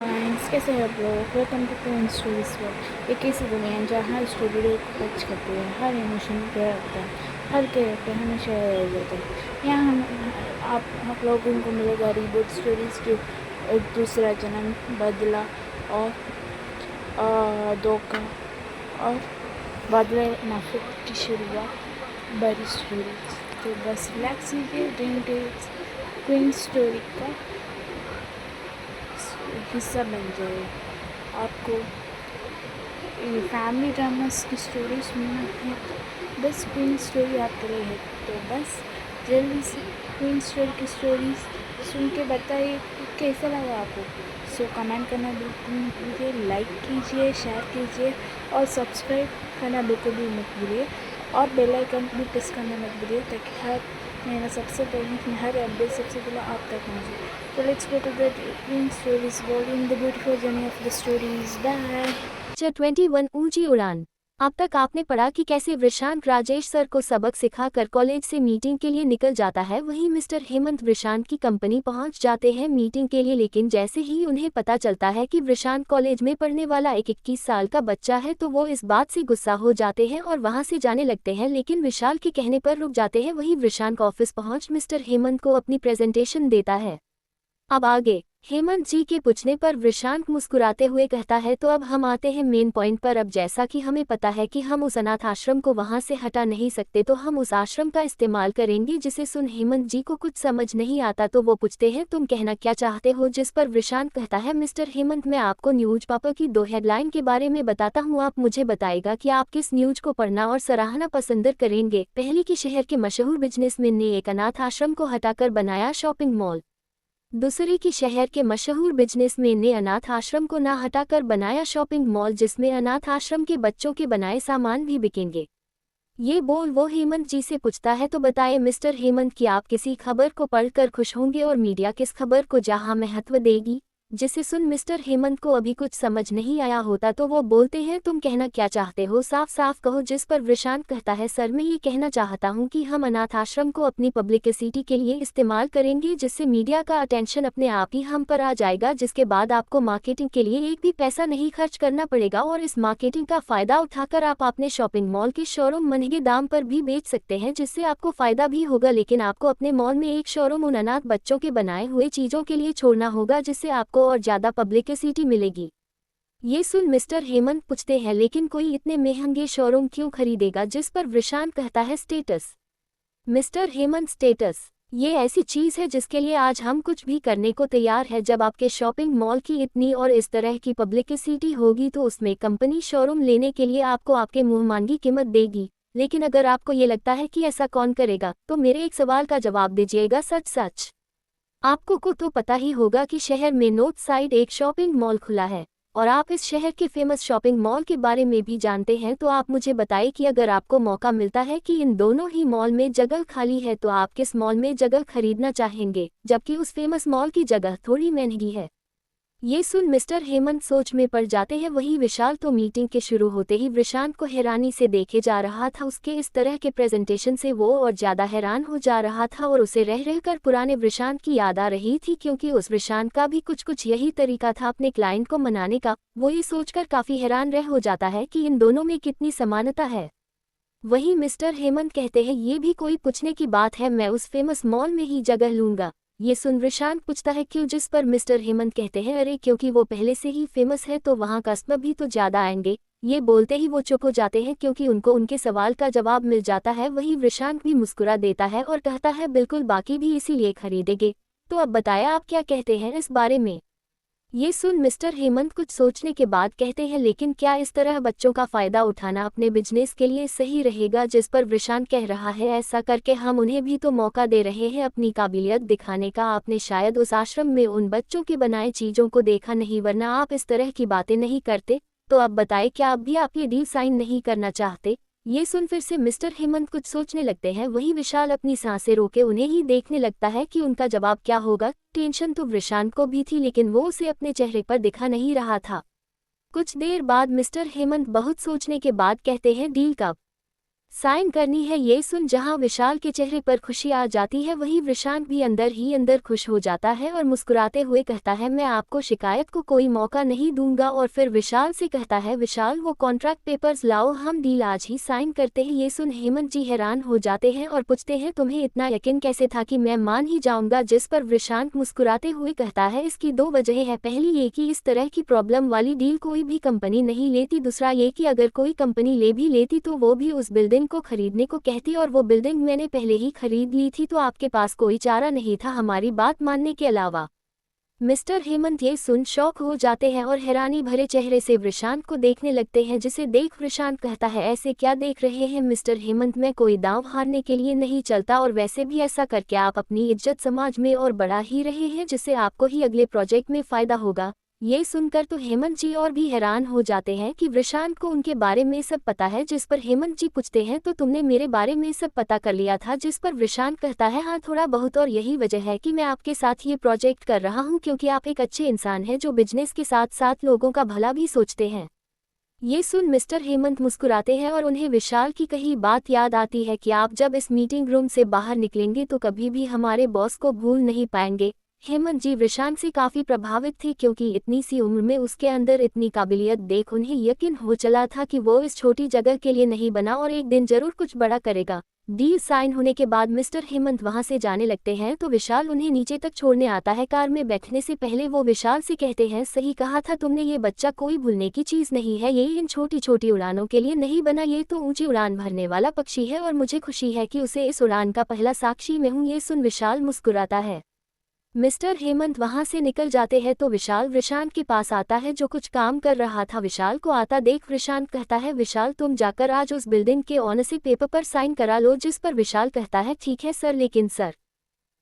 Friends, कैसे हैं आप लोग। Welcome to Queen Stories World. एक ऐसी दुनिया है जहाँ हर स्टोरी को टच करती है, हर इमोशन पे रखता है, हर कैरेक्टर हमेशा रह जाता है। यहाँ हम आप लोगों को मिलेगा रीबूट स्टोरीज जो एक दूसरा जन्म बदला और धोखा और बदले नफरत की शुरुआत बड़ी स्टोरीज। तो बस रिलैक्स कीजिए, ड्रीम टेल्स क्वीन स्टोरी का हिस्सा बन जाए। आपको ये फैमिली ड्रामास की स्टोरी सुनना है तो बस क्वीन स्टोरी आपके लिए है। तो बस जल्दी से क्वीन स्टोरी की स्टोरीज सुन के बताइए कि कैसा लगा आपको। सो कमेंट करना बिल्कुल मत भूलिए, लाइक कीजिए, शेयर कीजिए और सब्सक्राइब करना बिल्कुल भी मत भूलिए और बेल आइकन भी प्रेस करना मत भूलिए ताकि हर मेरा सबसे पहले हर अपडेट सबसे पहले आप तक पहुँचे। So let's go to the Green Stories world in the beautiful journey of the stories. Bye. Lecture 21 ऊंची उड़ान। अब तक आपने पढ़ा कि कैसे वृषांक राजेश सर को सबक सिखाकर कॉलेज से मीटिंग के लिए निकल जाता है। वहीं मिस्टर हेमंत वृषांक की कंपनी पहुंच जाते हैं मीटिंग के लिए, लेकिन जैसे ही उन्हें पता चलता है कि वृषांक कॉलेज में पढ़ने वाला एक 21 साल का बच्चा है तो वो इस बात से गुस्सा हो जाते हैं और वहां से जाने लगते हैं, लेकिन विशाल के कहने पर रुक जाते हैं। वहीं वृषांक ऑफिस पहुंच मिस्टर हेमंत को अपनी प्रेजेंटेशन देता है। अब आगे हेमंत जी के पूछने पर वृषांक मुस्कुराते हुए कहता है, तो अब हम आते हैं मेन पॉइंट पर। अब जैसा कि हमें पता है कि हम उस अनाथ आश्रम को वहां से हटा नहीं सकते, तो हम उस आश्रम का इस्तेमाल करेंगे। जिसे सुन हेमंत जी को कुछ समझ नहीं आता तो वो पूछते हैं, तुम कहना क्या चाहते हो। जिस पर वृषांक कहता है, मिस्टर हेमंत मैं आपको न्यूज पेपर की 2 हेडलाइन के बारे में बताता हूँ, आप मुझे बताएगा कि आप किस न्यूज को पढ़ना और सराहना पसंद करेंगे। पहली की शहर के मशहूर बिजनेसमैन ने एक अनाथ आश्रम को हटाकर बनाया शॉपिंग मॉल। दूसरी की शहर के मशहूर बिजनेसमैन ने अनाथ आश्रम को न हटाकर बनाया शॉपिंग मॉल, जिसमें अनाथ आश्रम के बच्चों के बनाए सामान भी बिकेंगे। ये बोल वो हेमंत जी से पूछता है, तो बताए मिस्टर हेमंत कि आप किसी खबर को पढ़कर खुश होंगे और मीडिया किस खबर को जहां महत्व देगी। जिसे सुन मिस्टर हेमंत को अभी कुछ समझ नहीं आया होता तो वो बोलते हैं, तुम कहना क्या चाहते हो, साफ साफ कहो। जिस पर वृषांक कहता है, सर मैं ये कहना चाहता हूँ कि हम अनाथ आश्रम को अपनी पब्लिसिटी के लिए इस्तेमाल करेंगे, जिससे मीडिया का अटेंशन अपने आप ही हम पर आ जाएगा, जिसके बाद आपको मार्केटिंग के लिए एक भी पैसा नहीं खर्च करना पड़ेगा और इस मार्केटिंग का फायदा उठाकर आप अपने शॉपिंग मॉल के शोरूम महंगे दाम पर भी बेच सकते हैं, जिससे आपको फायदा भी होगा। लेकिन आपको अपने मॉल में एक शोरूम उन अनाथ बच्चों के बनाए हुए चीजों के लिए छोड़ना होगा, जिससे आपको और ज्यादा पब्लिसिटी मिलेगी। ये सुन मिस्टर हेमंत पूछते हैं, लेकिन कोई इतने महंगे शोरूम क्यों खरीदेगा। जिस पर वृषांक कहता है, स्टेटस। मिस्टर हेमंत स्टेटस ये ऐसी चीज है जिसके लिए आज हम कुछ भी करने को तैयार है। जब आपके शॉपिंग मॉल की इतनी और इस तरह की पब्लिसिटी होगी तो उसमें कंपनी शोरूम लेने के लिए आपको आपके मुंह मांगी कीमत देगी। लेकिन अगर आपको ये लगता है कि ऐसा कौन करेगा तो मेरे एक सवाल का जवाब दीजिएगा, सच सच। आपको को तो पता ही होगा कि शहर में नॉर्थ साइड एक शॉपिंग मॉल खुला है और आप इस शहर के फेमस शॉपिंग मॉल के बारे में भी जानते हैं। तो आप मुझे बताइए कि अगर आपको मौका मिलता है कि इन दोनों ही मॉल में जगह खाली है तो आप किस मॉल में जगह खरीदना चाहेंगे, जबकि उस फेमस मॉल की जगह थोड़ी महंगी है। ये सुन मिस्टर हेमंत सोच में पड़ जाते हैं। वही विशाल तो मीटिंग के शुरू होते ही वृषांक को हैरानी से देखे जा रहा था। उसके इस तरह के प्रेजेंटेशन से वो और ज्यादा हैरान हो जा रहा था और उसे रह रहकर पुराने वृषांक की याद आ रही थी, क्योंकि उस वृषांक का भी कुछ यही तरीका था अपने क्लाइंट को मनाने का। वो ये सोचकर काफी हैरान रह हो जाता है कि इन दोनों में कितनी समानता है। वही मिस्टर हेमंत कहते हैं, ये भी कोई पूछने की बात है, मैं उस फेमस मॉल में ही जगह लूंगा। ये सुन वृषांक पूछता है, क्यों। जिस पर मिस्टर हेमंत कहते हैं, अरे क्योंकि वो पहले से ही फेमस है तो वहाँ कस्टमर भी तो ज्यादा आएंगे। ये बोलते ही वो चुप हो जाते हैं क्योंकि उनको उनके सवाल का जवाब मिल जाता है। वही वृषांक भी मुस्कुरा देता है और कहता है, बिल्कुल, बाकी भी इसीलिए खरीदेंगे। तो अब बताया आप क्या कहते हैं इस बारे में। ये सुन मिस्टर हेमंत कुछ सोचने के बाद कहते हैं, लेकिन क्या इस तरह बच्चों का फायदा उठाना अपने बिजनेस के लिए सही रहेगा। जिस पर वृषांक कह रहा है, ऐसा करके हम उन्हें भी तो मौका दे रहे हैं अपनी काबिलियत दिखाने का। आपने शायद उस आश्रम में उन बच्चों के बनाए चीजों को देखा नहीं, वरना आप इस तरह की बातें नहीं करते। तो अब बताए, क्या अब भी आप ये डील साइन नहीं करना चाहते। ये सुन फिर से मिस्टर हेमंत कुछ सोचने लगते हैं। वही विशाल अपनी सांसें रोके उन्हें ही देखने लगता है कि उनका जवाब क्या होगा। टेंशन तो वृषांत को भी थी, लेकिन वो उसे अपने चेहरे पर दिखा नहीं रहा था। कुछ देर बाद मिस्टर हेमंत बहुत सोचने के बाद कहते हैं, डील कब साइन करनी है। ये सुन जहां विशाल के चेहरे पर खुशी आ जाती है, वहीं विशांत भी अंदर ही अंदर खुश हो जाता है और मुस्कुराते हुए कहता है, मैं आपको शिकायत को कोई मौका नहीं दूंगा। और फिर विशाल से कहता है, विशाल वो कॉन्ट्रैक्ट पेपर्स लाओ, हम डील आज ही साइन करते हैं। ये सुन हेमंत जी हैरान हो जाते हैं और पूछते हैं, तुम्हें इतना यकीन कैसे था कि मैं मान ही जाऊंगा। जिस पर विशांत मुस्कुराते हुए कहता है, इसकी दो वजह है। पहली ये कि इस तरह की प्रॉब्लम वाली डील कोई भी कंपनी नहीं लेती। दूसरा ये कि अगर कोई कंपनी ले भी लेती तो वो भी उस बिल्डिंग को खरीदने को कहती, और वो बिल्डिंग मैंने पहले ही खरीद ली थी, तो आपके पास कोई चारा नहीं था हमारी बात मानने के अलावा। मिस्टर हेमंत ये सुन शॉक हो जाते हैं और हैरानी भरे चेहरे से विशांत को देखने लगते हैं, जिसे देख विशांत कहता है, ऐसे क्या देख रहे हैं मिस्टर हेमंत, मैं कोई दांव हारने के लिए नहीं चलता, और वैसे भी ऐसा करके आप अपनी इज्जत समाज में और बढ़ा ही रहे हैं, जिससे आपको ही अगले प्रोजेक्ट में फायदा होगा। ये सुनकर तो हेमंत जी और भी हैरान हो जाते हैं कि विशांत को उनके बारे में सब पता है। जिस पर हेमंत जी पूछते हैं, तो तुमने मेरे बारे में सब पता कर लिया था। जिस पर विशांत कहता है, हाँ थोड़ा बहुत, और यही वजह है कि मैं आपके साथ ये प्रोजेक्ट कर रहा हूँ, क्योंकि आप एक अच्छे इंसान हैं जो बिजनेस के साथ साथ लोगों का भला भी सोचते हैं। ये सुन मिस्टर हेमंत मुस्कुराते हैं और उन्हें विशाल की कही बात याद आती है कि आप जब इस मीटिंग रूम से बाहर निकलेंगे तो कभी भी हमारे बॉस को भूल नहीं पाएंगे। हेमंत जी विशांत से काफी प्रभावित थे, क्योंकि इतनी सी उम्र में उसके अंदर इतनी काबिलियत देख उन्हें यकीन हो चला था कि वो इस छोटी जगह के लिए नहीं बना और एक दिन जरूर कुछ बड़ा करेगा। डील साइन होने के बाद मिस्टर हेमंत वहां से जाने लगते हैं तो विशाल उन्हें नीचे तक छोड़ने आता है। कार में बैठने से पहले वो विशाल से कहते हैं, सही कहा था तुमने, ये बच्चा कोई भूलने की चीज नहीं है, ये इन छोटी छोटी उड़ानों के लिए नहीं बना, ये तो ऊंची उड़ान भरने वाला पक्षी है, और मुझे खुशी है कि उसे इस उड़ान का पहला साक्षी मैं हूँ। ये सुन विशाल मुस्कुराता है। मिस्टर हेमंत वहां से निकल जाते हैं तो विशाल विशांत के पास आता है, जो कुछ काम कर रहा था। विशाल को आता देख विशांत कहता है, विशाल तुम जाकर आज उस बिल्डिंग के ऑनर से पेपर पर साइन करा लो। जिस पर विशाल कहता है, ठीक है सर, लेकिन सर।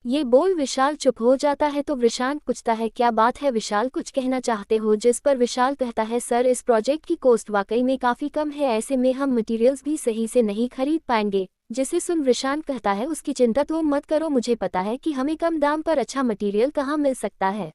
ये बोल विशाल चुप हो जाता है तो विशांत पूछता है, क्या बात है विशाल, कुछ कहना चाहते हो। जिस पर विशाल कहता है, सर इस प्रोजेक्ट की कॉस्ट वाकई में काफ़ी कम है, ऐसे में हम मटेरियल्स भी सही से नहीं खरीद पाएंगे। जिसे सुन विशांत कहता है, उसकी चिंता तो मत करो, मुझे पता है कि हमें कम दाम पर अच्छा मटेरियल कहाँ मिल सकता है।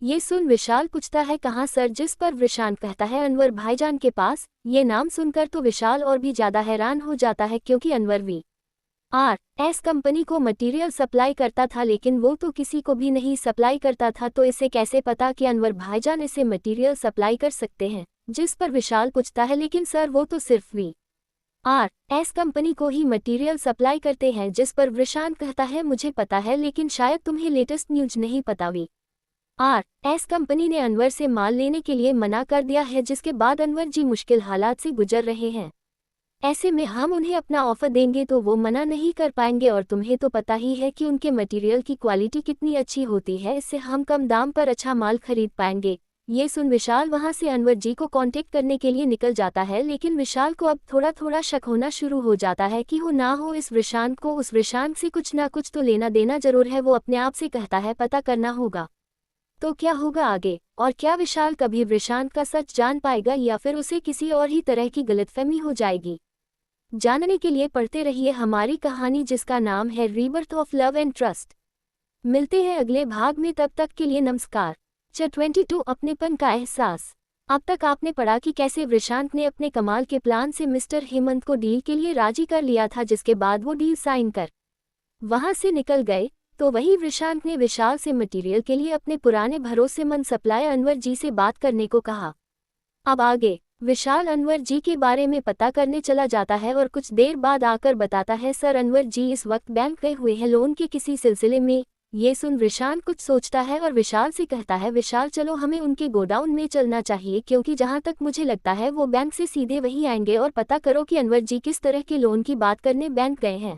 ये सुन विशाल पूछता है, कहाँ सर। जिस पर विशांत कहता है, अनवर भाईजान के पास। ये नाम सुनकर तो विशाल और भी ज़्यादा हैरान हो जाता है, क्योंकि अनवर VRS कंपनी को मटेरियल सप्लाई करता था, लेकिन वो तो किसी को भी नहीं सप्लाई करता था, तो इसे कैसे पता कि अनवर भाईजान इसे मटेरियल सप्लाई कर सकते हैं। जिस पर विशाल पूछता है, लेकिन सर वो तो सिर्फ VRS कंपनी को ही मटेरियल सप्लाई करते हैं। जिस पर विशांत कहता है, मुझे पता है, लेकिन शायद तुम्हें लेटेस्ट न्यूज नहीं पता, VRS कंपनी ने अनवर से माल लेने के लिए मना कर दिया है, जिसके बाद अनवर जी मुश्किल हालात से गुजर रहे हैं। ऐसे में हम उन्हें अपना ऑफर देंगे तो वो मना नहीं कर पाएंगे, और तुम्हें तो पता ही है कि उनके मटेरियल की क्वालिटी कितनी अच्छी होती है, इससे हम कम दाम पर अच्छा माल खरीद पाएंगे। ये सुन विशाल वहां से अनवर जी को कांटेक्ट करने के लिए निकल जाता है, लेकिन विशाल को अब थोड़ा थोड़ा शक होना शुरू हो जाता है कि हो ना हो इस विशांत को उस विशांत से कुछ ना कुछ तो लेना देना जरूर है। वो अपने आप से कहता है, पता करना होगा। तो क्या होगा आगे, और क्या विशाल कभी विशांत का सच जान पाएगा, या फिर उसे किसी और ही तरह की गलतफहमी हो जाएगी। जानने के लिए पढ़ते रहिए हमारी कहानी, जिसका नाम है rebirth of love and trust. मिलते हैं अगले भाग में, तब तक के लिए नमस्कार। चैप्टर 22 अपनेपन का एहसास। अब तक आपने पढ़ा कि कैसे विशांत ने अपने कमाल के प्लान से मिस्टर हेमंत को डील के लिए राजी कर लिया था, जिसके बाद वो डील साइन कर वहां से निकल गए। तो वही विशांत ने विशाल से मटेरियल के लिए अपने पुराने भरोसेमंद सप्लायर अनवर जी से बात करने को कहा। अब आगे विशाल अनवर जी के बारे में पता करने चला जाता है, और कुछ देर बाद आकर बताता है, सर अनवर जी इस वक्त बैंक गए हुए हैं लोन के किसी सिलसिले में। ये सुन विशांत कुछ सोचता है और विशाल से कहता है, विशाल चलो हमें उनके गोडाउन में चलना चाहिए, क्योंकि जहां तक मुझे लगता है वो बैंक से सीधे वहीं आएंगे, और पता करो कि अनवर जी किस तरह के लोन की बात करने बैंक गए हैं।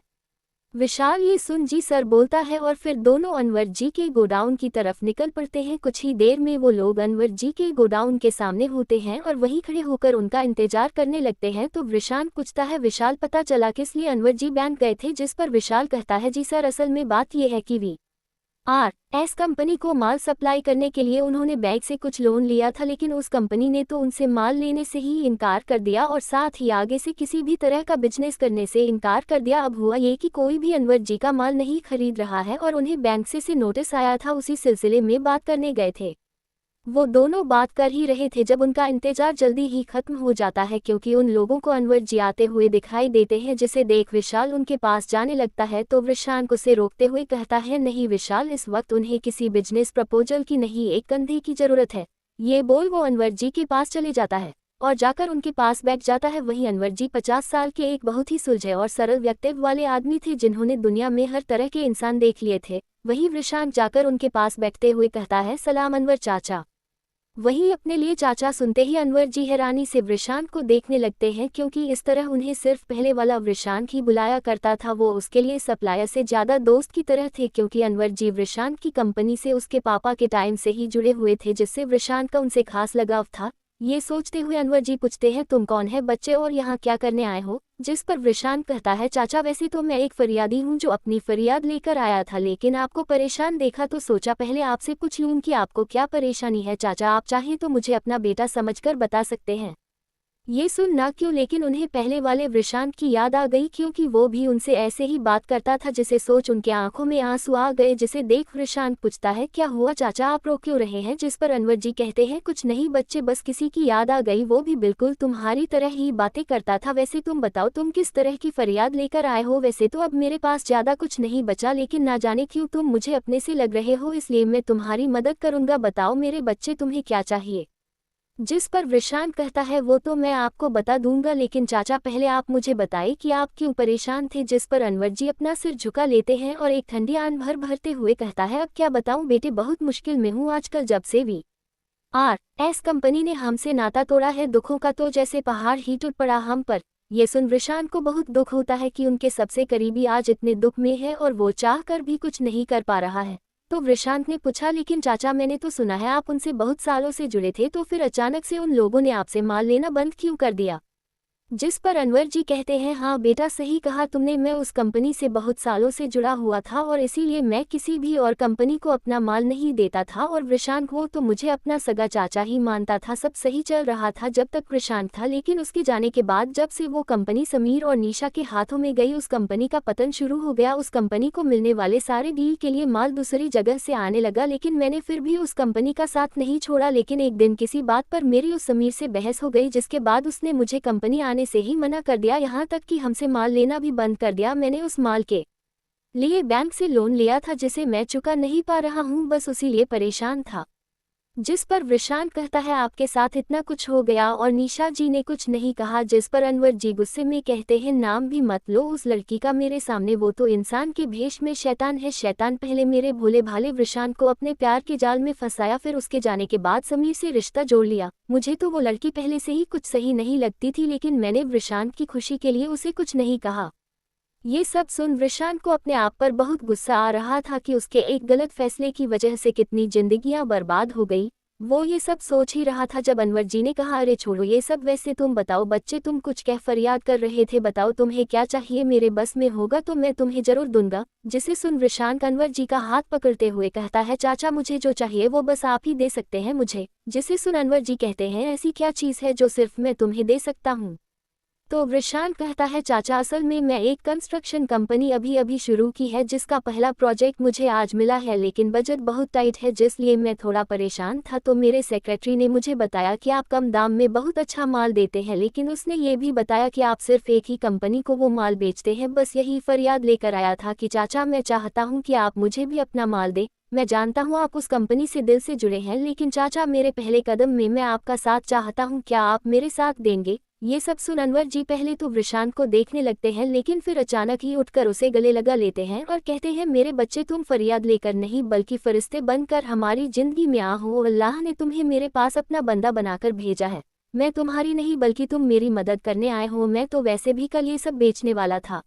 विशाल ये सुन जी सर बोलता है, और फिर दोनों अनवर जी के गोडाउन की तरफ निकल पड़ते हैं। कुछ ही देर में वो लोग अनवर जी के गोडाउन के सामने होते हैं और वहीं खड़े होकर उनका इंतजार करने लगते हैं। तो विशांत पूछता है, विशाल पता चला किस लिए अनवर जी बैंक गए थे। जिस पर विशाल कहता है, जी सर असल में बात यह है कि VRS कंपनी को माल सप्लाई करने के लिए उन्होंने बैंक से कुछ लोन लिया था, लेकिन उस कंपनी ने तो उनसे माल लेने से ही इनकार कर दिया, और साथ ही आगे से किसी भी तरह का बिजनेस करने से इनकार कर दिया। अब हुआ ये कि कोई भी अनवर जी का माल नहीं खरीद रहा है, और उन्हें बैंक से नोटिस आया था, उसी सिलसिले में बात करने गए थे। वो दोनों बात कर ही रहे थे जब उनका इंतजार जल्दी ही खत्म हो जाता है, क्योंकि उन लोगों को अनवर जी आते हुए दिखाई देते हैं, जिसे देख विशाल उनके पास जाने लगता है तो विशांक उसे रोकते हुए कहता है, नहीं विशाल, इस वक्त उन्हें किसी बिजनेस प्रपोजल की नहीं, एक कंधे की जरूरत है। ये बोल वो अनवर जी के पास चले जाता है और जाकर उनके पास बैठ जाता है। वहीं अनवर जी 50 साल के एक बहुत ही सुलझे और सरल व्यक्तित्व वाले आदमी थे, जिन्होंने दुनिया में हर तरह के इंसान देख लिए थे। वहीं विशांक जाकर उनके पास बैठते हुए कहता है, सलाम अनवर चाचा। वहीं अपने लिए चाचा सुनते ही अनवर जी हैरानी से वृषांक को देखने लगते हैं, क्योंकि इस तरह उन्हें सिर्फ पहले वाला वृषांक ही बुलाया करता था। वो उसके लिए सप्लायर से ज़्यादा दोस्त की तरह थे, क्योंकि अनवर जी वृषांक की कंपनी से उसके पापा के टाइम से ही जुड़े हुए थे, जिससे वृषांक का उनसे खास लगाव था। ये सोचते हुए अनवर जी पूछते हैं, तुम कौन है बच्चे और यहाँ क्या करने आए हो? जिस पर वृषांक कहता है, चाचा वैसे तो मैं एक फरियादी हूँ जो अपनी फरियाद लेकर आया था, लेकिन आपको परेशान देखा तो सोचा पहले आपसे पूछ लूँ कि आपको क्या परेशानी है। चाचा आप चाहें तो मुझे अपना बेटा समझकर बता सकते हैं। ये सुन ना क्यों, लेकिन उन्हें पहले वाले वृषांक की याद आ गई, क्योंकि वो भी उनसे ऐसे ही बात करता था, जिसे सोच उनके आंखों में आंसू आ गए। जिसे देख वृषांक पूछता है, क्या हुआ चाचा, आप रो क्यों रहे हैं? जिस पर अनवर जी कहते हैं, कुछ नहीं बच्चे, बस किसी की याद आ गई, वो भी बिल्कुल तुम्हारी तरह ही बातें करता था। वैसे तुम बताओ, तुम किस तरह की फरियाद लेकर आए हो? वैसे तो अब मेरे पास ज्यादा कुछ नहीं बचा, लेकिन ना जाने क्यों तुम मुझे अपने से लग रहे हो, इसलिए मैं तुम्हारी मदद करूंगा। बताओ मेरे बच्चे, तुम्हें क्या चाहिए? जिस पर वृषांक कहता है, वो तो मैं आपको बता दूंगा, लेकिन चाचा पहले आप मुझे बताइए कि आप क्यों परेशान थे। जिस पर अनवर जी अपना सिर झुका लेते हैं और एक ठंडी आन भरते हुए कहता है, अब क्या बताऊं बेटे, बहुत मुश्किल में हूं आजकल। जब से VRS कंपनी ने हमसे नाता तोड़ा है, दुखों का तो जैसे पहाड़ ही टूट पड़ा हम पर। ये सुन वृषांक को बहुत दुख होता है कि उनके सबसे करीबी आज इतने दुख में है और वो चाह कर भी कुछ नहीं कर पा रहा है। तो वृषांक ने पूछा, लेकिन चाचा मैंने तो सुना है आप उनसे बहुत सालों से जुड़े थे, तो फिर अचानक से उन लोगों ने आपसे माल लेना बंद क्यों कर दिया? जिस पर अनवर जी कहते हैं, हाँ बेटा सही कहा तुमने, मैं उस कंपनी से बहुत सालों से जुड़ा हुआ था और इसीलिए मैं किसी भी और कंपनी को अपना माल नहीं देता था। और वृषांक वो तो मुझे अपना सगा चाचा ही मानता था। सब सही चल रहा था जब तक वृषांक था, लेकिन उसके जाने के बाद जब से वो कंपनी समीर और निशा के हाथों में गई, उस कंपनी का पतन शुरू हो गया। उस कंपनी को मिलने वाले सारे डील के लिए माल दूसरी जगह से आने लगा, लेकिन मैंने फिर भी उस कंपनी का साथ नहीं छोड़ा। लेकिन एक दिन किसी बात पर मेरी उस समीर से बहस हो गई, जिसके बाद उसने मुझे कंपनी आने से ही मना कर दिया, यहाँ तक कि हमसे माल लेना भी बंद कर दिया। मैंने उस माल के लिए बैंक से लोन लिया था, जिसे मैं चुका नहीं पा रहा हूँ, बस उसी लिए परेशान था। जिस पर वृषांक कहता है, आपके साथ इतना कुछ हो गया और निशा जी ने कुछ नहीं कहा। जिस पर अनवर जी गुस्से में कहते हैं, नाम भी मत लो उस लड़की का मेरे सामने, वो तो इंसान के भेष में शैतान है। शैतान पहले मेरे भोले भाले वृषांक को अपने प्यार के जाल में फंसाया, फिर उसके जाने के बाद समीर से रिश्ता जोड़ लिया। मुझे तो वो लड़की पहले से ही कुछ सही नहीं लगती थी, लेकिन मैंने वृषांक की खुशी के लिए उसे कुछ नहीं कहा। ये सब सुन वृषांक को अपने आप पर बहुत गुस्सा आ रहा था कि उसके एक गलत फैसले की वजह से कितनी जिंदगियां बर्बाद हो गई। वो ये सब सोच ही रहा था जब अनवर जी ने कहा, अरे छोड़ो ये सब, वैसे तुम बताओ बच्चे, तुम कुछ कह फरियाद कर रहे थे, बताओ तुम्हें क्या चाहिए? मेरे बस में होगा तो मैं तुम्हें जरूर दूंगा। जिसे सुन वृषांक अनवर जी का हाथ पकड़ते हुए कहता है, चाचा मुझे जो चाहिए वो बस आप ही दे सकते हैं मुझे। जिसे सुन अनवर जी कहते हैं, ऐसी क्या चीज़ है जो सिर्फ मैं तुम्हें दे सकता हूँ? तो वृषांक कहता है, चाचा असल में मैं एक कंस्ट्रक्शन कंपनी अभी शुरू की है, जिसका पहला प्रोजेक्ट मुझे आज मिला है, लेकिन बजट बहुत टाइट है, जिसलिए मैं थोड़ा परेशान था। तो मेरे सेक्रेटरी ने मुझे बताया कि आप कम दाम में बहुत अच्छा माल देते हैं, लेकिन उसने ये भी बताया कि आप सिर्फ एक ही कंपनी को वो माल बेचते हैं। बस यही फरियाद लेकर आया था कि चाचा मैं चाहता हूँ कि आप मुझे भी अपना माल दें। मैं जानता हूँ आप उस कंपनी से दिल से जुड़े हैं, लेकिन चाचा मेरे पहले कदम में मैं आपका साथ चाहता हूँ, क्या आप मेरे साथ देंगे? ये सब सुन अनवर जी पहले तो वृषांक को देखने लगते हैं, लेकिन फिर अचानक ही उठकर उसे गले लगा लेते हैं और कहते हैं, मेरे बच्चे तुम फरियाद लेकर नहीं बल्कि फरिश्ते बनकर हमारी जिंदगी में आ हो। अल्लाह ने तुम्हें मेरे पास अपना बंदा बनाकर भेजा है। मैं तुम्हारी नहीं बल्कि तुम मेरी मदद करने आए हो। मैं तो वैसे भी कल ये सब बेचने वाला था,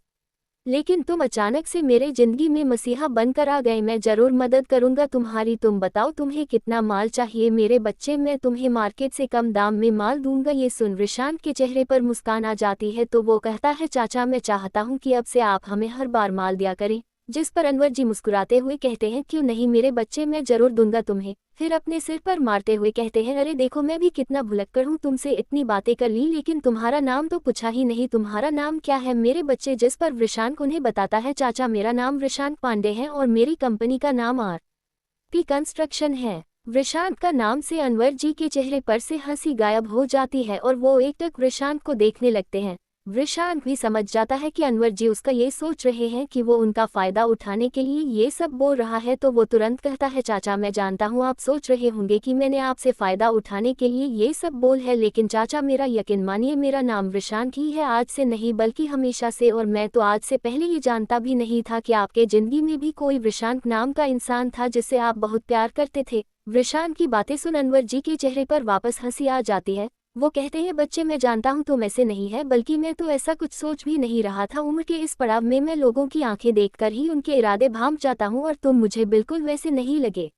लेकिन तुम अचानक से मेरे जिंदगी में मसीहा बनकर आ गए। मैं जरूर मदद करूंगा तुम्हारी। तुम बताओ तुम्हें कितना माल चाहिए? मेरे बच्चे मैं तुम्हें मार्केट से कम दाम में माल दूंगा। ये सुन वृषांक के चेहरे पर मुस्कान आ जाती है, तो वो कहता है, चाचा मैं चाहता हूँ कि अब से आप हमें हर बार माल दिया करें। जिस पर अनवर जी मुस्कुराते हुए कहते हैं, क्यों नहीं मेरे बच्चे, मैं जरूर दूंगा तुम्हें। फिर अपने सिर पर मारते हुए कहते हैं, अरे देखो मैं भी कितना भुलक्कड़ हूँ, तुमसे इतनी बातें कर ली लेकिन तुम्हारा नाम तो पूछा ही नहीं, तुम्हारा नाम क्या है मेरे बच्चे? जिस पर वृषांक उन्हें बताता है, चाचा मेरा नाम वृषांक पांडे है और मेरी कंपनी का नाम RP कंस्ट्रक्शन है। वृषांक का नाम से अनवर जी के चेहरे पर से हंसी गायब हो जाती है और वो एकटक वृषांक को देखने लगते हैं। वृषांक भी समझ जाता है कि अनवर जी उसका ये सोच रहे हैं कि वो उनका फायदा उठाने के लिए ये सब बोल रहा है, तो वो तुरंत कहता है, चाचा मैं जानता हूँ आप सोच रहे होंगे कि मैंने आपसे फायदा उठाने के लिए ये सब बोल है, लेकिन चाचा मेरा यकीन मानिए, मेरा नाम वृषांक ही है, आज से नहीं बल्कि हमेशा से। और मैं तो आज से पहले ये जानता भी नहीं था कि आपके जिंदगी में भी कोई वृषांक नाम का इंसान था जिससे आप बहुत प्यार करते थे। वृषांक की बातें सुन अनवर जी के चेहरे पर वापस हंसी आ जाती है। वो कहते हैं, बच्चे मैं जानता हूँ तुम ऐसे नहीं है, बल्कि मैं तो ऐसा कुछ सोच भी नहीं रहा था। उम्र के इस पड़ाव में मैं लोगों की आंखें देखकर ही उनके इरादे भांप जाता हूँ और तुम मुझे बिल्कुल वैसे नहीं लगे।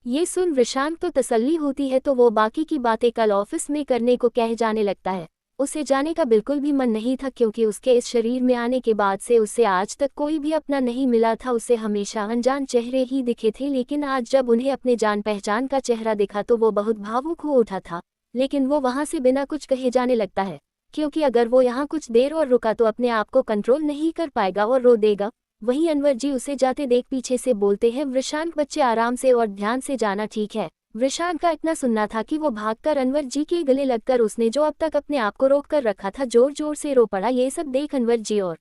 ये सुन वृषांक तो तसल्ली होती है, तो वो बाकी की बातें कल ऑफिस में करने को कह जाने लगता है। उसे जाने का बिल्कुल भी मन नहीं था, क्योंकि उसके इस शरीर में आने के बाद से उसे आज तक कोई भी अपना नहीं मिला था। उसे हमेशा अनजान चेहरे ही दिखे थे, लेकिन आज जब उन्हें अपने जान पहचान का चेहरा दिखा तो वो बहुत भावुक हो उठा था। लेकिन वो वहां से बिना कुछ कहे जाने लगता है, क्योंकि अगर वो यहाँ कुछ देर और रुका तो अपने आप को कंट्रोल नहीं कर पाएगा और रो देगा। वहीं अनवर जी उसे जाते देख पीछे से बोलते हैं, वृषांक बच्चे आराम से और ध्यान से जाना, ठीक है। वृषांक का इतना सुनना था कि वो भागकर अनवर जी के गले लगकर उसने जो अब तक अपने आप को रोक कर रखा था जोर जोर से रो पड़ा। ये सब देख अनवर जी और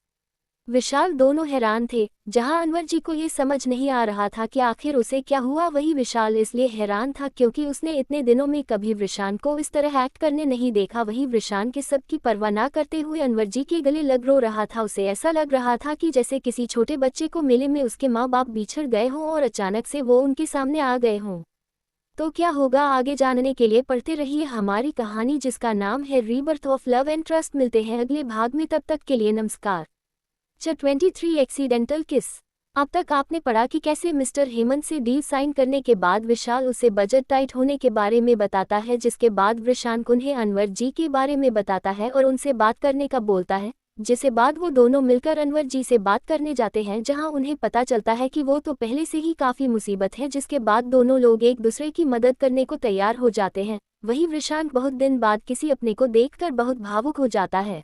विशाल दोनों हैरान थे। जहां अनवर जी को ये समझ नहीं आ रहा था कि आखिर उसे क्या हुआ, वही विशाल इसलिए हैरान था क्योंकि उसने इतने दिनों में कभी वृषांक को इस तरह एक्ट करने नहीं देखा। वही वृषांक के सब की परवाह न करते हुए अनवर जी के गले लग रो रहा था। उसे ऐसा लग रहा था कि जैसे किसी छोटे बच्चे को मेले में उसके माँ बाप बिछड़ गए हों और अचानक से वो उनके सामने आ गए हों। तो क्या होगा आगे जानने के लिए पढ़ते रहिए हमारी कहानी, जिसका नाम है rebirth of love and trust. मिलते हैं अगले भाग में, तब तक के लिए नमस्कार। 23 एक्सीडेंटल किस। अब तक आपने पढ़ा कि कैसे मिस्टर हेमंत से डील साइन करने के बाद विशाल उसे बजट टाइट होने के बारे में बताता है, जिसके बाद वृषांक उन्हें अनवर जी के बारे में बताता है और उनसे बात करने का बोलता है, जिसे बाद वो दोनों मिलकर अनवर जी से बात करने जाते हैं, जहां उन्हें पता चलता है कि वो तो पहले से ही काफ़ी मुसीबत है, जिसके बाद दोनों लोग एक दूसरे की मदद करने को तैयार हो जाते हैं। वहीं वृषांक बहुत दिन बाद किसी अपने को देखकर बहुत भावुक हो जाता है।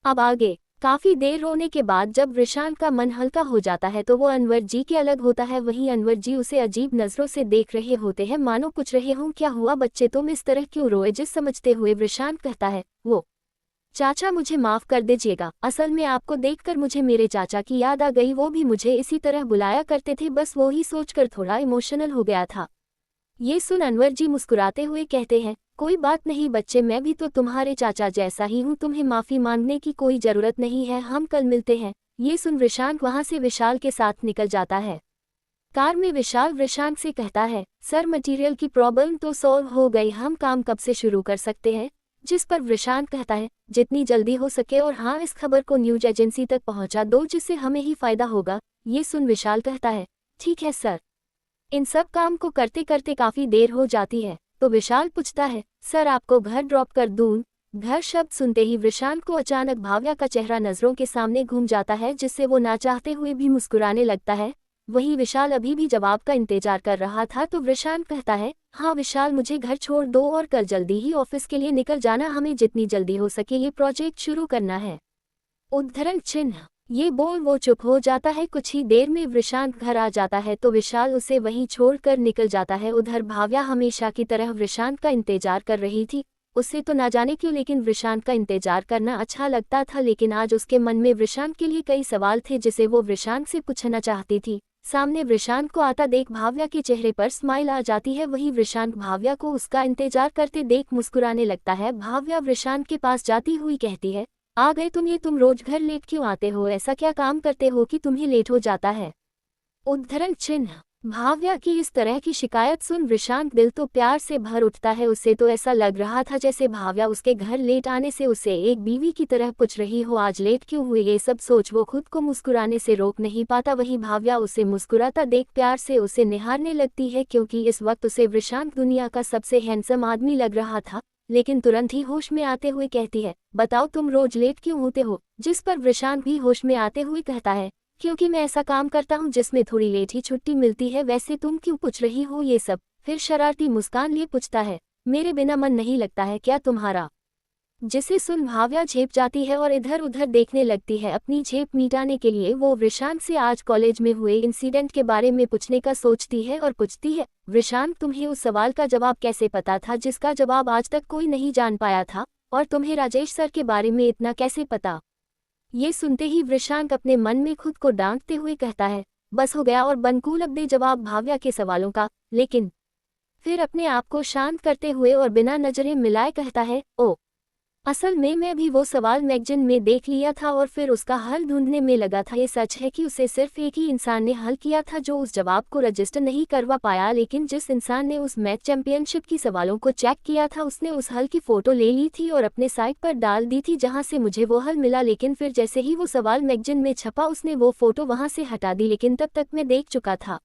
अब आगे काफी देर रोने के बाद जब वृषांक का मन हल्का हो जाता है तो वो अनवर जी के अलग होता है। वहीं अनवर जी उसे अजीब नजरों से देख रहे होते हैं, मानो पूछ रहे हों, क्या हुआ बच्चे, तुम इस तरह क्यों रोए। जिस समझते हुए वृषांक कहता है, वो चाचा मुझे माफ कर दीजिएगा, असल में आपको देखकर मुझे मेरे चाचा की याद आ गई, वो भी मुझे इसी तरह बुलाया करते थे, बस वो ही सोचकर थोड़ा इमोशनल हो गया था। ये सुन अनवर जी मुस्कुराते हुए कहते हैं, कोई बात नहीं बच्चे, मैं भी तो तुम्हारे चाचा जैसा ही हूँ, तुम्हें माफ़ी मांगने की कोई ज़रूरत नहीं है, हम कल मिलते हैं। ये सुन वृषांक वहाँ से विशाल के साथ निकल जाता है। कार में विशाल वृषांक से कहता है, सर मटेरियल की प्रॉब्लम तो सॉल्व हो गई, हम काम कब से शुरू कर सकते हैं। जिस पर वृषांक कहता है, जितनी जल्दी हो सके, और हाँ इस खबर को न्यूज एजेंसी तक पहुँचा दो जिससे हमें ही फायदा होगा। ये सुन विशाल कहता है, ठीक है सर। इन सब काम को करते करते काफ़ी देर हो जाती है, तो विशाल पूछता है, सर आपको घर ड्रॉप कर दूँ। घर शब्द सुनते ही वृषांक को अचानक भाव्या का चेहरा नज़रों के सामने घूम जाता है, जिससे वो ना चाहते हुए भी मुस्कुराने लगता है। वहीं विशाल अभी भी जवाब का इंतजार कर रहा था, तो वृषांक कहता है, हाँ विशाल मुझे घर छोड़ दो और कल जल्दी ही ऑफिस के लिए निकल जाना, हमें जितनी जल्दी हो सके ये प्रोजेक्ट शुरू करना है। उद्धरण चिन्ह। ये बोल वो चुप हो जाता है। कुछ ही देर में वृषांक घर आ जाता है तो विशाल उसे वहीं छोड़कर निकल जाता है। उधर भाव्या हमेशा की तरह वृषांक का इंतजार कर रही थी। उससे तो ना जाने क्यों, लेकिन वृषांक का इंतजार करना अच्छा लगता था, लेकिन आज उसके मन में वृषांक के लिए कई सवाल थे जिसे वो वृषांक से पूछना चाहती थी। सामने वृषांक को आता देख भाव्या के चेहरे पर स्माइल आ जाती है। वहीं वृषांक भाव्या को उसका इंतजार करते देख मुस्कुराने लगता है। भाव्या वृषांक के पास जाती हुई कहती है, आ गए तुम, ये तुम रोज घर लेट क्यों आते हो, ऐसा क्या काम करते हो कि तुम्हें लेट हो जाता है। उद्धरण चिन्ह। भाव्या की इस तरह की शिकायत सुन वृषांक दिल तो प्यार से भर उठता है। उसे तो ऐसा लग रहा था जैसे भाव्या उसके घर लेट आने से उसे एक बीवी की तरह पूछ रही हो, आज लेट क्यों हुए। ये सब सोच वो खुद को मुस्कुराने से रोक नहीं पाता। वहीं भाव्या उसे मुस्कुराता देख प्यार से उसे निहारने लगती है, क्योंकि इस वक्त उसे वृषांक दुनिया का सबसे हैंडसम आदमी लग रहा था। लेकिन तुरंत ही होश में आते हुए कहती है, बताओ तुम रोज लेट क्यों होते हो। जिस पर वृषांक भी होश में आते हुए कहता है, क्योंकि मैं ऐसा काम करता हूँ जिसमें थोड़ी लेट ही छुट्टी मिलती है, वैसे तुम क्यों पूछ रही हो ये सब। फिर शरारती मुस्कान लिए पूछता है, मेरे बिना मन नहीं लगता है क्या तुम्हारा। जिसे सुन भाव्या झेप जाती है और इधर उधर देखने लगती है। अपनी झेप मिटाने के लिए वो वृषांक से आज कॉलेज में हुए इंसिडेंट के बारे में पूछने का सोचती है और पूछती है, वृषांक तुम्हें उस सवाल का जवाब कैसे पता था जिसका जवाब आज तक कोई नहीं जान पाया था, और तुम्हें राजेश सर के बारे में इतना कैसे पता। ये सुनते ही वृषांक अपने मन में खुद को डांटते हुए कहता है, बस हो गया, और बनकूल अब दे जवाब भाव्या के सवालों का। लेकिन फिर अपने आप को शांत करते हुए और बिना नजरें मिलाए कहता है, ओ असल में मैं भी वो सवाल मैगजीन में देख लिया था और फिर उसका हल ढूंढने में लगा था। ये सच है कि उसे सिर्फ एक ही इंसान ने हल किया था जो उस जवाब को रजिस्टर नहीं करवा पाया, लेकिन जिस इंसान ने उस मैथ चैंपियनशिप की सवालों को चेक किया था उसने उस हल की फोटो ले ली थी और अपने साइट पर डाल दी थी जहां से मुझे वो हल मिला। लेकिन फिर जैसे ही वो सवाल मैगजीन में छपा उसने वो फोटो वहां से हटा दी, लेकिन तब तक मैं देख चुका था।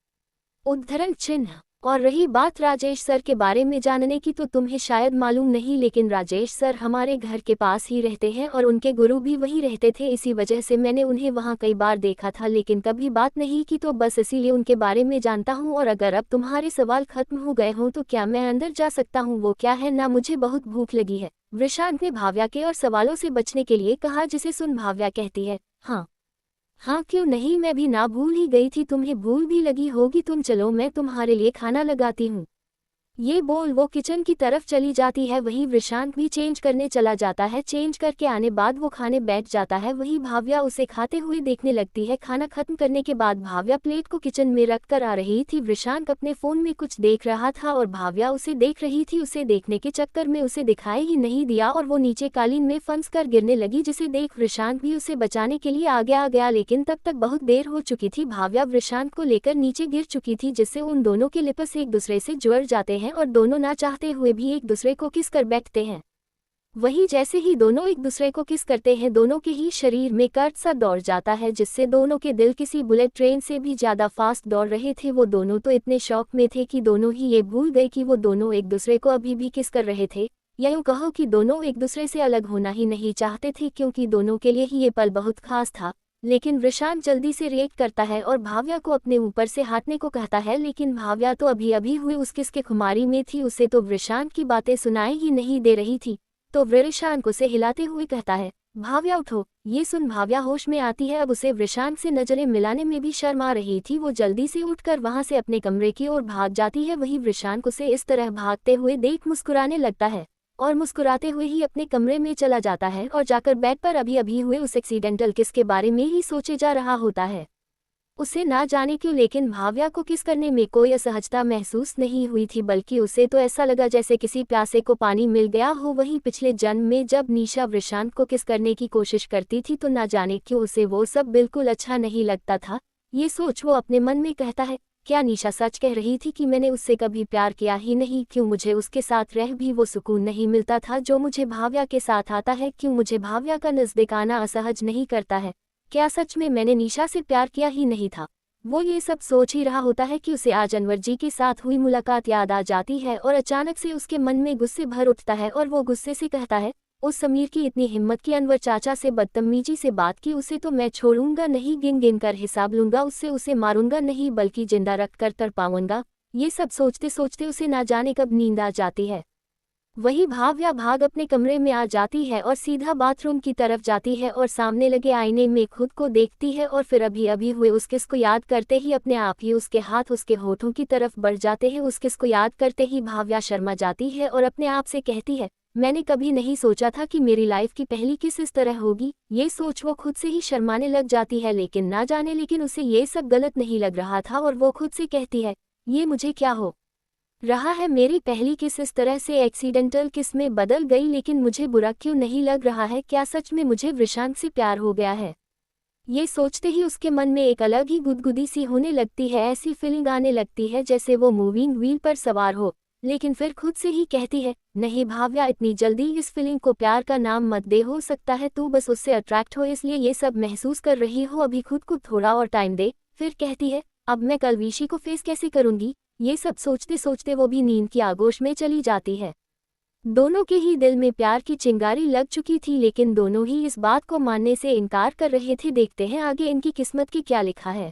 उद्धरण चिन्ह। और रही बात राजेश सर के बारे में जानने की, तो तुम्हें शायद मालूम नहीं, लेकिन राजेश सर हमारे घर के पास ही रहते हैं और उनके गुरु भी वहीं रहते थे। इसी वजह से मैंने उन्हें वहां कई बार देखा था, लेकिन कभी बात नहीं की, तो बस इसीलिए उनके बारे में जानता हूं। और अगर अब तुम्हारे सवाल खत्म हो गए हों तो क्या मैं अंदर जा सकता हूं? वो क्या है ना, मुझे बहुत भूख लगी है, वृषांक ने भाव्या के और सवालों से बचने के लिए कहा, जिसे सुन भाव्या कहती है, हाँ हाँ क्यों नहीं, मैं भी ना भूल ही गई थी, तुम्हें भूल भी लगी होगी, तुम चलो मैं तुम्हारे लिए खाना लगाती हूँ। ये बोल वो किचन की तरफ चली जाती है। वहीं वृषांक भी चेंज करने चला जाता है। चेंज करके आने बाद वो खाने बैठ जाता है। वहीं भाव्या उसे खाते हुए देखने लगती है। खाना खत्म करने के बाद भाव्या प्लेट को किचन में रख कर आ रही थी। वृषांक अपने फोन में कुछ देख रहा था और भाव्या उसे देख रही थी। उसे देखने के चक्कर में उसे दिखाई ही नहीं दिया और वो नीचे कालीन में फंस कर गिरने लगी, जिसे देख वृषांक भी उसे बचाने के लिए आगे आ गया, लेकिन तब तक बहुत देर हो चुकी थी। भाव्या वृषांक को लेकर नीचे गिर चुकी थी, जिससे उन दोनों के लिप्स एक दूसरे से जुड़ जाते हैं और दोनों ना चाहते हुए भी एक दूसरे को किस कर बैठते हैं। वहीं जैसे ही दोनों एक दूसरे को किस करते हैं, दोनों के ही शरीर में कर्ट सा दौड़ जाता है, जिससे दोनों के दिल किसी बुलेट ट्रेन से भी ज्यादा फास्ट दौड़ रहे थे। वो दोनों तो इतने शौक में थे कि दोनों ही ये भूल गए कि वो दोनों एक दूसरे को अभी भी किस कर रहे थे, या यूं कहो कि दोनों एक दूसरे से अलग होना ही नहीं चाहते थे, क्योंकि दोनों के लिए ही ये पल बहुत खास था। लेकिन वृषांक जल्दी से रिएक्ट करता है और भाव्या को अपने ऊपर से हटने को कहता है, लेकिन भाव्या तो अभी अभी हुए उस किस के खुमारी में थी, उसे तो वृषांक की बातें सुनाई ही नहीं दे रही थी। तो वृषांक उसे हिलाते हुए कहता है, भाव्या उठो। ये सुन भाव्या होश में आती है। अब उसे वृषांक से नजरें मिलाने में भी शर्म आ रही थी। वो जल्दी से उठकर वहां से अपने कमरे की ओर भाग जाती है। वहीं वृषांक उसे इस तरह भागते हुए देख मुस्कुराने लगता है और मुस्कुराते हुए ही अपने कमरे में चला जाता है और जाकर बेड पर अभी अभी हुए उस एक्सीडेंटल किस के बारे में ही सोचे जा रहा होता है। उसे ना जाने क्यों, लेकिन भाव्या को किस करने में कोई असहजता महसूस नहीं हुई थी, बल्कि उसे तो ऐसा लगा जैसे किसी प्यासे को पानी मिल गया हो। वहीं पिछले जन्म में जब निशा वृषांक को किस करने की कोशिश करती थी, तो ना जाने क्यों उसे वो सब बिल्कुल अच्छा नहीं लगता था। ये सोच वो अपने मन में कहता है, क्या निशा सच कह रही थी कि मैंने उससे कभी प्यार किया ही नहीं? क्यों मुझे उसके साथ रह भी वो सुकून नहीं मिलता था जो मुझे भाव्या के साथ आता है? क्यों मुझे भाव्या का नज़दीक आना असहज नहीं करता है? क्या सच में मैंने निशा से प्यार किया ही नहीं था? वो ये सब सोच ही रहा होता है कि उसे आज अनवर जी के साथ हुई मुलाकात याद आ जाती है और अचानक से उसके मन में गुस्से भर उठता है और वो गुस्से से कहता है, उस समीर की इतनी हिम्मत की अनवर चाचा से बदतमीजी से बात की, उसे तो मैं छोड़ूंगा नहीं, गिन गिन कर हिसाब लूंगा उससे, उसे मारूंगा नहीं बल्कि जिंदा रख कर तड़पाऊंगा। ये सब सोचते सोचते उसे ना जाने कब नींद आ जाती है। वही भाव्या भाग अपने कमरे में आ जाती है और सीधा बाथरूम की तरफ जाती है और सामने लगे आईने में खुद को देखती है और फिर अभी अभी हुए उस किस को याद करते ही अपने आप ही उसके हाथ उसके होठों की तरफ बढ़ जाते हैं। उस किस को याद करते ही भाव्या शर्मा जाती है और अपने आप से कहती है, मैंने कभी नहीं सोचा था कि मेरी लाइफ की पहली किस इस तरह होगी। ये सोच वो खुद से ही शर्माने लग जाती है, लेकिन ना जाने लेकिन उसे ये सब गलत नहीं लग रहा था और वो खुद से कहती है, ये मुझे क्या हो रहा है, मेरी पहली किस इस तरह से एक्सीडेंटल किस में बदल गई, लेकिन मुझे बुरा क्यों नहीं लग रहा है? क्या सच में मुझे वृषांक से प्यार हो गया है? ये सोचते ही उसके मन में एक अलग ही गुदगुदी सी होने लगती है। ऐसी फीलिंग आने लगती है जैसे वो मूविंग व्हील पर सवार हो, लेकिन फिर खुद से ही कहती है, नहीं भाव्या, इतनी जल्दी इस फीलिंग को प्यार का नाम मत दे। हो सकता है तू बस उससे अट्रैक्ट हो इसलिए ये सब महसूस कर रही हो, अभी खुद को थोड़ा और टाइम दे। फिर कहती है, अब मैं कल विशी को फेस कैसे करूंगी? ये सब सोचते सोचते वो भी नींद की आगोश में चली जाती है। दोनों के ही दिल में प्यार की चिंगारी लग चुकी थी, लेकिन दोनों ही इस बात को मानने से इनकार कर रहे थे। देखते हैं आगे इनकी किस्मत की क्या लिखा है।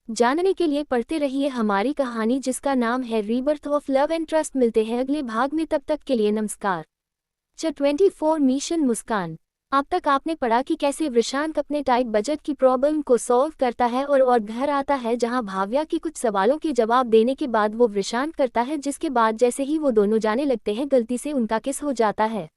जानने के लिए पढ़ते रहिए हमारी कहानी जिसका नाम है rebirth of love and trust. मिलते हैं अगले भाग में, तब तक के लिए नमस्कार। लेक्चर 24 मिशन मुस्कान। अब तक आपने पढ़ा कि कैसे वृषांक अपने टाइट बजट की प्रॉब्लम को सॉल्व करता है और घर आता है जहां भाव्या के कुछ सवालों के जवाब देने के बाद वो वृषांक करता है, जिसके बाद जैसे ही वो दोनों जाने लगते हैं गलती से उनका किस हो जाता है,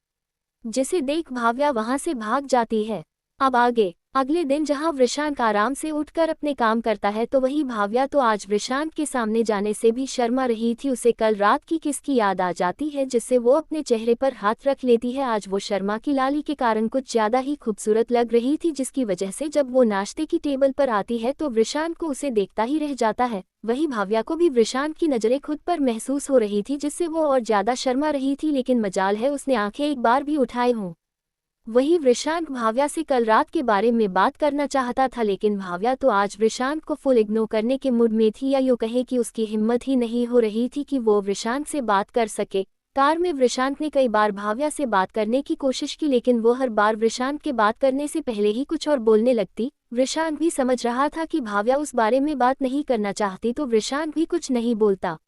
जिसे देख भाव्या वहां से भाग जाती है। अब आगे अगले दिन जहां वृषांक आराम से उठकर अपने काम करता है तो वही भाव्या तो आज वृषांक के सामने जाने से भी शर्मा रही थी। उसे कल रात की किस की याद आ जाती है जिससे वो अपने चेहरे पर हाथ रख लेती है। आज वो शर्मा की लाली के कारण कुछ ज्यादा ही खूबसूरत लग रही थी, जिसकी वजह से जब वो नाश्ते की टेबल पर आती है तो वृषांक को उसे देखता ही रह जाता है। वही भाव्या को भी वृषांक की नजरें खुद पर महसूस हो रही थी, जिससे वो और ज्यादा शर्मा रही थी, लेकिन मजाल है उसने आंखें एक बार भी उठाए हों। वही वृषांक भाव्या से कल रात के बारे में बात करना चाहता था, लेकिन भाव्या तो आज वृषांक को फुल इग्नोर करने के मूड में थी, या यूँ कहे कि उसकी हिम्मत ही नहीं हो रही थी कि वो वृषांक से बात कर सके। कार में वृषांक ने कई बार भाव्या से बात करने की कोशिश की, लेकिन वो हर बार वृषांक के बात करने से पहले ही कुछ और बोलने लगती। वृषांक भी समझ रहा था कि भाव्या उस बारे में बात नहीं करना चाहती, तो वृषांक भी कुछ नहीं बोलता।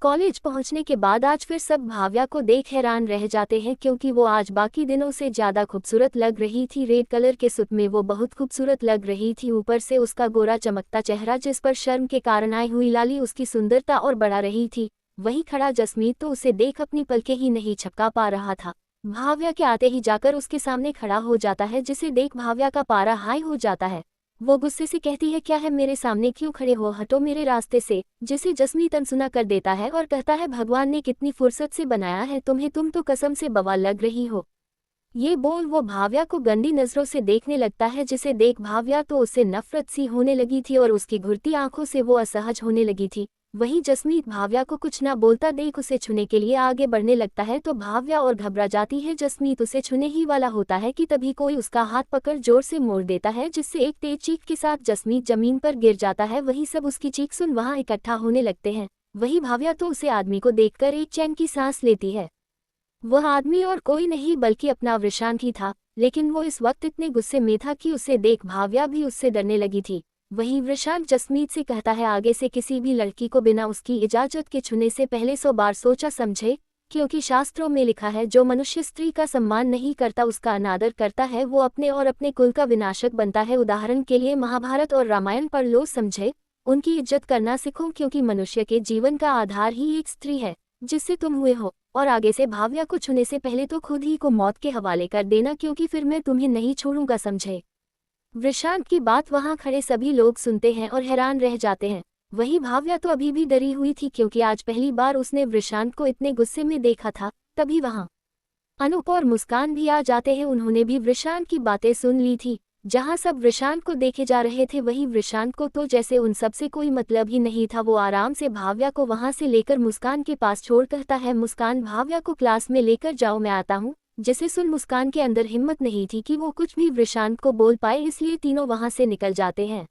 कॉलेज पहुंचने के बाद आज फिर सब भाव्या को देख हैरान रह जाते हैं, क्योंकि वो आज बाकी दिनों से ज्यादा खूबसूरत लग रही थी। रेड कलर के सूट में वो बहुत खूबसूरत लग रही थी, ऊपर से उसका गोरा चमकता चेहरा जिस पर शर्म के कारण आई हुई लाली उसकी सुंदरता और बढ़ा रही थी। वहीं खड़ा जसमीत तो उसे देख अपनी पलकें ही नहीं झपका पा रहा था। भाव्या के आते ही जाकर उसके सामने खड़ा हो जाता है, जिसे देख भाव्या का पारा हाई हो जाता है। वो गुस्से से कहती है, क्या है, मेरे सामने क्यों खड़े हो, हटो मेरे रास्ते से। जिसे जसमीत अनसुना कर देता है और कहता है, भगवान ने कितनी फुर्सत से बनाया है तुम्हें, तुम तो कसम से बवाल लग रही हो। ये बोल वो भाव्या को गंदी नजरों से देखने लगता है, जिसे देख भाव्या तो उससे नफरत सी होने लगी थी और उसकी घुरती आंखों से वो असहज होने लगी थी। वहीं जसमीत भाव्या को कुछ ना बोलता देख उसे छूने के लिए आगे बढ़ने लगता है, तो भाव्या और घबरा जाती है। जसमीत उसे छूने ही वाला होता है कि तभी कोई उसका हाथ पकड़ जोर से मोड़ देता है, जिससे एक तेज चीख के साथ जसमीत जमीन पर गिर जाता है। वहीं सब उसकी चीख सुन वहां इकट्ठा होने लगते हैं। वही भाव्या तो उसे आदमी को देखकर एक चैन की सांस लेती है। वह आदमी और कोई नहीं बल्कि अपना वृषांक ही था, लेकिन वो इस वक्त इतने गुस्से में था कि उसे देख भाव्या भी उससे डरने लगी थी। वहीं वृषांक जसमीत से कहता है, आगे से किसी भी लड़की को बिना उसकी इजाजत के छूने से पहले 100 बार सोचा समझे, क्योंकि शास्त्रों में लिखा है, जो मनुष्य स्त्री का सम्मान नहीं करता उसका अनादर करता है, वो अपने और अपने कुल का विनाशक बनता है। उदाहरण के लिए महाभारत और रामायण पढ़ लो, समझे, उनकी इज्जत करना सीखो, क्योंकि मनुष्य के जीवन का आधार ही एक स्त्री है जिससे तुम हुए हो। और आगे से भाव्या को छूने से पहले तो खुद ही को मौत के हवाले कर देना, क्योंकि फिर मैं तुम्हें नहीं छोड़ूंगा, समझे। वृषांक की बात वहां खड़े सभी लोग सुनते हैं और हैरान रह जाते हैं। वही भाव्या तो अभी भी डरी हुई थी, क्योंकि आज पहली बार उसने वृषांक को इतने गुस्से में देखा था। तभी वहां अनूप और मुस्कान भी आ जाते हैं। उन्होंने भी वृषांक की बातें सुन ली थी। जहां सब वृषांक को देखे जा रहे थे, वही वृषांक को तो जैसे उन सब से कोई मतलब ही नहीं था। वो आराम से भाव्या को वहां से लेकर मुस्कान के पास छोड़ कहता है, मुस्कान, भाव्या को क्लास में लेकर जाओ, मैं आता हूँ। जिसे सुन मुस्कान के अंदर हिम्मत नहीं थी कि वो कुछ भी वृषांक को बोल पाए, इसलिए तीनों वहां से निकल जाते हैं।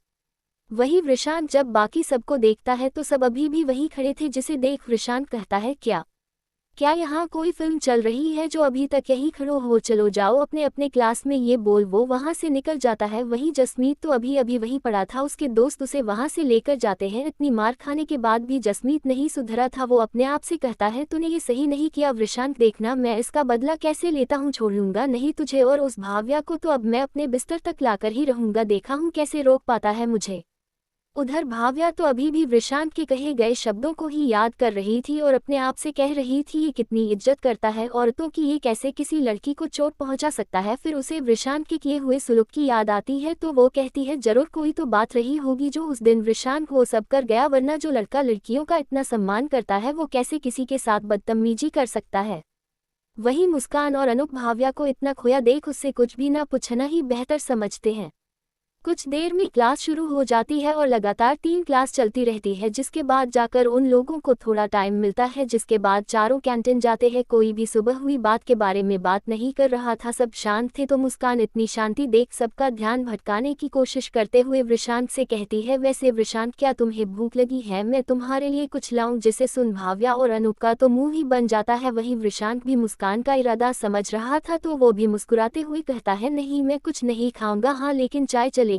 वही वृषांक जब बाकी सबको देखता है तो सब अभी भी वहीं खड़े थे, जिसे देख वृषांक कहता है, क्या यहाँ कोई फिल्म चल रही है जो अभी तक यहीं खड़ो हो, चलो जाओ अपने अपने क्लास में। ये बोल वो वहां से निकल जाता है। वहीं जसमीत तो अभी अभी वहीं पड़ा था, उसके दोस्त उसे वहां से लेकर जाते हैं। इतनी मार खाने के बाद भी जसमीत नहीं सुधरा था। वो अपने आप से कहता है, तूने ये सही नहीं किया वृषांक, देखना मैं इसका बदला कैसे लेता हूँ, छोड़ लूंगा नहीं तुझे और उस भाव्या को, तो अब मैं अपने बिस्तर तक लाकर ही रहूंगा, देखा हूँ कैसे रोक पाता है मुझे। उधर भाव्या तो अभी भी वृषांक के कहे गए शब्दों को ही याद कर रही थी और अपने आप से कह रही थी, ये कितनी इज्जत करता है औरतों की, ये कैसे किसी लड़की को चोट पहुंचा सकता है। फिर उसे वृषांक के किए हुए सुलूक की याद आती है, तो वो कहती है, जरूर कोई तो बात रही होगी जो उस दिन वृषांक वो सब कर गया, वरना जो लड़का लड़कियों का इतना सम्मान करता है वो कैसे किसी के साथ बदतमीजी कर सकता है। वहीं मुस्कान और अनूप भाव्या को इतना खोया देख उससे कुछ भी ना पूछना ही बेहतर समझते हैं। कुछ देर में क्लास शुरू हो जाती है और लगातार 3 क्लास चलती रहती है, जिसके बाद जाकर उन लोगों को थोड़ा टाइम मिलता है, जिसके बाद चारों कैंटीन जाते हैं। कोई भी सुबह हुई बात के बारे में बात नहीं कर रहा था, सब शांत थे। तो मुस्कान इतनी शांति देख सबका ध्यान भटकाने की कोशिश करते हुए वृषांक से कहती है, वैसे वृषांक, क्या तुम्हें भूख लगी है, मैं तुम्हारे लिए कुछ लाऊं। जिसे सुन भाव्या और अनूप का तो मुंह ही बन जाता है। वहीं वृषांक भी मुस्कान का इरादा समझ रहा था, तो वो भी मुस्कुराते हुए कहता है, नहीं मैं कुछ नहीं खाऊंगा, हाँ लेकिन चाय चलेगी।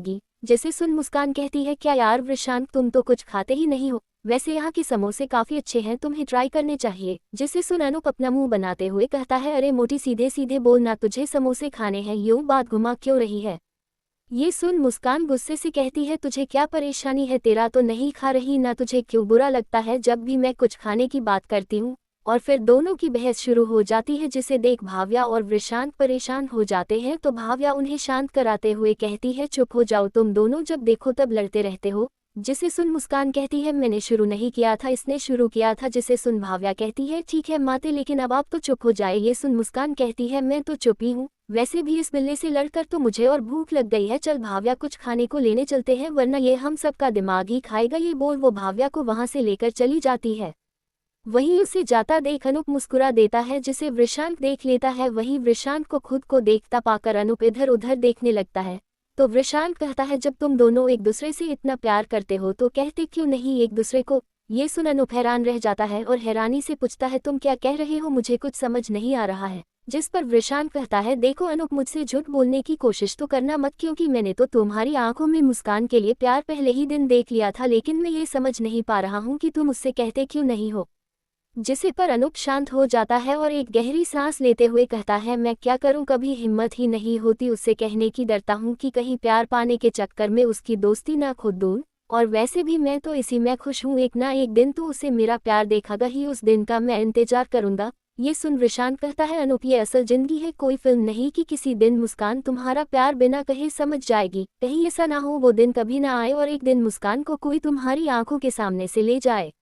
जैसे सुन मुस्कान कहती है, क्या यार वृषांक, तुम तो कुछ खाते ही नहीं हो, वैसे यहाँ के समोसे काफी अच्छे हैं, तुम्हें ट्राई करने चाहिए। जिसे सुन अनूप अपना मुंह बनाते हुए कहता है, अरे मोटी सीधे सीधे बोलना, तुझे समोसे खाने हैं, यूं बात घुमा क्यों रही है। ये सुन मुस्कान गुस्से से कहती है, तुझे क्या परेशानी है, तेरा तो नहीं खा रही ना, तुझे क्यों बुरा लगता है जब भी मैं कुछ खाने की बात करती हूँ। और फिर दोनों की बहस शुरू हो जाती है, जिसे देख भाव्या और वृषांत परेशान हो जाते हैं। तो भाव्या उन्हें शांत कराते हुए कहती है, चुप हो जाओ, तुम दोनों जब देखो तब लड़ते रहते हो। जिसे सुन मुस्कान कहती है, मैंने शुरू नहीं किया था, इसने शुरू किया था। जिसे सुन भाव्या कहती है, ठीक है माते, लेकिन अब आप तो चुप हो जाए। ये सुन मुस्कान कहती है, मैं तो चुप ही हूँ, वैसे भी इस बिल्ली से लड़कर तो मुझे और भूख लग गई है, चल भाव्या कुछ खाने को लेने चलते हैं, वरना ये हम सबका दिमाग ही खाएगा। ये बोल वो भाव्या को वहां से लेकर चली जाती है। वहीं उसे जाता देख अनूप मुस्कुरा देता है, जिसे वृषांत देख लेता है। वहीं वृषांत को खुद को देखता पाकर अनूप इधर उधर देखने लगता है। तो वृषांत कहता है, जब तुम दोनों एक दूसरे से इतना प्यार करते हो तो कहते क्यों नहीं एक दूसरे को। ये सुन अनूप हैरान रह जाता है और हैरानी से पूछता है, तुम क्या कह रहे हो, मुझे कुछ समझ नहीं आ रहा है। जिस पर वृषांत कहता है, देखो अनूप, मुझसे झूठ बोलने की कोशिश तो करना मत, क्योंकि मैंने तो तुम्हारी आंखों में मुस्कान के लिए प्यार पहले ही दिन देख लिया था, लेकिन मैं ये समझ नहीं पा रहा हूँ कि तुम उससे कहते क्यों नहीं हो। जिसे पर अनूप शांत हो जाता है और एक गहरी सांस लेते हुए कहता है, मैं क्या करूं, कभी हिम्मत ही नहीं होती उससे कहने की, डरता हूं कि कहीं प्यार पाने के चक्कर में उसकी दोस्ती ना खो दूं। और वैसे भी मैं तो इसी में खुश हूं, एक ना एक दिन तो उसे मेरा प्यार देखागा ही, उस दिन का मैं इंतजार करूंगा। ये सुन वृषांत कहता है, अनूप ये असल जिंदगी है, कोई फिल्म नहीं कि किसी दिन मुस्कान तुम्हारा प्यार बिना कहे समझ जाएगी। कहीं ऐसा ना हो वो दिन कभी ना आए और एक दिन मुस्कान को कोई तुम्हारी आंखों के सामने से ले जाए।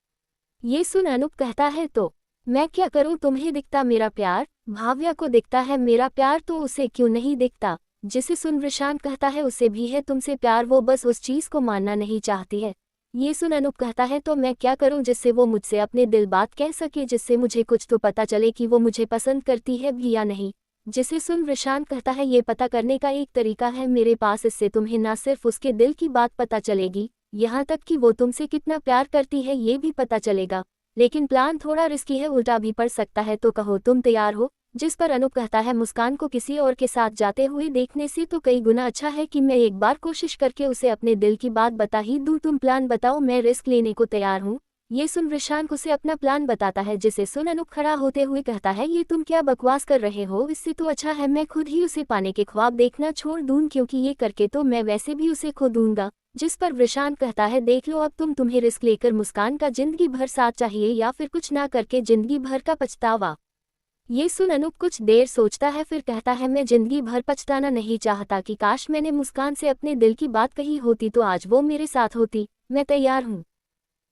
ये सुन अनूप कहता है, तो मैं क्या करूं, तुम्हें दिखता मेरा प्यार, भाव्या को दिखता है मेरा प्यार, तो उसे क्यों नहीं दिखता। जिसे सुन वृषांत कहता है, उसे भी है तुमसे प्यार, वो बस उस चीज को मानना नहीं चाहती है। ये सुन अनूप कहता है, तो मैं क्या करूं जिससे वो मुझसे अपने दिल बात कह सके, जिससे मुझे कुछ तो पता चले कि वो मुझे पसंद करती है भी या नहीं। जिसे सुन वृषांत कहता है, ये पता करने का एक तरीका है मेरे पास, इससे तुम्हें ना सिर्फ उसके दिल की बात पता चलेगी, यहाँ तक कि वो तुमसे कितना प्यार करती है ये भी पता चलेगा। लेकिन प्लान थोड़ा रिस्की है, उल्टा भी पड़ सकता है, तो कहो तुम तैयार हो। जिस पर अनूप कहता है, मुस्कान को किसी और के साथ जाते हुए देखने से तो कई गुना अच्छा है कि मैं एक बार कोशिश करके उसे अपने दिल की बात बता ही दूं। तुम प्लान बताओ, मैं रिस्क लेने को तैयार हूँ। ये सुन वृषांत उसे अपना प्लान बताता है। जिसे सुन अनूप खड़ा होते हुए कहता है, ये तुम क्या बकवास कर रहे हो, इससे तो अच्छा है मैं खुद ही उसे पाने के ख्वाब देखना छोड़ दूं, क्योंकि ये करके तो मैं वैसे भी उसे खो दूंगा। जिस पर वृषांत कहता है, देख लो अब तुम्हें रिस्क लेकर मुस्कान का जिंदगी भर साथ चाहिए या फिर कुछ ना करके जिंदगी भर का पछतावा। ये सुन अनूप कुछ देर सोचता है, फिर कहता है, मैं जिंदगी भर पछताना नहीं चाहता कि काश मैंने मुस्कान से अपने दिल की बात कही होती तो आज वो मेरे साथ होती। मैं तैयार हूँ।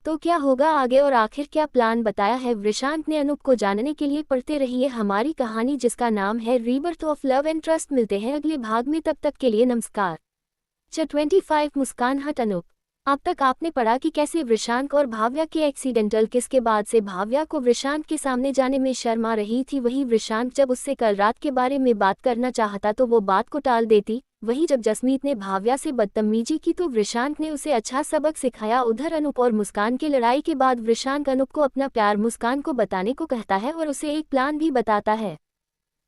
तो क्या होगा आगे और आखिर क्या प्लान बताया है वृषांत ने अनूप को जानने के लिए पढ़ते रहिए हमारी कहानी, जिसका नाम है rebirth of love and trust. मिलते हैं अगले भाग में, तब तक के लिए नमस्कार। 25 मुस्कान हट अनूप। अब तक आपने पढ़ा कि कैसे वृषांत और भाव्या के एक्सीडेंटल किस के बाद से भाव्या को वृषांत के सामने जाने में शर्म आ रही थी। वहीं वृषांत जब उससे कल रात के बारे में बात करना चाहता तो वो बात को टाल देती। वहीं जब जसमीत ने भाव्या से बदतमीजी की तो वृषांत ने उसे अच्छा सबक सिखाया। उधर अनूप और मुस्कान की लड़ाई के बाद वृषांत अनूप को अपना प्यार मुस्कान को बताने को कहता है और उसे एक प्लान भी बताता है।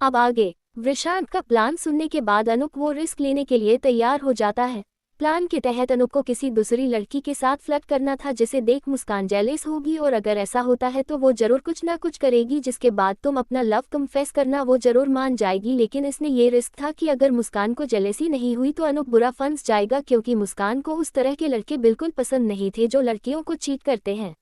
अब आगे वृषांत का प्लान सुनने के बाद अनूप वो रिस्क लेने के लिए तैयार हो जाता है। प्लान के तहत अनूप को किसी दूसरी लड़की के साथ फ्लर्ट करना था, जिसे देख मुस्कान जेलस होगी और अगर ऐसा होता है तो वो जरूर कुछ ना कुछ करेगी, जिसके बाद तुम अपना लव कन्फेस करना वो जरूर मान जाएगी। लेकिन इसमें ये रिस्क था कि अगर मुस्कान को जेलसी नहीं हुई तो अनूप बुरा फंस जाएगा, क्योंकि मुस्कान को उस तरह के लड़के बिल्कुल पसंद नहीं थे जो लड़कियों को चीट करते हैं।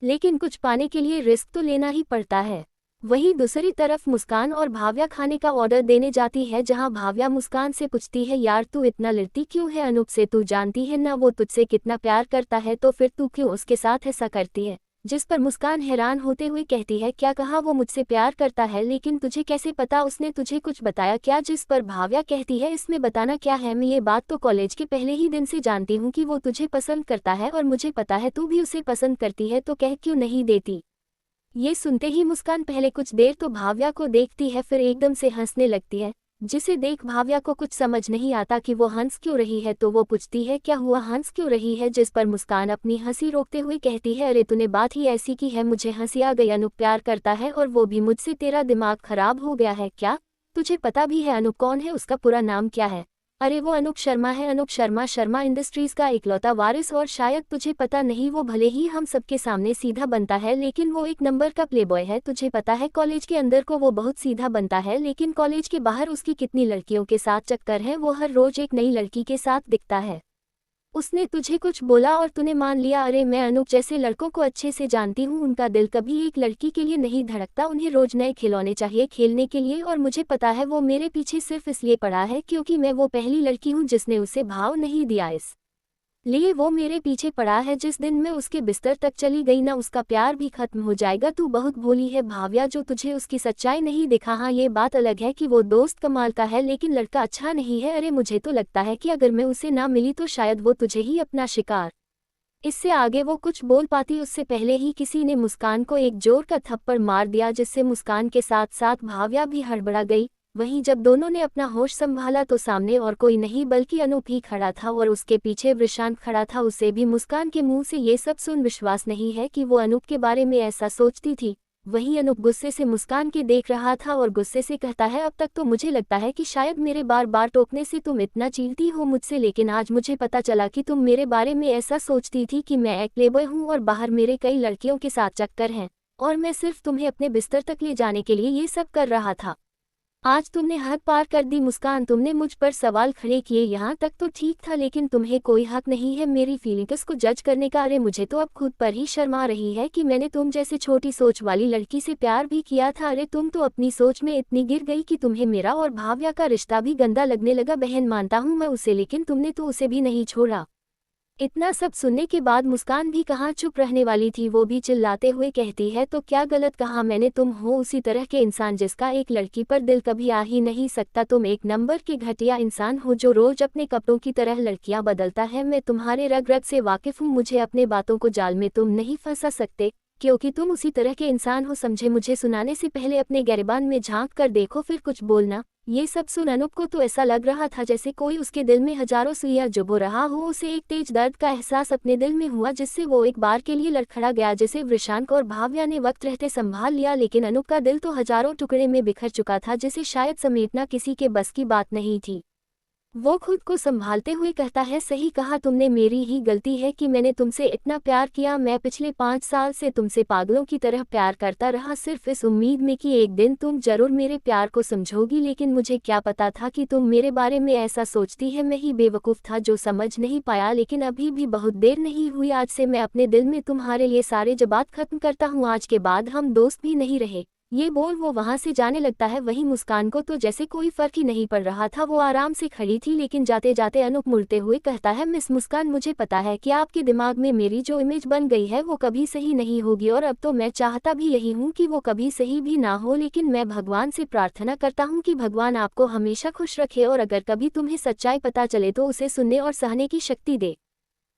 लेकिन कुछ पाने के लिए रिस्क तो लेना ही पड़ता है। वहीं दूसरी तरफ मुस्कान और भाव्या खाने का ऑर्डर देने जाती है, जहां भाव्या मुस्कान से पूछती है, यार तू इतना लड़ती क्यों है अनूप से, तू जानती है ना वो तुझसे कितना प्यार करता है, तो फिर तू क्यों उसके साथ ऐसा करती है। जिस पर मुस्कान हैरान होते हुए कहती है, क्या कहा, वो मुझसे प्यार करता है, लेकिन तुझे कैसे पता, उसने तुझे कुछ बताया क्या। जिस पर भाव्या कहती है, इसमें बताना क्या है, मैं ये बात तो कॉलेज के पहले ही दिन से जानती हूँ कि वो तुझे पसंद करता है और मुझे पता है तू भी उसे पसंद करती है, तो कह क्यों नहीं देती। ये सुनते ही मुस्कान पहले कुछ देर तो भाव्या को देखती है, फिर एकदम से हंसने लगती है। जिसे देख भाव्या को कुछ समझ नहीं आता कि वो हंस क्यों रही है, तो वो पूछती है, क्या हुआ, हंस क्यों रही है। जिस पर मुस्कान अपनी हंसी रोकते हुए कहती है, अरे तूने बात ही ऐसी की है, मुझे हंसी आ गई, अनूप प्यार करता है और वो भी मुझसे, तेरा दिमाग खराब हो गया है क्या, तुझे पता भी है अनूप कौन है, उसका पूरा नाम क्या है। अरे वो अनूप शर्मा है, अनूप शर्मा, शर्मा इंडस्ट्रीज का इकलौता वारिस। और शायद तुझे पता नहीं, वो भले ही हम सबके सामने सीधा बनता है लेकिन वो एक नंबर का प्लेबॉय है। तुझे पता है कॉलेज के अंदर को वो बहुत सीधा बनता है लेकिन कॉलेज के बाहर उसकी कितनी लड़कियों के साथ चक्कर है। वो हर रोज एक नई लड़की के साथ दिखता है। उसने तुझे कुछ बोला और तूने मान लिया। अरे मैं अनूप जैसे लड़कों को अच्छे से जानती हूँ, उनका दिल कभी एक लड़की के लिए नहीं धड़कता। उन्हें रोज नए खिलौने चाहिए खेलने के लिए। और मुझे पता है वो मेरे पीछे सिर्फ इसलिए पड़ा है क्योंकि मैं वो पहली लड़की हूँ जिसने उसे भाव नहीं दिया, इसलिए वो मेरे पीछे पड़ा है। जिस दिन मैं उसके बिस्तर तक चली गई ना, उसका प्यार भी खत्म हो जाएगा। तू बहुत भोली है भाव्या, जो तुझे उसकी सच्चाई नहीं दिखा। हाँ ये बात अलग है कि वो दोस्त कमाल का है लेकिन लड़का अच्छा नहीं है। अरे मुझे तो लगता है कि अगर मैं उसे ना मिली तो शायद वो तुझे ही अपना शिकार। इससे आगे वो कुछ बोल पाती उससे पहले ही किसी ने मुस्कान को एक जोर का थप्पड़ मार दिया, जिससे मुस्कान के साथ साथ भाव्या भी हड़बड़ा गई। वहीं जब दोनों ने अपना होश संभाला तो सामने और कोई नहीं बल्कि अनूप ही खड़ा था और उसके पीछे वृषांत खड़ा था। उसे भी मुस्कान के मुंह से ये सब सुन विश्वास नहीं है कि वो अनूप के बारे में ऐसा सोचती थी। वहीं अनूप गुस्से से मुस्कान के देख रहा था और गुस्से से कहता है, अब तक तो मुझे लगता है कि शायद मेरे बार बार टोकने से तुम इतना चीलती हो मुझसे, लेकिन आज मुझे पता चला कि तुम मेरे बारे में ऐसा सोचती थी कि मैं एक प्लेबॉय हूँ और बाहर मेरे कई लड़कियों के साथ चक्कर हैं और मैं सिर्फ तुम्हें अपने बिस्तर तक ले जाने के लिए ये सब कर रहा था। आज तुमने हद पार कर दी मुस्कान, तुमने मुझ पर सवाल खड़े किए। यहाँ तक तो ठीक था लेकिन तुम्हें कोई हक नहीं है मेरी फीलिंग्स को जज करने का। अरे मुझे तो अब खुद पर ही शर्म आ रही है कि मैंने तुम जैसे छोटी सोच वाली लड़की से प्यार भी किया था। अरे तुम तो अपनी सोच में इतनी गिर गई कि तुम्हें मेरा और भाव्या का रिश्ता भी गंदा लगने लगा। बहन मानता हूँ मैं उसे, लेकिन तुमने तो उसे भी नहीं छोड़ा। इतना सब सुनने के बाद मुस्कान भी कहाँ चुप रहने वाली थी, वो भी चिल्लाते हुए कहती है, तो क्या गलत कहा मैंने? तुम हो उसी तरह के इंसान जिसका एक लड़की पर दिल कभी आ ही नहीं सकता। तुम एक नंबर के घटिया इंसान हो जो रोज अपने कपड़ों की तरह लड़कियां बदलता है। मैं तुम्हारे रग रग से वाकिफ हूँ, मुझे अपने बातों को जाल में तुम नहीं फंसा सकते क्योंकि तुम उसी तरह के इंसान हो, समझे? मुझे सुनाने से पहले अपने गिरबान में झांक कर देखो फिर कुछ बोलना। ये सब सुन अनूप को तो ऐसा लग रहा था जैसे कोई उसके दिल में हजारों सुइयां चुभो रहा हो। उसे एक तेज दर्द का एहसास अपने दिल में हुआ जिससे वो एक बार के लिए लड़खड़ा गया, जिसे वृषांक और भाव्या ने वक्त रहते संभाल लिया। लेकिन अनूप का दिल तो हजारों टुकड़े में बिखर चुका था जिसे शायद समेटना किसी के बस की बात नहीं थी। वो खुद को संभालते हुए कहता है, सही कहा तुमने, मेरी ही गलती है कि मैंने तुमसे इतना प्यार किया। मैं पिछले 5 साल से तुमसे पागलों की तरह प्यार करता रहा, सिर्फ इस उम्मीद में कि एक दिन तुम जरूर मेरे प्यार को समझोगी। लेकिन मुझे क्या पता था कि तुम मेरे बारे में ऐसा सोचती है। मैं ही बेवकूफ़ था जो समझ नहीं पाया। लेकिन अभी भी बहुत देर नहीं हुई, आज से मैं अपने दिल में तुम्हारे लिए सारे जज्बात खत्म करता हूँ। आज के बाद हम दोस्त भी नहीं रहे। ये बोल वो वहां से जाने लगता है। वहीं मुस्कान को तो जैसे कोई फर्क ही नहीं पड़ रहा था, वो आराम से खड़ी थी। लेकिन जाते जाते अनूप मुड़ते हुए कहता है, मिस मुस्कान, मुझे पता है कि आपके दिमाग में मेरी जो इमेज बन गई है वो कभी सही नहीं होगी और अब तो मैं चाहता भी यही हूँ कि वो कभी सही भी ना हो। लेकिन मैं भगवान से प्रार्थना करता हूँ कि भगवान आपको हमेशा खुश रखे और अगर कभी तुम्हें सच्चाई पता चले तो उसे सुनने और सहने की शक्ति दे।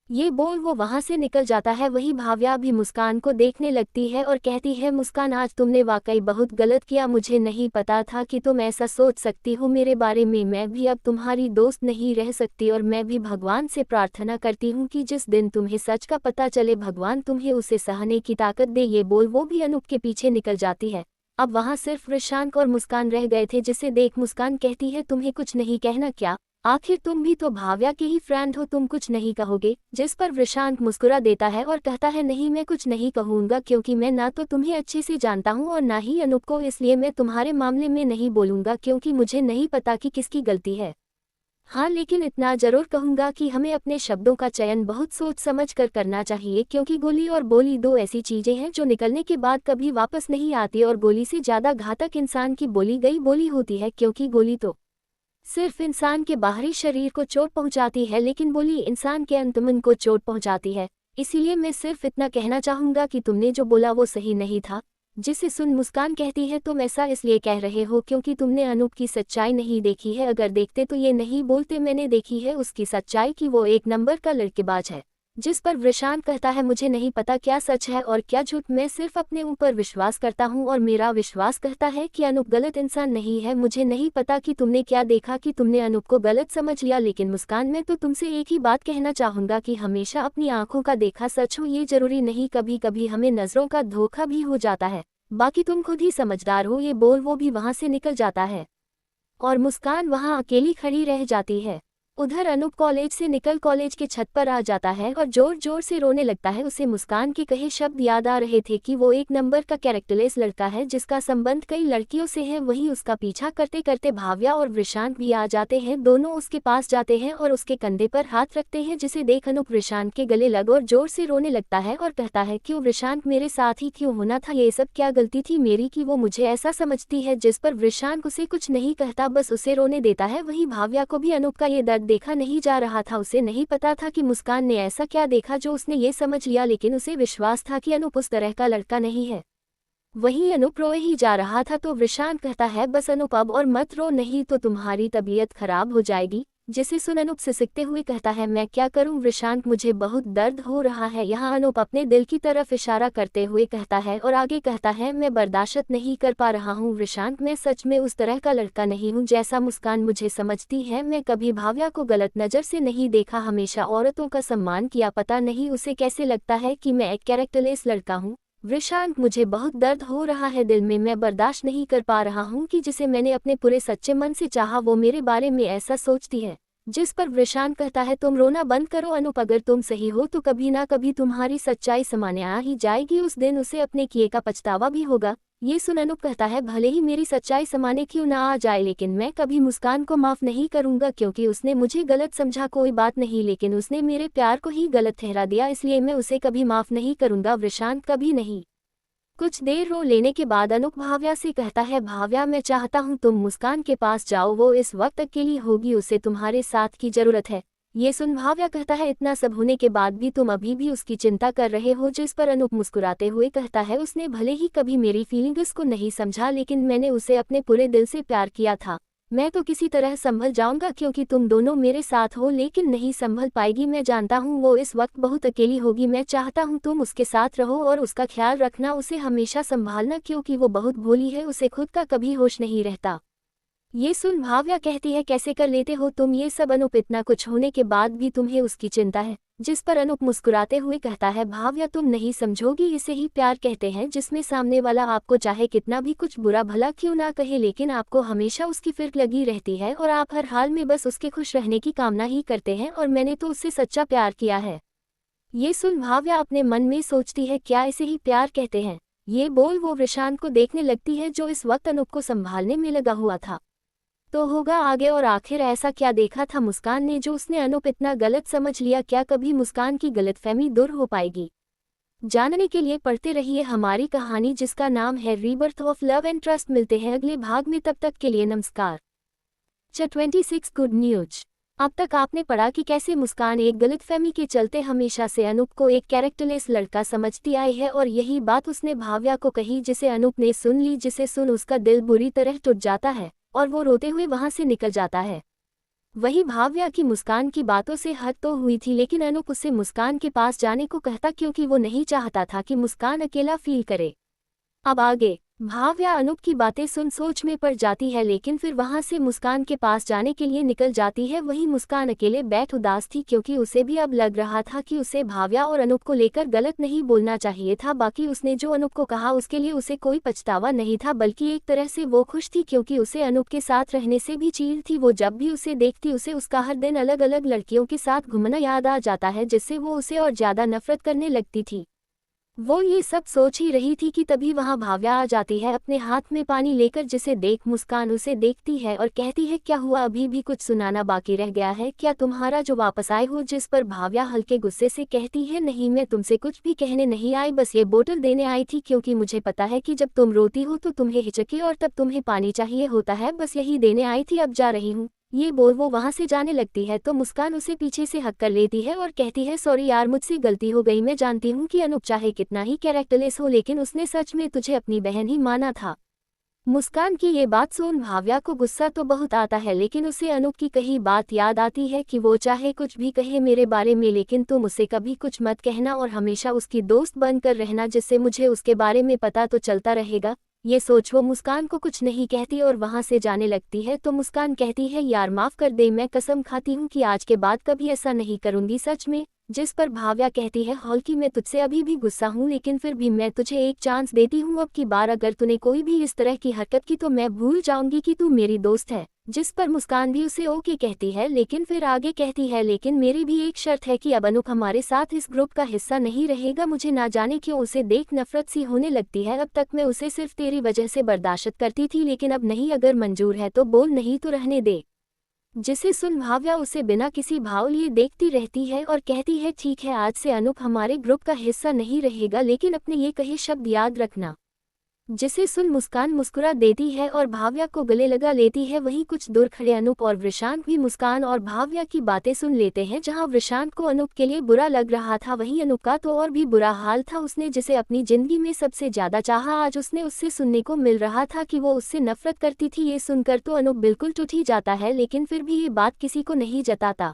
ये बोल वो वहां से निकल जाता है। वही भाव्या भी मुस्कान को देखने लगती है और कहती है, मुस्कान, आज तुमने वाकई बहुत गलत किया। मुझे नहीं पता था कि तुम ऐसा सोच सकती हो मेरे बारे में। मैं भी अब तुम्हारी दोस्त नहीं रह सकती और मैं भी भगवान से प्रार्थना करती हूँ कि जिस दिन तुम्हें सच का पता चले भगवान तुम्हें उसे सहने की ताकत दे। ये बोल वो भी अनूप के पीछे निकल जाती है। अब वहाँ सिर्फ वृषांक और मुस्कान रह गए थे, जिसे देख मुस्कान कहती है, तुम्हें कुछ नहीं कहना क्या? आखिर तुम भी तो भाव्या के ही फ्रेंड हो, तुम कुछ नहीं कहोगे? जिस पर वृषांक मुस्कुरा देता है और कहता है, नहीं, मैं कुछ नहीं कहूंगा क्योंकि मैं ना तो तुम्हें अच्छे से जानता हूँ और ना ही अनूप को, इसलिए मैं तुम्हारे मामले में नहीं बोलूंगा क्योंकि मुझे नहीं पता कि किसकी गलती है। हाँ, लेकिन इतना जरूर कहूंगा कि हमें अपने शब्दों का चयन बहुत सोच समझ कर करना चाहिए क्योंकि गोली और बोली दो ऐसी चीजें हैं जो निकलने के बाद कभी वापस नहीं आती और गोली से ज्यादा घातक इंसान की बोली गई बोली होती है क्योंकि गोली तो सिर्फ इंसान के बाहरी शरीर को चोट पहुंचाती है लेकिन बोली इंसान के अंतमन को चोट पहुंचाती है। इसीलिए मैं सिर्फ इतना कहना चाहूंगा कि तुमने जो बोला वो सही नहीं था। जिसे सुन मुस्कान कहती है, तुम ऐसा इसलिए कह रहे हो क्योंकि तुमने अनूप की सच्चाई नहीं देखी है। अगर देखते तो ये नहीं बोलते। मैंने देखी है उसकी सच्चाई कि वो एक नंबर का लड़केबाज है। जिस पर वृषांत कहता है, मुझे नहीं पता क्या सच है और क्या झूठ, मैं सिर्फ अपने ऊपर विश्वास करता हूँ और मेरा विश्वास कहता है कि अनूप गलत इंसान नहीं है। मुझे नहीं पता कि तुमने क्या देखा कि तुमने अनूप को गलत समझ लिया। लेकिन मुस्कान, मैं तो तुमसे एक ही बात कहना चाहूंगा कि हमेशा अपनी आंखों का देखा सच हो। ये जरूरी नहीं, कभी कभी हमें नजरों का धोखा भी हो जाता है। बाकी तुम खुद ही समझदार हो। ये बोल वो भी वहां से निकल जाता है और मुस्कान वहां अकेली खड़ी रह जाती है। उधर अनूप कॉलेज से निकल कॉलेज के छत पर आ जाता है और जोर जोर से रोने लगता है। उसे मुस्कान के कहे शब्द याद आ रहे थे कि वो एक नंबर का कैरेक्टरलेस लड़का है जिसका संबंध कई लड़कियों से है। वहीं उसका पीछा करते करते भाव्या और वृशांत भी आ जाते हैं। दोनों उसके पास जाते हैं और उसके कंधे पर हाथ रखते हैं, जिसे देख अनूप वृशांत के गले लग और जोर से रोने लगता है और कहता है क्यों वृशांत, मेरे साथ ही क्यों होना था, ये सब क्या गलती थी मेरी कि वो मुझे ऐसा समझती है। जिस पर वृशांत उसे कुछ नहीं कहता, बस उसे रोने देता है। वहीं भाव्या को भी अनूप का ये दर्द देखा नहीं जा रहा था। उसे नहीं पता था कि मुस्कान ने ऐसा क्या देखा जो उसने ये समझ लिया, लेकिन उसे विश्वास था कि अनूप उस तरह का लड़का नहीं है। वहीं अनूप रोए ही जा रहा था तो वृशांत कहता है बस अनूप अब और मत रो, नहीं तो तुम्हारी तबीयत खराब हो जाएगी। जिसे सुन अनूप सिसकते हुए कहता है मैं क्या करूं वृशांत, मुझे बहुत दर्द हो रहा है। यहाँ अनूप अपने दिल की तरफ इशारा करते हुए कहता है और आगे कहता है मैं बर्दाश्त नहीं कर पा रहा हूँ वृशांत, मैं सच में उस तरह का लड़का नहीं हूँ जैसा मुस्कान मुझे समझती है। मैं कभी भाव्या को गलत नज़र से नहीं देखा, हमेशा औरतों का सम्मान किया। पता नहीं उसे कैसे लगता है कि मैं एक कैरेक्टरलेस लड़का हूँ। वृशांत, मुझे बहुत दर्द हो रहा है दिल में, मैं बर्दाश्त नहीं कर पा रहा हूँ कि जिसे मैंने अपने पूरे सच्चे मन से चाहा वो मेरे बारे में ऐसा सोचती है। जिस पर वृशांत कहता है तुम रोना बंद करो अनूप, अगर तुम सही हो तो कभी ना कभी तुम्हारी सच्चाई सामने आ ही जाएगी, उस दिन उसे अपने किए का पछतावा भी होगा। ये सुन अनूप कहता है भले ही मेरी सच्चाई सामने क्यों ना आ जाए, लेकिन मैं कभी मुस्कान को माफ नहीं करूंगा क्योंकि उसने मुझे गलत समझा। कोई बात नहीं, लेकिन उसने मेरे प्यार को ही गलत ठहरा दिया, इसलिए मैं उसे कभी माफ नहीं करूंगा वृशांत, कभी नहीं। कुछ देर रो लेने के बाद अनूप भाव्या से कहता है भाव्या, मैं चाहता हूँ तुम मुस्कान के पास जाओ, वो इस वक्त अकेली होगी, उसे तुम्हारे साथ की जरूरत है। ये सुन भाव्या कहता है इतना सब होने के बाद भी तुम अभी भी उसकी चिंता कर रहे हो। जिस पर अनूप मुस्कुराते हुए कहता है उसने भले ही कभी मेरी फीलिंग्स को नहीं समझा, लेकिन मैंने उसे अपने पूरे दिल से प्यार किया था। मैं तो किसी तरह संभल जाऊंगा क्योंकि तुम दोनों मेरे साथ हो, लेकिन नहीं संभल पाएगी। मैं जानता हूँ वो इस वक्त बहुत अकेली होगी, मैं चाहता हूँ तुम उसके साथ रहो और उसका ख्याल रखना, उसे हमेशा संभालना क्योंकि वो बहुत भोली है, उसे खुद का कभी होश नहीं रहता। ये सुन भाव्या कहती है कैसे कर लेते हो तुम ये सब अनूप, इतना कुछ होने के बाद भी तुम्हें उसकी चिंता है। जिस पर अनूप मुस्कुराते हुए कहता है भाव्या, तुम नहीं समझोगी, इसे ही प्यार कहते हैं जिसमें सामने वाला आपको चाहे कितना भी कुछ बुरा भला क्यों ना कहे, लेकिन आपको हमेशा उसकी फिक्र लगी रहती है और आप हर हाल में बस उसके खुश रहने की कामना ही करते हैं, और मैंने तो उससे सच्चा प्यार किया है। ये सुन भाव्या अपने मन में सोचती है क्या इसे ही प्यार कहते हैं। ये बोल वो वृशांत को देखने लगती है जो इस वक्त अनूप को संभालने में लगा हुआ था। तो होगा आगे और आखिर ऐसा क्या देखा था मुस्कान ने जो उसने अनूप इतना गलत समझ लिया, क्या कभी मुस्कान की गलतफहमी दूर हो पाएगी? जानने के लिए पढ़ते रहिए हमारी कहानी जिसका नाम है rebirth of love and trust. मिलते हैं अगले भाग में, तब तक के लिए नमस्कार। 26 गुड न्यूज। अब तक आपने पढ़ा कि कैसे मुस्कान एक गलतफहमी के चलते हमेशा से अनूप को एक कैरेक्टरलेस लड़का समझती आई है, और यही बात उसने भाव्या को कही जिसे अनूप ने सुन ली, जिसे सुन उसका दिल बुरी तरह टूट जाता है और वो रोते हुए वहां से निकल जाता है। वही भाव्या की मुस्कान की बातों से हद तो हुई थी, लेकिन अनूप उससे मुस्कान के पास जाने को कहता क्योंकि वो नहीं चाहता था कि मुस्कान अकेला फील करे। अब आगे भाव्या अनूप की बातें सुन सोच में पड़ जाती है, लेकिन फिर वहां से मुस्कान के पास जाने के लिए निकल जाती है। वहीं मुस्कान अकेले बैठ उदास थी क्योंकि उसे भी अब लग रहा था कि उसे भाव्या और अनूप को लेकर गलत नहीं बोलना चाहिए था। बाकी उसने जो अनूप को कहा उसके लिए उसे कोई पछतावा नहीं था, बल्कि एक तरह से वो खुश थी क्योंकि उसे अनूप के साथ रहने से भी चील थी। वो जब भी उसे देखती उसे उसका हर दिन अलग अलग लड़कियों के साथ घूमना याद आ जाता है, जिससे वो उसे और ज्यादा नफरत करने लगती थी। वो ये सब सोच ही रही थी कि तभी वहां भाव्या आ जाती है अपने हाथ में पानी लेकर, जिसे देख मुस्कान उसे देखती है और कहती है क्या हुआ, अभी भी कुछ सुनाना बाकी रह गया है क्या तुम्हारा जो वापस आए हो? जिस पर भाव्या हल्के गुस्से से कहती है नहीं, मैं तुमसे कुछ भी कहने नहीं आई, बस ये बोतल देने आई थी क्योंकि मुझे पता है कि जब तुम रोती हो तो तुम्हें हिचकी और तब तुम्हें पानी चाहिए होता है, बस यही देने आई थी, अब जा रही हूँ। ये बोल वो वहां से जाने लगती है तो मुस्कान उसे पीछे से हक कर लेती है और कहती है सॉरी यार, मुझसे गलती हो गई, मैं जानती हूँ कि अनूप चाहे कितना ही कैरेक्टरलेस हो लेकिन उसने सच में तुझे अपनी बहन ही माना था। मुस्कान की ये बात सुन भाव्या को गुस्सा तो बहुत आता है, लेकिन उसे अनूप की कही बात याद आती है कि वो चाहे कुछ भी कहे मेरे बारे में, लेकिन तुम उसे कभी कुछ मत कहना और हमेशा उसकी दोस्त बनकर रहना, जिससे मुझे उसके बारे में पता तो चलता रहेगा। ये सोच वो मुस्कान को कुछ नहीं कहती और वहां से जाने लगती है तो मुस्कान कहती है यार माफ कर दे, मैं कसम खाती हूँ कि आज के बाद कभी ऐसा नहीं करूंगी, सच में। जिस पर भाव्या कहती है हॉल्की मैं तुझसे अभी भी गुस्सा हूँ लेकिन फिर भी मैं तुझे एक चांस देती हूँ, अब की बार अगर तूने कोई भी इस तरह की हरकत की तो मैं भूल जाऊंगी कि तू मेरी दोस्त है। जिस पर मुस्कान भी उसे ओके कहती है लेकिन फिर आगे कहती है लेकिन मेरी भी एक शर्त है कि अब अनूप हमारे साथ इस ग्रुप का हिस्सा नहीं रहेगा। मुझे ना जाने क्यों उसे देख नफरत सी होने लगती है। अब तक मैं उसे सिर्फ तेरी वजह से बर्दाश्त करती थी लेकिन अब नहीं, अगर मंजूर है तो बोल, नहीं तो रहने दे। जिसे सुन भाव्या उसे बिना किसी भाव लिए देखती रहती है और कहती है ठीक है, आज से अनूप हमारे ग्रुप का हिस्सा नहीं रहेगा लेकिन अपने ये कहे शब्द याद रखना। जिसे सुन मुस्कान मुस्कुरा देती है और भाव्या को गले लगा लेती है। वहीं कुछ दूर खड़े अनूप और वृषांत भी मुस्कान और भाव्या की बातें सुन लेते हैं। जहां वृषांत को अनूप के लिए बुरा लग रहा था वहीं अनूप का तो और भी बुरा हाल था। उसने जिसे अपनी जिंदगी में सबसे ज्यादा चाहा, आज उसने उससे सुनने को मिल रहा था कि वो उससे नफरत करती थी। ये सुनकर तो अनूप बिल्कुल टूट ही जाता है लेकिन फिर भी ये बात किसी को नहीं जताता।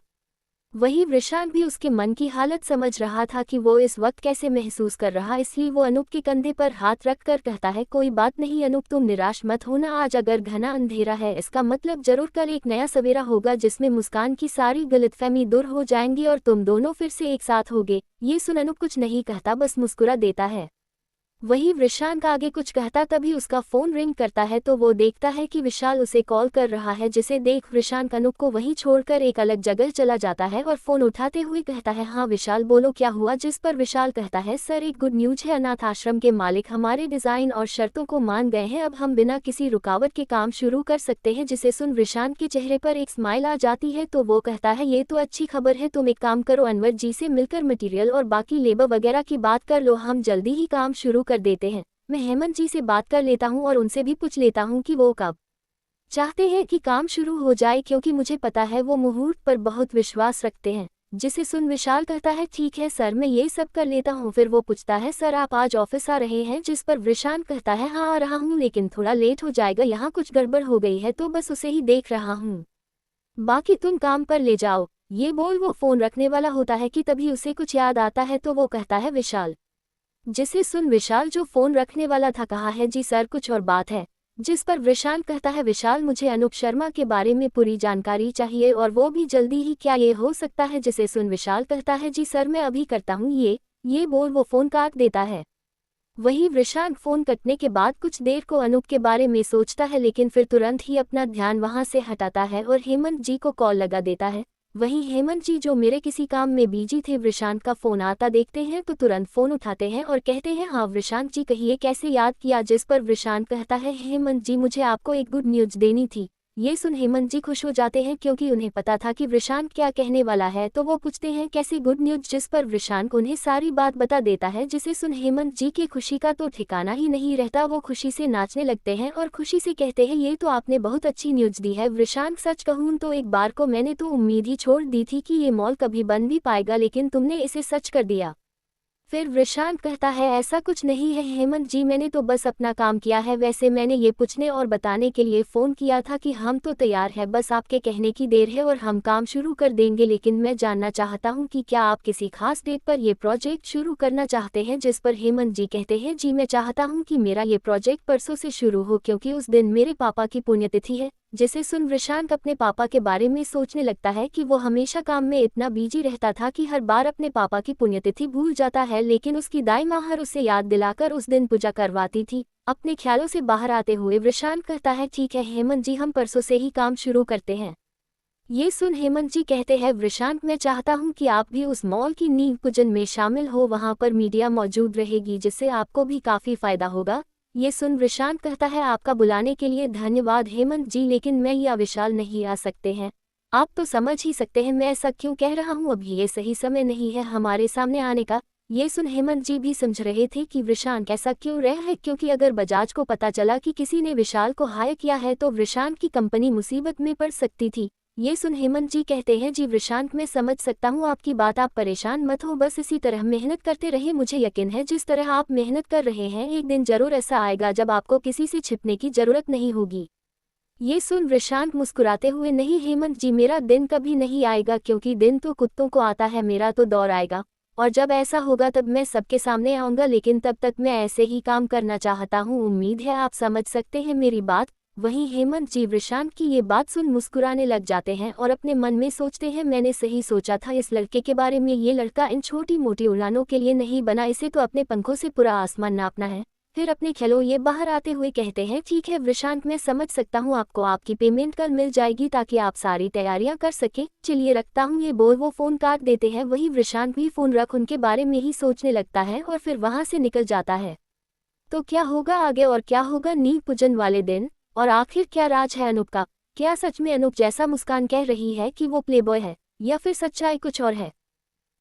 वहीं वृषांत भी उसके मन की हालत समझ रहा था कि वो इस वक्त कैसे महसूस कर रहा, इसलिए वो अनूप के कंधे पर हाथ रखकर कहता है कोई बात नहीं अनूप, तुम निराश मत होना। आज अगर घना अंधेरा है इसका मतलब जरूर कल एक नया सवेरा होगा जिसमें मुस्कान की सारी गलतफहमी दूर हो जाएंगी और तुम दोनों फिर से एक साथ होगे। ये सुन अनूप कुछ नहीं कहता, बस मुस्कुरा देता है। वही वृषांत आगे कुछ कहता तभी उसका फोन रिंग करता है तो वो देखता है कि विशाल उसे कॉल कर रहा है। जिसे देख वृषांत अनूप को वहीं छोड़कर एक अलग जगह चला जाता है और फोन उठाते हुए कहता है हाँ विशाल बोलो क्या हुआ। जिस पर विशाल कहता है सर एक गुड न्यूज है, अनाथ आश्रम के मालिक हमारे डिजाइन और शर्तों को मान गए हैं, अब हम बिना किसी रुकावट के काम शुरू कर सकते हैं। जिसे सुन वृषांत के चेहरे पर एक स्माइल आ जाती है तो वो कहता है ये तो अच्छी खबर है, तुम एक काम करो अनवर जी से मिलकर मटीरियल और बाकी लेबर वगैरह की बात कर लो, हम जल्दी ही काम शुरू कर देते हैं। मैं हेमंत जी से बात कर लेता हूँ और उनसे भी पूछ लेता हूँ कि वो कब चाहते हैं कि काम शुरू हो जाए, क्योंकि मुझे पता है वो मुहूर्त पर बहुत विश्वास रखते हैं। जिसे सुन विशाल कहता है ठीक है सर मैं ये सब कर लेता हूँ। फिर वो पूछता है सर आप आज ऑफिस आ रहे हैं। जिस पर वृषांत कहता है हाँ आ रहा हूँ लेकिन थोड़ा लेट हो जाएगा, यहाँ कुछ गड़बड़ हो गई है तो बस उसे ही देख रहा हूँ, बाकी तुम काम पर ले जाओ। ये बोल वो फोन रखने वाला होता है कि तभी उसे कुछ याद आता है तो वो कहता है विशाल। जिसे सुन विशाल जो फोन रखने वाला था कहा है जी सर कुछ और बात है। जिस पर वृषांत कहता है विशाल मुझे अनूप शर्मा के बारे में पूरी जानकारी चाहिए और वो भी जल्दी ही, क्या ये हो सकता है। जिसे सुन विशाल कहता है जी सर मैं अभी करता हूँ ये बोल वो फोन काट देता है। वही वृषांत फोन कटने के बाद कुछ देर को अनूप के बारे में सोचता है लेकिन फिर तुरंत ही अपना ध्यान वहां से हटाता है और हेमंत जी को कॉल लगा देता है। वहीं हेमंत जी जो मेरे किसी काम में बिजी थे, वृषांत का फोन आता देखते हैं तो तुरंत फोन उठाते हैं और कहते हैं हाँ वृषांत जी कहिए कैसे याद किया। जिस पर वृषांत कहता है हेमंत जी मुझे आपको एक गुड न्यूज देनी थी। ये सुन हेमंत जी खुश हो जाते हैं क्योंकि उन्हें पता था कि वृषांत क्या कहने वाला है तो वो पूछते हैं कैसी गुड न्यूज। जिस पर वृषांत उन्हें सारी बात बता देता है। जिसे सुन हेमंत जी की खुशी का तो ठिकाना ही नहीं रहता, वो खुशी से नाचने लगते हैं और खुशी से कहते हैं ये तो आपने बहुत अच्छी न्यूज दी है वृषांत, सच कहूँ तो एक बार को मैंने तो उम्मीद ही छोड़ दी थी कि ये मॉल कभी बन भी पाएगा लेकिन तुमने इसे सच कर दिया। फिर वृषांत कहता है ऐसा कुछ नहीं है हेमंत जी, मैंने तो बस अपना काम किया है। वैसे मैंने ये पूछने और बताने के लिए फ़ोन किया था कि हम तो तैयार हैं, बस आपके कहने की देर है और हम काम शुरू कर देंगे। लेकिन मैं जानना चाहता हूँ कि क्या आप किसी खास डेट पर यह प्रोजेक्ट शुरू करना चाहते हैं। जिस पर हेमंत जी कहते हैं जी मैं चाहता हूँ कि मेरा ये प्रोजेक्ट परसों से शुरू हो क्योंकि उस दिन मेरे पापा की पुण्यतिथि है। जिसे सुन वृषांत अपने पापा के बारे में सोचने लगता है कि वो हमेशा काम में इतना बिजी रहता था कि हर बार अपने पापा की पुण्यतिथि भूल जाता है, लेकिन उसकी दाई माँ हर उसे याद दिलाकर उस दिन पूजा करवाती थी। अपने ख्यालों से बाहर आते हुए वृषांत कहता है ठीक है हेमंत जी हम परसों से ही काम शुरू करते हैं। ये सुन हेमंत जी कहते हैं वृषांत मैं चाहता हूँ कि आप भी उस मॉल की नींव पूजन में शामिल हो, वहाँ पर मीडिया मौजूद रहेगी जिससे आपको भी काफ़ी फायदा होगा। ये सुन वृषांत कहता है आपका बुलाने के लिए धन्यवाद हेमंत जी, लेकिन मैं या विशाल नहीं आ सकते हैं। आप तो समझ ही सकते हैं मैं ऐसा क्यों कह रहा हूँ, अभी ये सही समय नहीं है हमारे सामने आने का। ये सुन हेमंत जी भी समझ रहे थे कि वृषांत ऐसा क्यों रहा है, क्योंकि अगर बजाज को पता चला कि किसी ने विशाल को हायर किया है तो वृषांत की कंपनी मुसीबत में पड़ सकती थी। ये सुन हेमंत जी कहते हैं जी वृषांत मैं समझ सकता हूँ आपकी बात, आप परेशान मत हो, बस इसी तरह मेहनत करते रहे। मुझे यकीन है जिस तरह आप मेहनत कर रहे हैं एक दिन जरूर ऐसा आएगा जब आपको किसी से छिपने की जरूरत नहीं होगी। ये सुन वृषांत मुस्कुराते हुए नहीं हेमंत जी मेरा दिन कभी नहीं आएगा, क्योंकि दिन तो कुत्तों को आता है, मेरा तो दौर आएगा और जब ऐसा होगा तब मैं सबके सामने आऊँगा, लेकिन तब तक मैं ऐसे ही काम करना चाहता हूँ। उम्मीद है आप समझ सकते हैं मेरी बात। वहीं हेमंत जी वृषांक की ये बात सुन मुस्कुराने लग जाते हैं और अपने मन में सोचते हैं, मैंने सही सोचा था इस लड़के के बारे में, ये लड़का इन छोटी मोटी उड़ानों के लिए नहीं बना, इसे तो अपने पंखों से पूरा आसमान नापना है। फिर अपने खिलो ये बाहर आते हुए कहते हैं, ठीक है वृषांक, मैं समझ सकता हूँ, आपको आपकी पेमेंट कल मिल जाएगी ताकि आप सारी तैयारियां कर सके, चलिए रखता हूँ। ये बोल वो फोन काट देते हैं। वही वृषांक भी फोन रख उनके बारे में ही सोचने लगता है और फिर वहां से निकल जाता है। तो क्या होगा आगे और क्या होगा नींव पूजन वाले दिन, और आखिर क्या राज है अनूप का? क्या सच में अनूप जैसा मुस्कान कह रही है कि वो प्लेबॉय है, या फिर सच्चाई कुछ और है?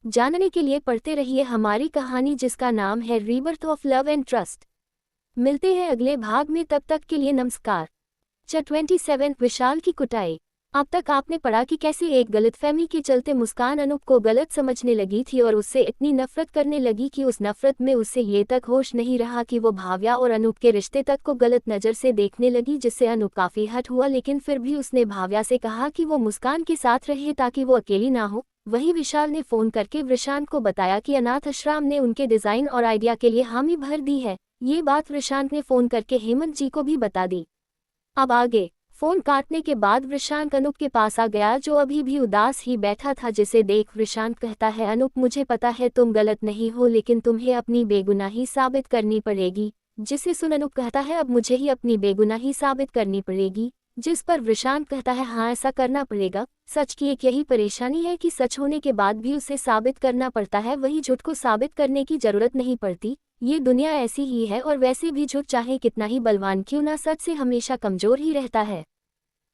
जानने के लिए पढ़ते रहिए हमारी कहानी जिसका नाम है rebirth of love and trust. मिलते हैं अगले भाग में, तब तक के लिए नमस्कार। चैप्टर 27 विशाल की कुटाई। अब तक आपने पढ़ा कि कैसे एक गलतफहमी के चलते मुस्कान अनूप को गलत समझने लगी थी और उससे इतनी नफरत करने लगी कि उस नफरत में उससे ये तक होश नहीं रहा कि वो भाव्या और अनूप के रिश्ते तक को गलत नज़र से देखने लगी, जिससे अनूप काफ़ी हर्ट हुआ। लेकिन फिर भी उसने भाव्या से कहा कि वो मुस्कान के साथ रहे ताकि वो अकेली ना हो। वहीं विशाल ने फ़ोन करके वृषांक को बताया कि अनाथ आश्रम ने उनके डिज़ाइन और आइडिया के लिए हामी भर दी है। ये बात वृषांक ने फ़ोन करके हेमंत जी को भी बता दी। अब आगे। फोन काटने के बाद वृषांक अनूप के पास आ गया, जो अभी भी उदास ही बैठा था, जिसे देख वृषांक कहता है, अनूप मुझे पता है तुम गलत नहीं हो, लेकिन तुम्हें अपनी बेगुनाही साबित करनी पड़ेगी। जिसे सुन अनूप कहता है, अब मुझे ही अपनी बेगुनाही साबित करनी पड़ेगी। जिस पर वृषांक कहता है, हाँ ऐसा करना पड़ेगा। सच की एक यही परेशानी है कि सच होने के बाद भी उसे साबित करना पड़ता है, वही झूठ को साबित करने की जरूरत नहीं पड़ती। ये दुनिया ऐसी ही है, और वैसे भी झूठ चाहे कितना ही बलवान क्यों ना, सच से हमेशा कमजोर ही रहता है।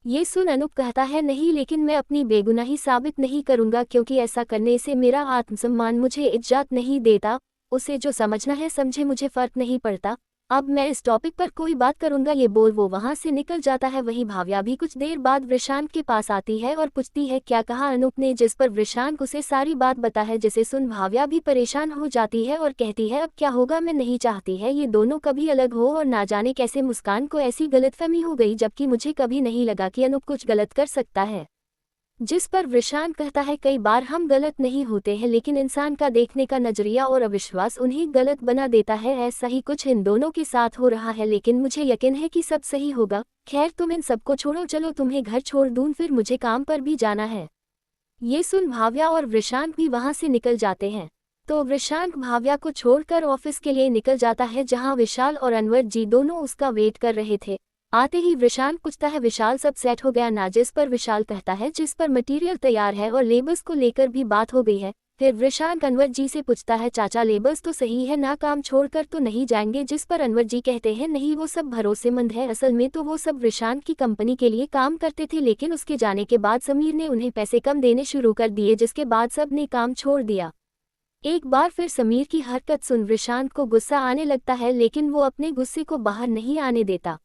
ये सुन अनूप कहता है, नहीं लेकिन मैं अपनी बेगुनाही साबित नहीं करूंगा, क्योंकि ऐसा करने से मेरा आत्मसम्मान मुझे इज्जत नहीं देता। उसे जो समझना है समझे, मुझे फर्क नहीं पड़ता। अब मैं इस टॉपिक पर कोई बात करूंगा। ये बोल वो वहां से निकल जाता है। वहीं भाव्या भी कुछ देर बाद वृषांक के पास आती है और पूछती है, क्या कहा अनूप ने? जिस पर वृषांक उसे सारी बात बता है, जिसे सुन भाव्या भी परेशान हो जाती है और कहती है, अब क्या होगा? मैं नहीं चाहती है ये दोनों कभी अलग हो, और ना जाने कैसे मुस्कान को ऐसी गलतफहमी हो गई, जबकि मुझे कभी नहीं लगा कि अनूप कुछ गलत कर सकता है। जिस पर वृषांक कहता है, कई बार हम गलत नहीं होते हैं, लेकिन इंसान का देखने का नजरिया और अविश्वास उन्हें गलत बना देता है। ऐसा ही कुछ इन दोनों के साथ हो रहा है, लेकिन मुझे यकीन है कि सब सही होगा। खैर तुम इन सबको छोड़ो, चलो तुम्हें घर छोड़ दूं, फिर मुझे काम पर भी जाना है। ये सुन भाव्या और वृषांक भी वहां से निकल जाते हैं। तो वृषांक भाव्या को छोड़कर ऑफिस के लिए निकल जाता है, जहां विशाल और अनवर जी दोनों उसका वेट कर रहे थे। आते ही वृषांक पूछता है, विशाल सब सेट हो गया ना? जिस पर विशाल कहता है, जिस पर मटेरियल तैयार है और लेबर्स को लेकर भी बात हो गई है। फिर वृषांक अनवर जी से पूछता है, चाचा लेबर्स तो सही है ना, काम छोड़कर तो नहीं जाएंगे? जिस पर अनवर जी कहते हैं, नहीं वो सब भरोसेमंद है, असल में तो वो सब वृषांक की कंपनी के लिए काम करते थे, लेकिन उसके जाने के बाद समीर ने उन्हें पैसे कम देने शुरू कर दिए, जिसके बाद सब ने काम छोड़ दिया। एक बार फिर समीर की हरकत सुन वृषांक को गुस्सा आने लगता है, लेकिन वो अपने गुस्से को बाहर नहीं आने देता,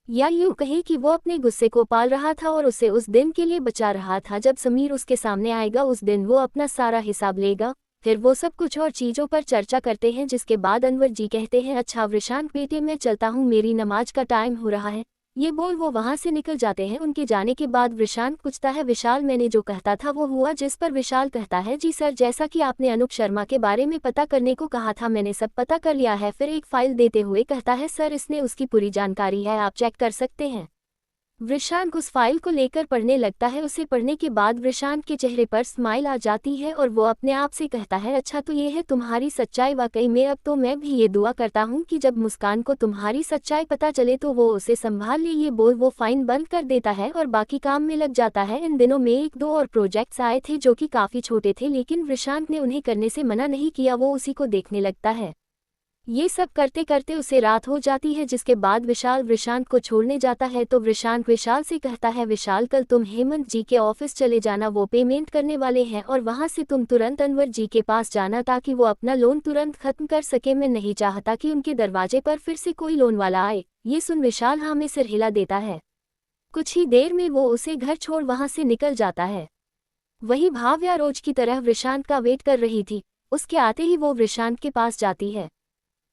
या यूं कहे कि वो अपने गुस्से को पाल रहा था और उसे उस दिन के लिए बचा रहा था जब समीर उसके सामने आएगा। उस दिन वो अपना सारा हिसाब लेगा। फिर वो सब कुछ और चीज़ों पर चर्चा करते हैं, जिसके बाद अनवर जी कहते हैं, अच्छा वृषांक बेटे मैं चलता हूँ, मेरी नमाज का टाइम हो रहा है। ये बोल वो वहां से निकल जाते हैं। उनके जाने के बाद वृषांक पूछता है, विशाल मैंने जो कहता था वो हुआ? जिस पर विशाल कहता है, जी सर, जैसा कि आपने अनूप शर्मा के बारे में पता करने को कहा था मैंने सब पता कर लिया है। फिर एक फाइल देते हुए कहता है, सर इसमें उसकी पूरी जानकारी है, आप चेक कर सकते हैं। वृषांक उस फाइल को लेकर पढ़ने लगता है। उसे पढ़ने के बाद वृषांक के चेहरे पर स्माइल आ जाती है और वो अपने आप से कहता है, अच्छा तो ये है तुम्हारी सच्चाई वाकई में। अब तो मैं भी ये दुआ करता हूँ कि जब मुस्कान को तुम्हारी सच्चाई पता चले तो वो उसे संभाल ले। ये बोल वो फाइन बंद कर देता है और बाकी काम में लग जाता है। इन दिनों में एक दो और प्रोजेक्ट्स आए थे जो कि काफ़ी छोटे थे, लेकिन वृषांक ने उन्हें करने से मना नहीं किया, वो उसी को देखने लगता है। ये सब करते करते उसे रात हो जाती है, जिसके बाद विशाल वृषांक को छोड़ने जाता है। तो वृषांक विशाल से कहता है, विशाल कल तुम हेमंत जी के ऑफिस चले जाना, वो पेमेंट करने वाले हैं, और वहां से तुम तुरंत अनवर जी के पास जाना ताकि वो अपना लोन तुरंत खत्म कर सके। मैं नहीं चाहता कि उनके दरवाजे पर फिर से कोई लोन वाला आए। ये सुन विशाल हाँ में सिर हिला देता है। कुछ ही देर में वो उसे घर छोड़ वहां से निकल जाता है। वही भाव्या रोज की तरह वृषांक का वेट कर रही थी। उसके आते ही वो वृषांक के पास जाती है।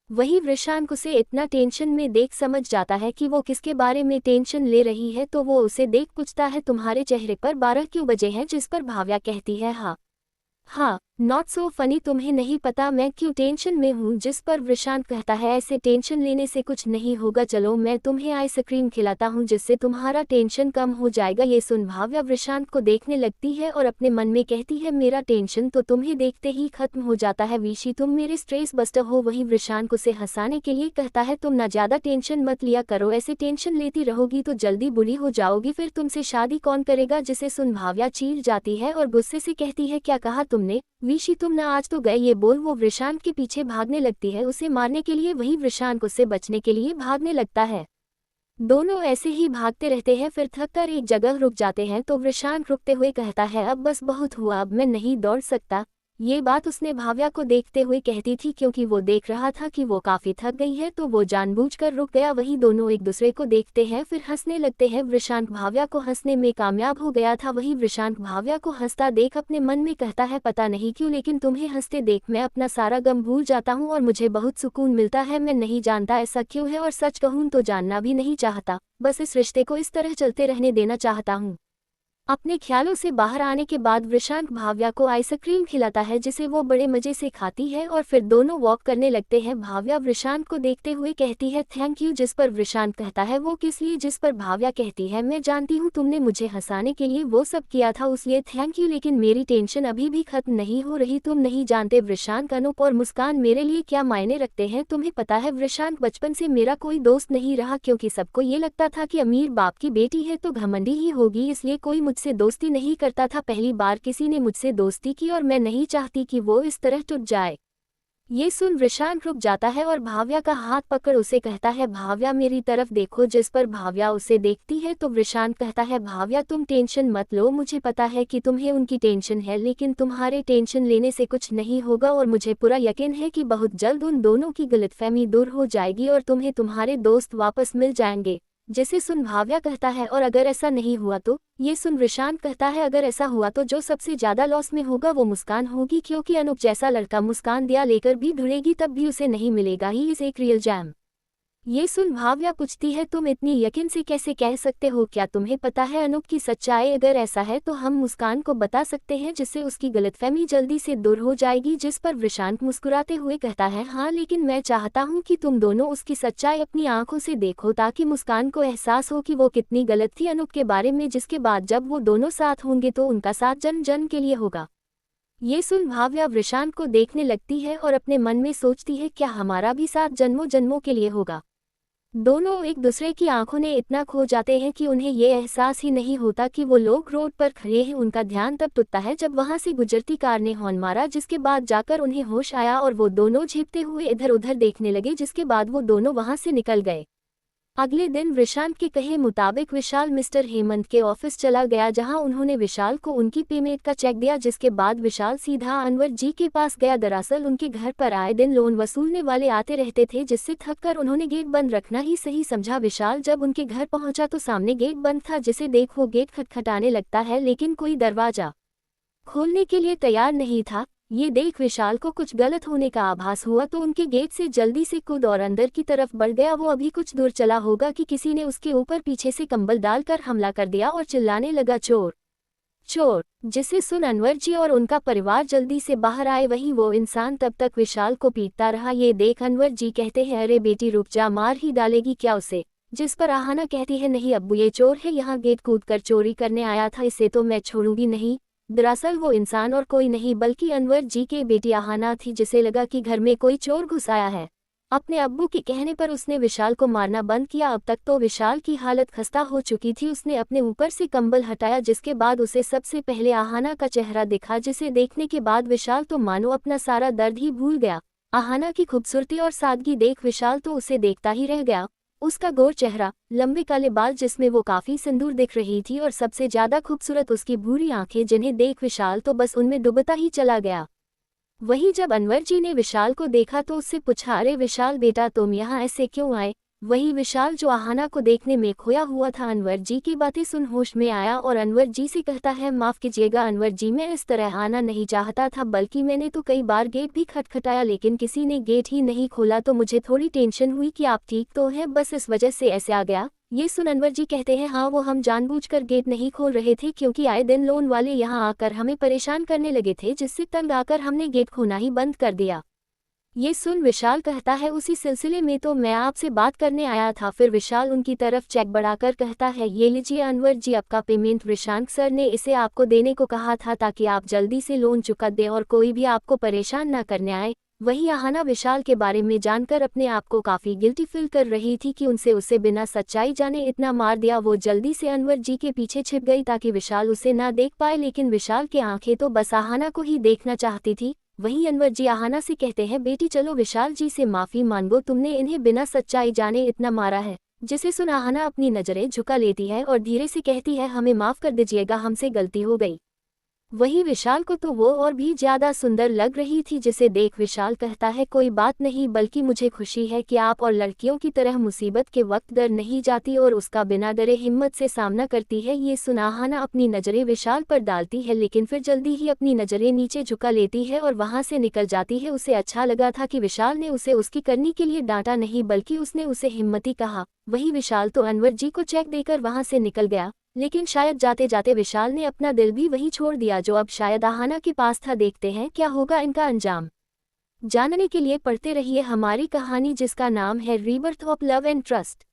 वही वृषांक उसे इतना टेंशन में देख समझ जाता है कि वो किसके बारे में टेंशन ले रही है, तो वो उसे देख पूछता है, तुम्हारे चेहरे पर 12 क्यों बजे हैं? जिस पर भाव्या कहती है, हाँ हाँ, नॉट सो फनी, तुम्हें नहीं पता मैं क्यों टेंशन में हूँ। जिस पर विशांत कहता है ऐसे टेंशन लेने से कुछ नहीं होगा, चलो मैं तुम्हें आइसक्रीम खिलाता हूँ जिससे तुम्हारा टेंशन कम हो जाएगा। ये सुन भाव्या विशांत को देखने लगती है और अपने मन में कहती है मेरा टेंशन तो तुम्हें देखते ही खत्म हो जाता है, विशी तुम मेरे स्ट्रेस बस्टर हो। वही विशांत उसे हंसाने के लिए कहता है तुम ना ज्यादा टेंशन मत लिया करो, ऐसे टेंशन लेती रहोगी तो जल्दी बुरी हो जाओगी, फिर तुमसे शादी कौन करेगा। जिसे सुन भाव्या चीर जाती है और गुस्से से कहती है क्या कहा तुमने विशी, तुम ना आज तो गए। ये बोल वो विशांत के पीछे भागने लगती है उसे मारने के लिए, वही विशांत उससे बचने के लिए भागने लगता है। दोनों ऐसे ही भागते रहते हैं, फिर थककर एक जगह रुक जाते हैं तो विशांत रुकते हुए कहता है अब बस बहुत हुआ, अब मैं नहीं दौड़ सकता। ये बात उसने भाव्या को देखते हुए कहती थी क्योंकि वो देख रहा था कि वो काफी थक गई है तो वो जानबूझकर रुक गया। वही दोनों एक दूसरे को देखते हैं फिर हंसने लगते हैं। विशांत भाव्या को हंसने में कामयाब हो गया था। वही विशांत भाव्या को हंसता देख अपने मन में कहता है पता नहीं क्यों लेकिन तुम्हें हंसते देख मैं अपना सारा गम भूल जाता हूँ और मुझे बहुत सुकून मिलता है। मैं नहीं जानता ऐसा क्यों है और सच कहूँ तो जानना भी नहीं चाहता, बस इस रिश्ते को इस तरह चलते रहने देना चाहता हूँ। अपने ख्यालों से बाहर आने के बाद विशांत भाव्या को आइसक्रीम खिलाता है जिसे वो बड़े मजे से खाती है और फिर दोनों वॉक करने लगते हैं। भाव्या विशांत को देखते हुए कहती है थैंक यू, जिस पर विशांत कहता है वो किस लिए, जिस पर भाव्या कहती है मैं जानती हूँ तुमने मुझे हंसाने के लिए वो सब किया था उसलिए थैंक यू, लेकिन मेरी टेंशन अभी भी खत्म नहीं हो रही। तुम नहीं जानते विशांत, अनूप और मुस्कान मेरे लिए क्या मायने रखते हैं। तुम्हें पता है विशांत बचपन से मेरा कोई दोस्त नहीं रहा क्योंकि सबको ये लगता था कि अमीर बाप की बेटी है तो घमंडी ही होगी, इसलिए कोई मुझसे दोस्ती नहीं करता था। पहली बार किसी ने मुझसे दोस्ती की और मैं नहीं चाहती कि वो इस तरह टूट जाए। ये सुन विशांत रुक जाता है और भाव्या का हाथ पकड़ उसे कहता है भाव्या मेरी तरफ देखो। जिस पर भाव्या उसे देखती है तो विशांत कहता है भाव्या तुम टेंशन मत लो, मुझे पता है कि तुम्हें उनकी टेंशन है लेकिन तुम्हारे टेंशन लेने से कुछ नहीं होगा और मुझे पूरा यकीन है कि बहुत जल्द उन दोनों की गलतफहमी दूर हो जाएगी और तुम्हें तुम्हारे दोस्त वापस मिल जाएंगे। जिसे सुन भाव्या कहता है और अगर ऐसा नहीं हुआ तो। ये सुन विशांत कहता है अगर ऐसा हुआ तो जो सबसे ज्यादा लॉस में होगा वो मुस्कान होगी क्योंकि अनूप जैसा लड़का मुस्कान दिया लेकर भी ढूंढेगी तब भी उसे नहीं मिलेगा, ही इज एक रियल जैम। ये सुन भाव्या पूछती है तुम इतनी यकीन से कैसे कह सकते हो, क्या तुम्हें पता है अनूप की सच्चाई, अगर ऐसा है तो हम मुस्कान को बता सकते हैं जिससे उसकी गलतफहमी जल्दी से दूर हो जाएगी। जिस पर विशांत मुस्कुराते हुए कहता है हाँ लेकिन मैं चाहता हूँ कि तुम दोनों उसकी सच्चाई अपनी आंखों से देखो ताकि मुस्कान को एहसास हो कि वो कितनी गलत थी अनूप के बारे में, जिसके बाद जब वो दोनों साथ होंगे तो उनका साथ जन्म जन्म के लिए होगा। ये सुन भाव्या विशांत को देखने लगती है और अपने मन में सोचती है क्या हमारा भी साथ जन्मों जन्मों के लिए होगा। दोनों एक दूसरे की आंखों में इतना खो जाते हैं कि उन्हें ये एहसास ही नहीं होता कि वो लोग रोड पर खड़े हैं। उनका ध्यान तब टूटता है जब वहां से गुजरती कार ने हॉर्न मारा, जिसके बाद जाकर उन्हें होश आया और वो दोनों झेपते हुए इधर उधर देखने लगे, जिसके बाद वो दोनों वहां से निकल गए। अगले दिन विशांत के कहे मुताबिक विशाल मिस्टर हेमंत के ऑफिस चला गया जहां उन्होंने विशाल को उनकी पेमेंट का चेक दिया, जिसके बाद विशाल सीधा अनवर जी के पास गया। दरअसल उनके घर पर आए दिन लोन वसूलने वाले आते रहते थे जिससे थककर उन्होंने गेट बंद रखना ही सही समझा। विशाल जब उनके घर पहुंचा तो सामने गेट बंद था, जिसे देख वो गेट खटखटाने लगता है लेकिन कोई दरवाजा खोलने के लिए तैयार नहीं था। ये देख विशाल को कुछ गलत होने का आभास हुआ तो उनके गेट से जल्दी से कूद और अंदर की तरफ बढ़ गया। वो अभी कुछ दूर चला होगा कि किसी ने उसके ऊपर पीछे से कंबल डालकर हमला कर दिया और चिल्लाने लगा चोर चोर। जिसे सुन अनवर जी और उनका परिवार जल्दी से बाहर आए। वहीं वो इंसान तब तक विशाल को पीटता रहा। ये देख अनवर जी कहते हैं अरे बेटी रुक जा, मार ही डालेगी क्या उसे। जिस पर आहाना कहती है नहीं अब्बू ये चोर है, यहाँ गेट कूदकर चोरी करने आया था, इसे तो मैं छोड़ूंगी नहीं। दरअसल वो इंसान और कोई नहीं बल्कि अनवर जी के बेटी आहाना थी, जिसे लगा कि घर में कोई चोर घुस आया है। अपने अब्बू के कहने पर उसने विशाल को मारना बंद किया। अब तक तो विशाल की हालत खस्ता हो चुकी थी। उसने अपने ऊपर से कंबल हटाया, जिसके बाद उसे सबसे पहले आहाना का चेहरा दिखा, जिसे देखने के बाद विशाल तो मानो अपना सारा दर्द ही भूल गया। आहाना की खूबसूरती और सादगी देख विशाल तो उसे देखता ही रह गया। उसका गोर चेहरा, लंबे काले बाल जिसमें वो काफी सिंदूर दिख रही थी और सबसे ज्यादा खूबसूरत उसकी भूरी आंखें, जिन्हें देख विशाल तो बस उनमें डूबता ही चला गया। वहीं जब अनवर जी ने विशाल को देखा तो उससे पूछा अरे विशाल बेटा तुम यहाँ ऐसे क्यों आए। वही विशाल जो आहाना को देखने में खोया हुआ था अनवर जी की बातें सुन होश में आया और अनवर जी से कहता है माफ कीजिएगा अनवर जी, मैं इस तरह आना नहीं चाहता था, बल्कि मैंने तो कई बार गेट भी खटखटाया लेकिन किसी ने गेट ही नहीं खोला तो मुझे थोड़ी टेंशन हुई कि आप ठीक तो हैं, बस इस वजह से ऐसे आ गया। ये सुन अनवर जी कहते हैं हाँ वो हम जानबूझकर गेट नहीं खोल रहे थे क्योंकि आए दिन लोन वाले यहाँ आकर हमें परेशान करने लगे थे जिससे तंग आकर हमने गेट खोलना ही बंद कर दिया। ये सुन विशाल कहता है उसी सिलसिले में तो मैं आपसे बात करने आया था। फिर विशाल उनकी तरफ चेक बढ़ाकर कहता है ये लीजिए अनवर जी आपका पेमेंट, विशांक सर ने इसे आपको देने को कहा था ताकि आप जल्दी से लोन चुका दें और कोई भी आपको परेशान न करने आए। वहीं आहाना विशाल के बारे में जानकर अपने आप को काफ़ी गिल्टी फील कर रही थी कि उसे बिना सच्चाई जाने इतना मार दिया। वो जल्दी से अनवर जी के पीछे छिप गई ताकि विशाल उसे ना देख पाए, लेकिन विशाल की आंखें तो बस आहाना को ही देखना चाहती थी। वहीं अनवर जी आहाना से कहते हैं बेटी चलो विशाल जी से माफ़ी मांगो, तुमने इन्हें बिना सच्चाई जाने इतना मारा है। जिसे सुन आहाना अपनी नज़रें झुका लेती है और धीरे से कहती है हमें माफ़ कर दीजिएगा, हमसे गलती हो गई। वहीं विशाल को तो वो और भी ज़्यादा सुंदर लग रही थी, जिसे देख विशाल कहता है कोई बात नहीं, बल्कि मुझे खुशी है कि आप और लड़कियों की तरह मुसीबत के वक्त डर नहीं जाती और उसका बिना डरे हिम्मत से सामना करती है। ये सुन आहाना अपनी नज़रें विशाल पर डालती है लेकिन फिर जल्दी ही अपनी नज़रें नीचे झुका लेती है और वहाँ से निकल जाती है। उसे अच्छा लगा था कि विशाल ने उसे उसकी करनी के लिए डांटा नहीं बल्कि उसने उसे हिम्मती कहा। वहीं विशाल तो अनवर जी को चेक देकर वहाँ से निकल गया, लेकिन शायद जाते जाते विशाल ने अपना दिल भी वहीं छोड़ दिया जो अब शायद आहाना के पास था। देखते हैं क्या होगा इनका अंजाम। जानने के लिए पढ़ते रहिए हमारी कहानी जिसका नाम है rebirth of love and trust.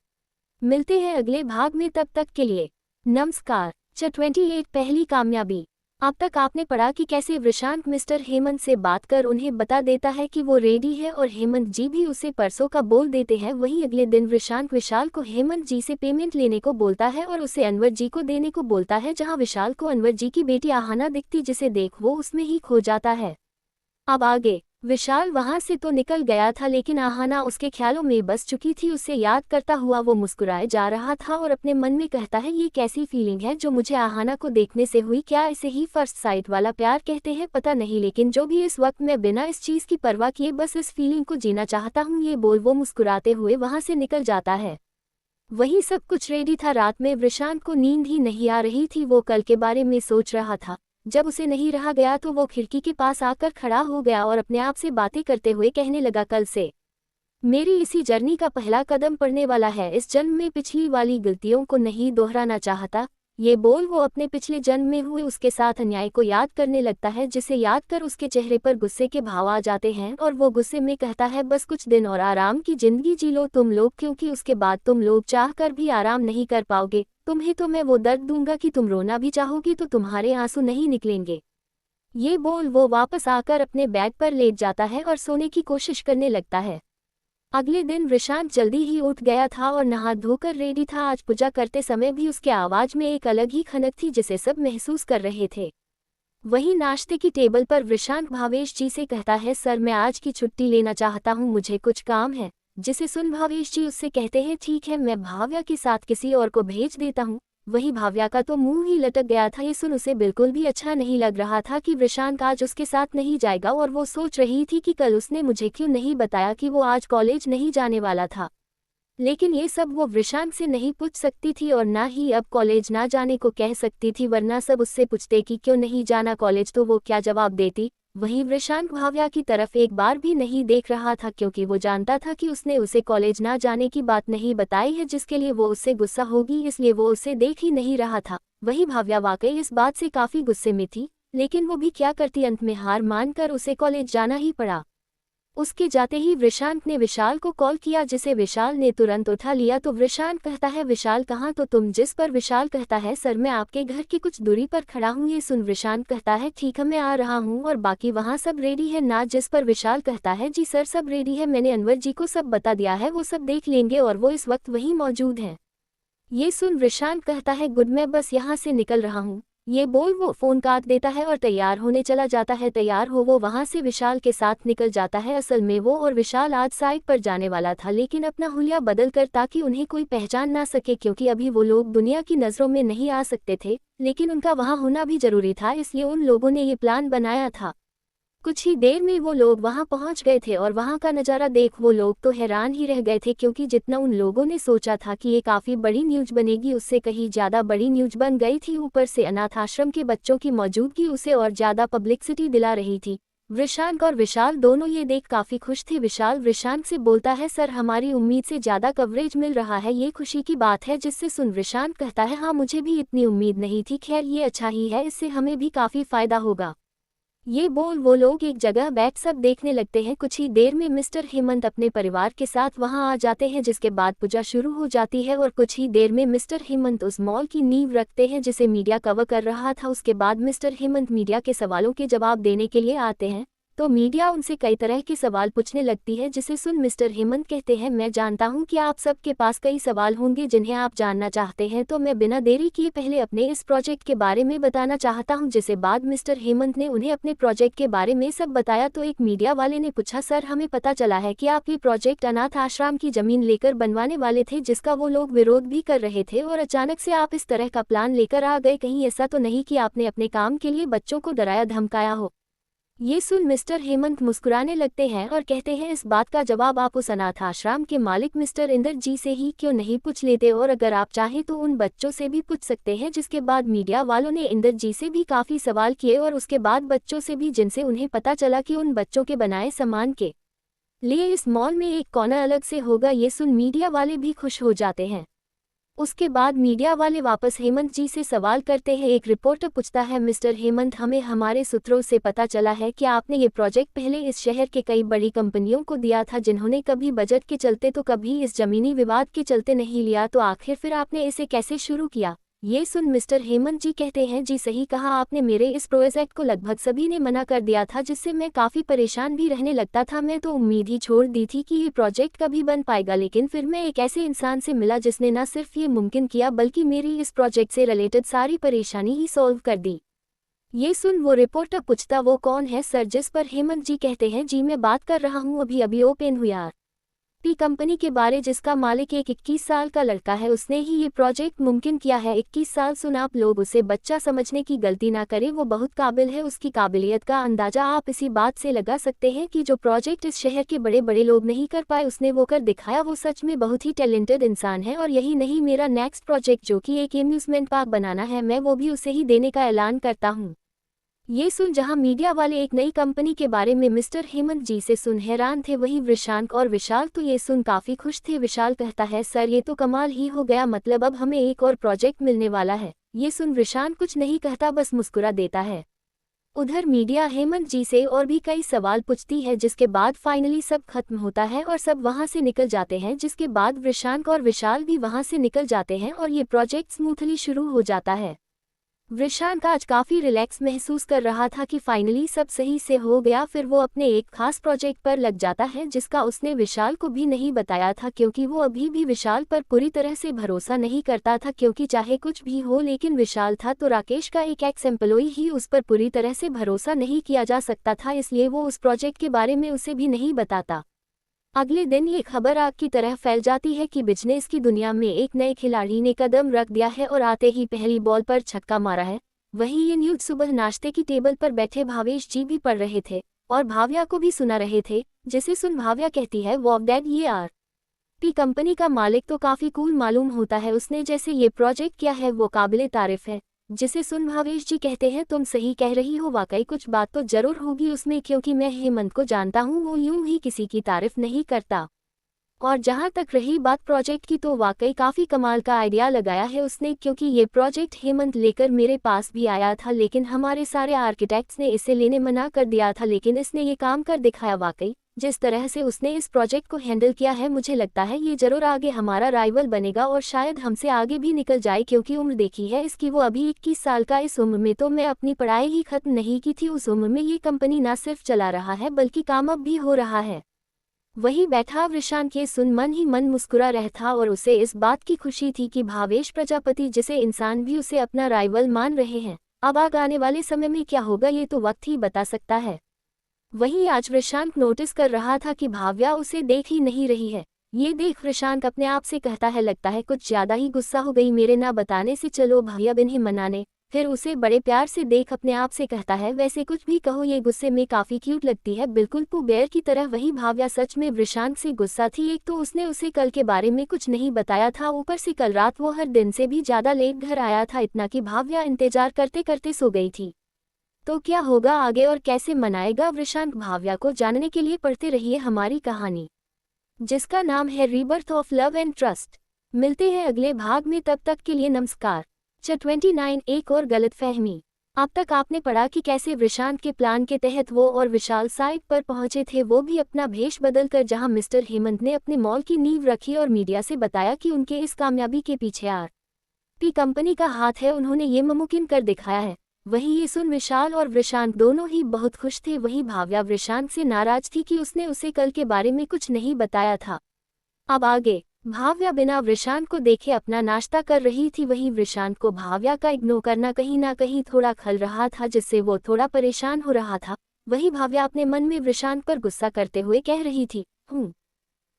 मिलते हैं अगले भाग में, तब तक के लिए नमस्कार। 28 पहली कामयाबी। अब तक आपने पढ़ा कि कैसे विशांक मिस्टर हेमंत से बात कर उन्हें बता देता है कि वो रेडी है और हेमंत जी भी उसे परसों का बोल देते हैं। वहीं अगले दिन विशांक विशाल को हेमंत जी से पेमेंट लेने को बोलता है और उसे अनवर जी को देने को बोलता है, जहां विशाल को अनवर जी की बेटी आहाना दिखती जिसे देख वो उसमें ही खो जाता है। अब आगे विशाल वहां से तो निकल गया था लेकिन आहाना उसके ख्यालों में बस चुकी थी। उसे याद करता हुआ वो मुस्कुराए जा रहा था और अपने मन में कहता है ये कैसी फीलिंग है जो मुझे आहाना को देखने से हुई, क्या इसे ही फर्स्ट साइट वाला प्यार कहते हैं, पता नहीं, लेकिन जो भी इस वक्त मैं बिना इस चीज़ की परवाह किए बस इस फीलिंग को जीना चाहता हूँ। ये बोल वो मुस्कुराते हुए वहां से निकल जाता है। वही सब कुछ रेडी था। रात में विशांत को नींद ही नहीं आ रही थी। वो कल के बारे में सोच रहा था। जब उसे नहीं रहा गया तो वो खिड़की के पास आकर खड़ा हो गया और अपने आप से बातें करते हुए कहने लगा कल से मेरी इसी जर्नी का पहला कदम पड़ने वाला है। इस जन्म में पिछली वाली गलतियों को नहीं दोहराना चाहता। ये बोल वो अपने पिछले जन्म में हुए उसके साथ अन्याय को याद करने लगता है, जिसे याद कर उसके चेहरे पर गुस्से के भाव आ जाते हैं और वो गुस्से में कहता है बस कुछ दिन और आराम की जिंदगी जी लो तुम लोग, क्योंकि उसके बाद तुम लोग चाह कर भी आराम नहीं कर पाओगे। तुम्हें तो मैं वो दर्द दूंगा कि तुम रोना भी चाहोगी तो तुम्हारे आंसू नहीं निकलेंगे। ये बोल वो वापस आकर अपने बेड पर लेट जाता है और सोने की कोशिश करने लगता है। अगले दिन विशांत जल्दी ही उठ गया था और नहा धोकर रेडी था। आज पूजा करते समय भी उसके आवाज में एक अलग ही खनक थी जिसे सब महसूस कर रहे थे। वहीं नाश्ते की टेबल पर विशांत भावेश जी से कहता है सर मैं आज की छुट्टी लेना चाहता हूँ, मुझे कुछ काम है। जिसे सुन भावेश जी उससे कहते हैं ठीक है, मैं भाव्या के साथ किसी और को भेज देता हूँ। वही भाव्या का तो मुंह ही लटक गया था। ये सुन उसे बिल्कुल भी अच्छा नहीं लग रहा था कि विशांत आज उसके साथ नहीं जाएगा और वो सोच रही थी कि कल उसने मुझे क्यों नहीं बताया कि वो आज कॉलेज नहीं जाने वाला था। लेकिन ये सब वो विशांत से नहीं पूछ सकती थी और ना ही अब कॉलेज ना जाने को कह सकती थी, वरना सब उससे पूछते कि क्यों नहीं जाना कॉलेज तो वो क्या जवाब देती। वहीं विशांत भाव्या की तरफ एक बार भी नहीं देख रहा था क्योंकि वो जानता था कि उसने उसे कॉलेज ना जाने की बात नहीं बताई है जिसके लिए वो उससे गुस्सा होगी, इसलिए वो उसे देख ही नहीं रहा था। वही भाव्या वाकई इस बात से काफ़ी गुस्से में थी, लेकिन वो भी क्या करती, अंत में हार मानकर उसे कॉलेज जाना ही पड़ा। उसके जाते ही विशांत ने विशाल को कॉल किया जिसे विशाल ने तुरंत उठा लिया। तो विशांत कहता है विशाल कहाँ तो तुम, जिस पर विशाल कहता है सर मैं आपके घर की कुछ दूरी पर खड़ा हूँ। ये सुन विशांत कहता है ठीक है मैं आ रहा हूँ और बाकी वहाँ सब रेडी है ना। जिस पर विशाल कहता है जी सर सब रेडी है, मैंने अनवर जी को सब बता दिया है, वो सब देख लेंगे और वो इस वक्त वहीं मौजूद हैं। ये सुन विशांत कहता है गुड, मैं बस यहाँ से निकल रहा हूँ। ये बोल वो फोन काट देता है और तैयार होने चला जाता है। तैयार हो वो वहां से विशाल के साथ निकल जाता है। असल में वो और विशाल आज साइट पर जाने वाला था, लेकिन अपना हुलिया बदल कर ताकि उन्हें कोई पहचान ना सके, क्योंकि अभी वो लोग दुनिया की नज़रों में नहीं आ सकते थे, लेकिन उनका वहां होना भी जरूरी था, इसलिए उन लोगों ने ये प्लान बनाया था। कुछ ही देर में वो लोग वहां पहुंच गए थे और वहां का नज़ारा देख वो लोग तो हैरान ही रह गए थे, क्योंकि जितना उन लोगों ने सोचा था कि ये काफ़ी बड़ी न्यूज़ बनेगी उससे कहीं ज़्यादा बड़ी न्यूज़ बन गई थी। ऊपर से अनाथ आश्रम के बच्चों की मौजूदगी उसे और ज़्यादा पब्लिसिटी दिला रही थी। वृषांक और विशाल दोनों ये देख काफी खुश थे। विशाल वृषांक से बोलता है, सर हमारी उम्मीद से ज्यादा कवरेज मिल रहा है, ये खुशी की बात है। जिससे सुन वृषांक कहता है, हाँ मुझे भी इतनी उम्मीद नहीं थी, खैर ये अच्छा ही है, इससे हमें भी काफी फायदा होगा। ये बोल वो लोग एक जगह बैठ सब देखने लगते हैं। कुछ ही देर में मिस्टर हेमंत अपने परिवार के साथ वहां आ जाते हैं, जिसके बाद पूजा शुरू हो जाती है और कुछ ही देर में मिस्टर हेमंत उस मॉल की नींव रखते हैं जिसे मीडिया कवर कर रहा था। उसके बाद मिस्टर हेमंत मीडिया के सवालों के जवाब देने के लिए आते हैं, तो मीडिया उनसे कई तरह के सवाल पूछने लगती है, जिसे सुन मिस्टर हेमंत कहते हैं, मैं जानता हूं कि आप सबके पास कई सवाल होंगे जिन्हें आप जानना चाहते हैं, तो मैं बिना देरी किए पहले अपने इस प्रोजेक्ट के बारे में बताना चाहता हूं। जिसे बाद मिस्टर हेमंत ने उन्हें अपने प्रोजेक्ट के बारे में सब बताया। तो एक मीडिया वाले ने पूछा, सर हमें पता चला है कि आप ये प्रोजेक्ट अनाथ आश्रम की जमीन लेकर बनवाने वाले थे, जिसका वो लोग विरोध भी कर रहे थे, और अचानक से आप इस तरह का प्लान लेकर आ गए, कहीं ऐसा तो नहीं कि आपने अपने काम के लिए बच्चों को डराया धमकाया हो। ये सुन मिस्टर हेमंत मुस्कुराने लगते हैं और कहते हैं, इस बात का जवाब आप उस अनाथ आश्रम के मालिक मिस्टर इंदर जी से ही क्यों नहीं पूछ लेते, और अगर आप चाहें तो उन बच्चों से भी पूछ सकते हैं। जिसके बाद मीडिया वालों ने इंदर जी से भी काफी सवाल किए और उसके बाद बच्चों से भी, जिनसे उन्हें पता चला कि उन बच्चों के बनाए सामान के लिए इस मॉल में एक कॉर्नर अलग से होगा। ये सुन मीडिया वाले भी खुश हो जाते हैं। उसके बाद मीडिया वाले वापस हेमंत जी से सवाल करते हैं। एक रिपोर्टर पूछता है, मिस्टर हेमंत हमें हमारे सूत्रों से पता चला है कि आपने ये प्रोजेक्ट पहले इस शहर के कई बड़ी कंपनियों को दिया था, जिन्होंने कभी बजट के चलते तो कभी इस जमीनी विवाद के चलते नहीं लिया, तो आखिर फिर आपने इसे कैसे शुरू किया। ये सुन मिस्टर हेमंत जी कहते हैं, जी सही कहा आपने, मेरे इस प्रोजेक्ट को लगभग सभी ने मना कर दिया था, जिससे मैं काफ़ी परेशान भी रहने लगता था। मैं तो उम्मीद ही छोड़ दी थी कि ये प्रोजेक्ट कभी बन पाएगा, लेकिन फिर मैं एक ऐसे इंसान से मिला जिसने न सिर्फ ये मुमकिन किया बल्कि मेरी इस प्रोजेक्ट से रिलेटेड सारी परेशानी ही सॉल्व कर दी। ये सुन वो रिपोर्टर पूछता, वो कौन है सर। जिस पर हेमंत जी कहते हैं, जी मैं बात कर रहा हूँ अभी अभी ओपन हुआ पी कंपनी के बारे, जिसका मालिक एक 21 साल का लड़का है, उसने ही ये प्रोजेक्ट मुमकिन किया है। 21 साल सुन, आप लोग उसे बच्चा समझने की गलती ना करें, वो बहुत काबिल है। उसकी काबिलियत का अंदाजा आप इसी बात से लगा सकते हैं कि जो प्रोजेक्ट इस शहर के बड़े बड़े लोग नहीं कर पाए, उसने वो कर दिखाया। वो सच में बहुत ही टैलेंटेड इंसान है। और यही नहीं, मेरा नेक्स्ट प्रोजेक्ट जो कि एक एम्यूजमेंट पार्क बनाना है, मैं वो भी उसे ही देने का ऐलान करता हूँ। ये सुन जहां मीडिया वाले एक नई कंपनी के बारे में मिस्टर हेमंत जी से सुन हैरान थे, वहीं वृषांक और विशाल तो ये सुन काफी खुश थे। विशाल कहता है, सर ये तो कमाल ही हो गया, मतलब अब हमें एक और प्रोजेक्ट मिलने वाला है। ये सुन वृषांक कुछ नहीं कहता, बस मुस्कुरा देता है। उधर मीडिया हेमंत जी से और भी कई सवाल पूछती है, जिसके बाद फाइनली सब खत्म होता है और सब वहां से निकल जाते हैं। जिसके बाद वृषांक और विशाल भी वहां से निकल जाते हैं और ये प्रोजेक्ट स्मूथली शुरू हो जाता है। वृषांक आज काफी रिलैक्स महसूस कर रहा था कि फाइनली सब सही से हो गया। फिर वो अपने एक खास प्रोजेक्ट पर लग जाता है, जिसका उसने विशाल को भी नहीं बताया था, क्योंकि वो अभी भी विशाल पर पूरी तरह से भरोसा नहीं करता था। क्योंकि चाहे कुछ भी हो, लेकिन विशाल था तो राकेश का एक एक्स एम्प्लॉय ही, उस पर पूरी तरह से भरोसा नहीं किया जा सकता था, इसलिए वो उस प्रोजेक्ट के बारे में उसे भी नहीं बताता। अगले दिन ये खबर आग की तरह फैल जाती है कि बिजनेस की दुनिया में एक नए खिलाड़ी ने कदम रख दिया है और आते ही पहली बॉल पर छक्का मारा है। वहीं ये न्यूज़ सुबह नाश्ते की टेबल पर बैठे भावेश जी भी पढ़ रहे थे और भाव्या को भी सुना रहे थे। जिसे सुन भाव्या कहती है, वो डैड ये आर पी कंपनी का मालिक तो काफ़ी कूल मालूम होता है, उसने जैसे ये प्रोजेक्ट किया है वो काबिले तारीफ है। जिसे सुन भावेश जी कहते हैं, तुम सही कह रही हो, वाकई कुछ बात तो जरूर होगी उसमें, क्योंकि मैं हेमंत को जानता हूँ, वो यूं ही किसी की तारीफ नहीं करता। और जहाँ तक रही बात प्रोजेक्ट की, तो वाकई काफ़ी कमाल का आइडिया लगाया है उसने, क्योंकि ये प्रोजेक्ट हेमंत लेकर मेरे पास भी आया था, लेकिन हमारे सारे आर्किटेक्ट्स ने इसे लेने मना कर दिया था, लेकिन इसने ये काम कर दिखाया। वाकई जिस तरह से उसने इस प्रोजेक्ट को हैंडल किया है, मुझे लगता है ये जरूर आगे हमारा राइवल बनेगा और शायद हमसे आगे भी निकल जाए, क्योंकि उम्र देखी है इसकी, वो अभी 21 साल का। इस उम्र में तो मैं अपनी पढ़ाई ही खत्म नहीं की थी, उस उम्र में ये कंपनी ना सिर्फ चला रहा है बल्कि कामयाब भी हो रहा है। वही बैठा वृषांक के सुन मन ही मन मुस्कुरा रहा था और उसे इस बात की खुशी थी कि भावेश प्रजापति जैसे इंसान भी उसे अपना राइवल मान रहे हैं। अब आने वाले समय में क्या होगा ये तो वक्त ही बता सकता है। वहीं आज वृषांक नोटिस कर रहा था कि भाव्या उसे देख ही नहीं रही है। ये देख वृषांक अपने आप से कहता है, लगता है कुछ ज्यादा ही गुस्सा हो गई मेरे ना बताने से, चलो भैया इन्हें मनाने। फिर उसे बड़े प्यार से देख अपने आप से कहता है, वैसे कुछ भी कहो ये गुस्से में काफी क्यूट लगती है, बिल्कुल पू बेयर की तरह। वही भाव्या सच में वृषांक से गुस्सा थी। एक तो उसने उसे कल के बारे में कुछ नहीं बताया था, ऊपर से कल रात वो हर दिन से भी ज्यादा लेट घर आया था, इतना कि भाव्या इंतजार करते करते सो गई थी। तो क्या होगा आगे और कैसे मनाएगा वृषांक भाव्या को जानने के लिए पढ़ते रहिए हमारी कहानी, जिसका नाम है rebirth of love and trust. मिलते हैं अगले भाग में, तब तक के लिए नमस्कार। 29 एक और गलतफहमी। अब तक आपने पढ़ा कि कैसे वृषांक के प्लान के तहत वो और विशाल साइट पर पहुंचे थे, वो भी अपना भेष बदलकर, जहां मिस्टर हेमंत ने अपने मॉल की नींव रखी और मीडिया से बताया कि उनके इस कामयाबी के पीछे आरपी कंपनी का हाथ है। उन्होंने ये मुमकिन कर दिखाया है। वहीं ये सुन विशाल और वृषांक दोनों ही बहुत खुश थे। वहीं भाव्या वृषांक से नाराज थी कि उसने उसे कल के बारे में कुछ नहीं बताया था। अब आगे भाव्या बिना वृषांक को देखे अपना नाश्ता कर रही थी। वहीं वृषांक को भाव्या का इग्नोर करना कहीं ना कहीं थोड़ा खल रहा था, जिससे वो थोड़ा परेशान हो रहा था। वहीं भाव्या अपने मन में वृषांक पर गुस्सा करते हुए कह रही थी,